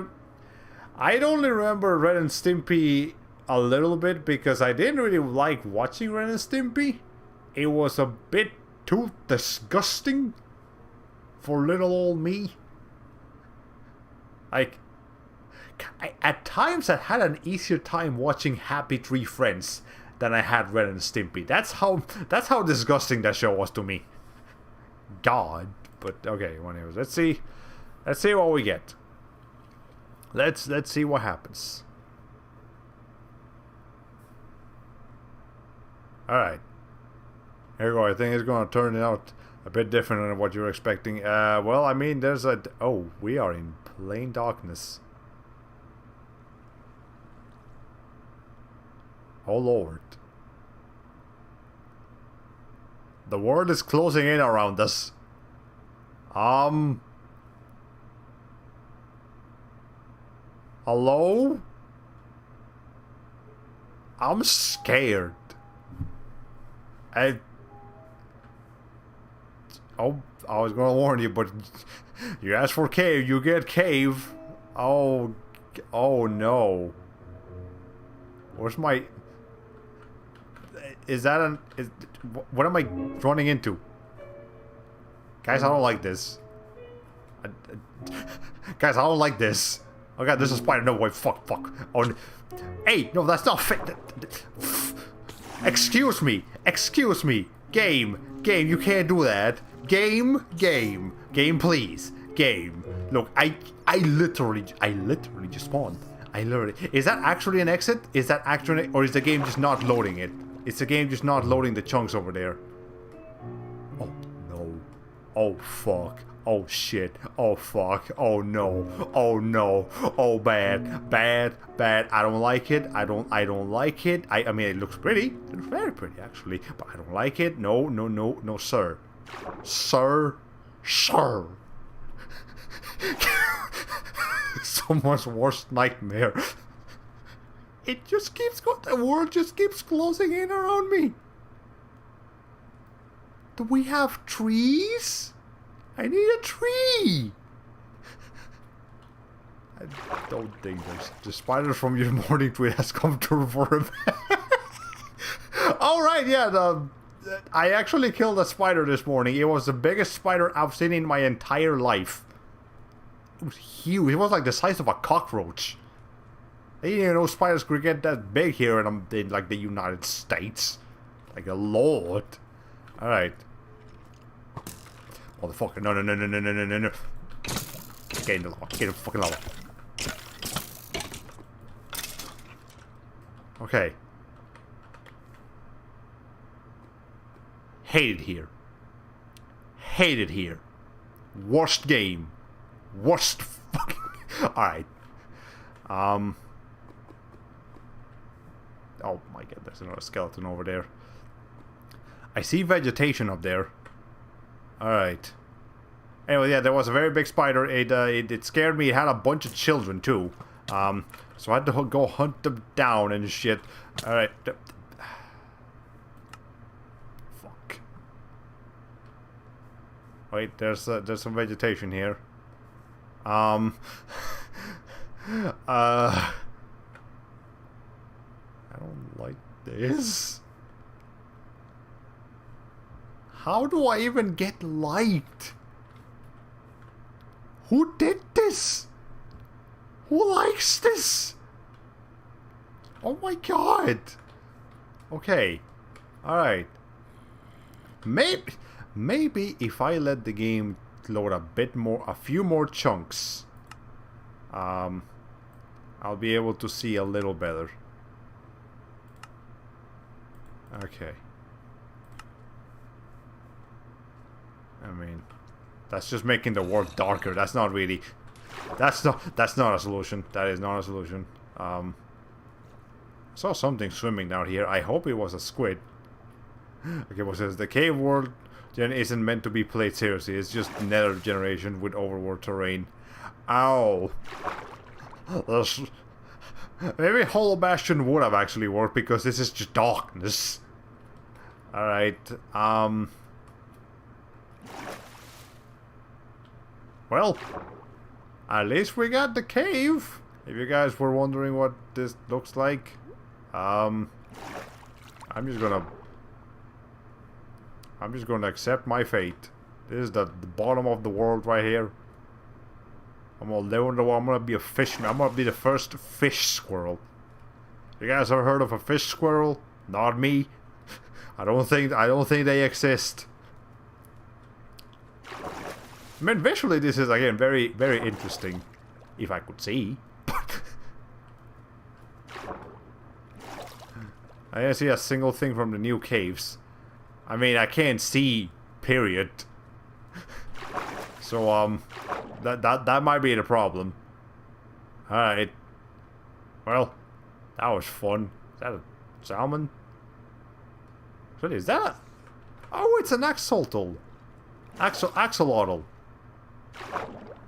[SPEAKER 1] only remember Ren and Stimpy a little bit because I didn't really like watching Ren and Stimpy. It was a bit too disgusting for little old me. Like, at times I had an easier time watching Happy Tree Friends than I had Ren and Stimpy. That's how disgusting that show was to me. God, but okay. Anyways, let's see what we get. Let's see what happens. All right, here we go. I think it's going to turn out a bit different than what you're expecting. Well, I mean, there's a we are in plain darkness. Oh Lord. The world is closing in around us. Hello? I'm scared. I was gonna warn you, but you asked for cave, you get cave. Oh no. Where's my... Is that an... what am I running into? Guys, I don't like this. Guys, I don't like this. Oh god, there's a spider. No, wait, fuck. Oh, hey, no, that's not fit. Excuse me. Game, you can't do that. Game, please. Game. Look, I literally just spawned. Is that actually an exit? Is that actually... Or is the game just not loading it? Is the game just not loading the chunks over there? Oh, no. Oh, fuck. Oh, shit. Oh, fuck. Oh, no. Oh, no. Oh, bad. I don't like it. I don't like it. I mean, it looks pretty. It looks very pretty, actually. But I don't like it. No, sir. Sir. Someone's worst nightmare. It just keeps going. The world just keeps closing in around me. Do we have trees? I need a tree. I don't think the spider from your morning tweet has come true for him. Alright, yeah, I actually killed a spider this morning. It was the biggest spider I've seen in my entire life. It was huge. It was like the size of a cockroach. I didn't even know spiders could get that big here in like the United States. Like a lord. Alright. Motherfucker, no. Get in the lava. Get in the fucking lava. Okay. Hate it here. Worst game. Worst fucking... Alright. Oh my god, there's another skeleton over there. I see vegetation up there. Alright. Anyway, yeah, there was a very big spider. It scared me. It had a bunch of children, too. So I had to go hunt them down and shit. Alright. Fuck. Wait, there's some vegetation here. I don't like this. How do I even get light? Who did this? Who likes this? Oh my god. Okay. Alright. Maybe if I let the game load a few more chunks, I'll be able to see a little better. Okay. I mean, that's just making the world darker. That's not really... That's not a solution. That is not a solution. I saw something swimming down here. I hope it was a squid. Okay, what says the cave world isn't meant to be played seriously. It's just nether generation with overworld terrain. Ow. Maybe Hollow Bastion would have actually worked because this is just darkness. Alright, well, at least we got the cave. If you guys were wondering what this looks like, I'm just gonna accept my fate. This is the bottom of the world right here. I'm gonna live in the world. I'm gonna be a fishman. I'm gonna be the first fish squirrel. You guys ever heard of a fish squirrel? Not me. I don't think they exist. I mean, visually this is again very, very interesting, if I could see. I didn't see a single thing from the new caves. I mean, I can't see, period. So that might be the problem. Alright. Well, that was fun. Is that a salmon? What is that? Oh, it's an axolotl. Axolotl.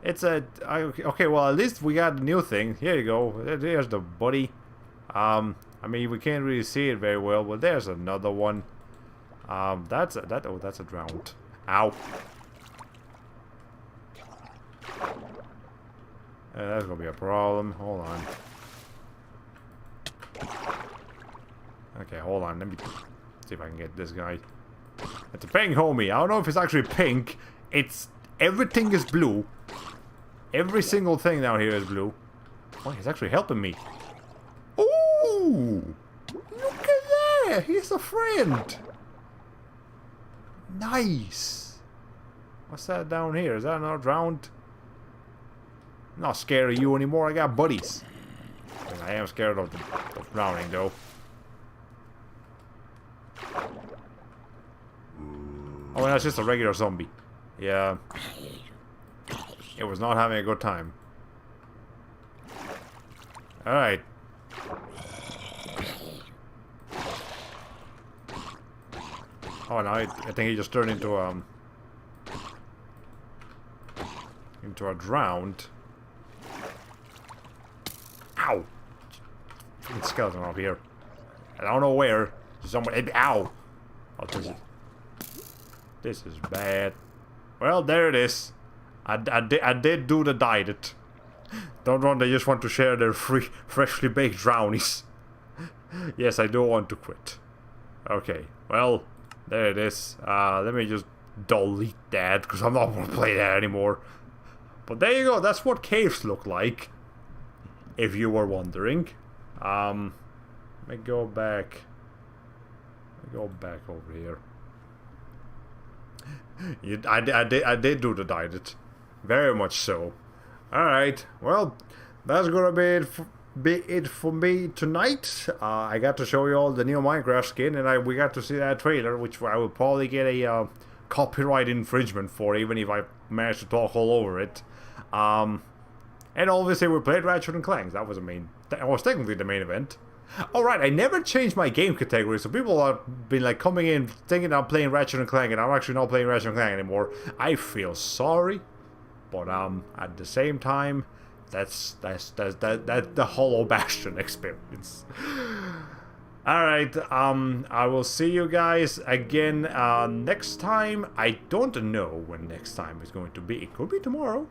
[SPEAKER 1] It's a... Okay, well, at least we got a new thing. Here you go. Here's the buddy. I mean, we can't really see it very well, but there's another one. That's a drowned. Ow. That's gonna be a problem. Hold on. Okay, hold on. Let me see if I can get this guy. It's a pink homie. I don't know if it's actually pink. It's everything is blue. Every single thing down here is blue. Oh, he's actually helping me. Ooh! Look at that! He's a friend! Nice! What's that down here? Is that another drowned? I'm not scared of you anymore. I got buddies. I am scared of drowning, though. Oh, that's just a regular zombie. Yeah. It was not having a good time. Alright. Oh, no, I think he just turned into a drowned. Ow! Fucking skeleton up here. I don't know where. Somewhere. Ow! I'll tell you. This is bad. Well, there it is. I did do the diet. Don't want they just want to share their freshly baked brownies. Yes, I do want to quit. Okay, well, there it is. Let me just delete that, because I'm not going to play that anymore. But there you go, that's what caves look like. If you were wondering. Let me go back. Over here. I did do the diet. Very much so. Alright, well, that's gonna be it for me tonight. I got to show you all the new Minecraft skin, and we got to see that trailer, which I will probably get a copyright infringement for, even if I manage to talk all over it. And obviously we played Ratchet and Clank. That was technically the main event. Alright, I never changed my game category, so people have been like coming in thinking I'm playing Ratchet and Clank, and I'm actually not playing Ratchet and Clank anymore. I feel sorry, but at the same time, that's the Hollow Bastion experience. Alright, I will see you guys again next time. I don't know when next time is going to be. It could be tomorrow.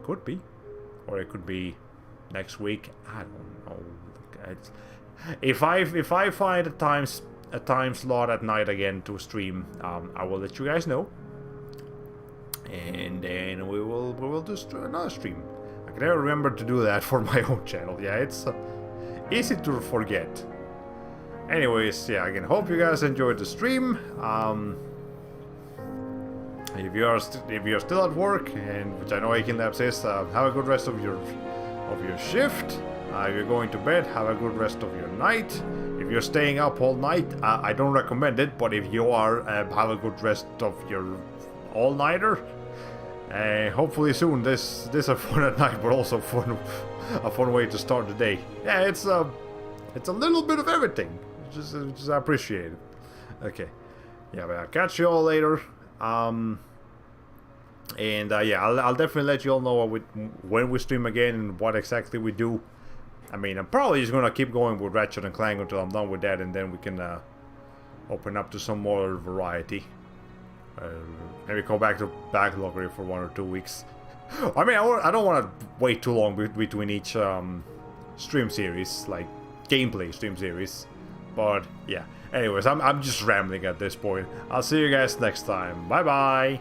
[SPEAKER 1] Could be. Or it could be next week. I don't know. If I find a time slot at night again to stream, I will let you guys know. And then we will do another stream. I can never remember to do that for my own channel. Yeah, it's easy to forget. Anyways, yeah, again, hope you guys enjoyed the stream. If you're still at work, and which I know Akinlab says, have a good rest of your shift. If you're going to bed, have a good rest of your night. If you're staying up all night, I don't recommend it. But if you are, have a good rest of your all-nighter. Hopefully soon. This a fun at night, but also a fun way to start the day. Yeah, it's a little bit of everything. Just I appreciate it. Okay, yeah, but I'll catch you all later. Yeah, I'll definitely let you all know when we stream again and what exactly we do. I mean, I'm probably just gonna keep going with Ratchet and Clank until I'm done with that, and then we can open up to some more variety. Maybe go back to Backloggery for 1 or 2 weeks. I mean, I don't want to wait too long between each stream series, like gameplay stream series. But yeah, anyways, I'm just rambling at this point. I'll see you guys next time. Bye bye.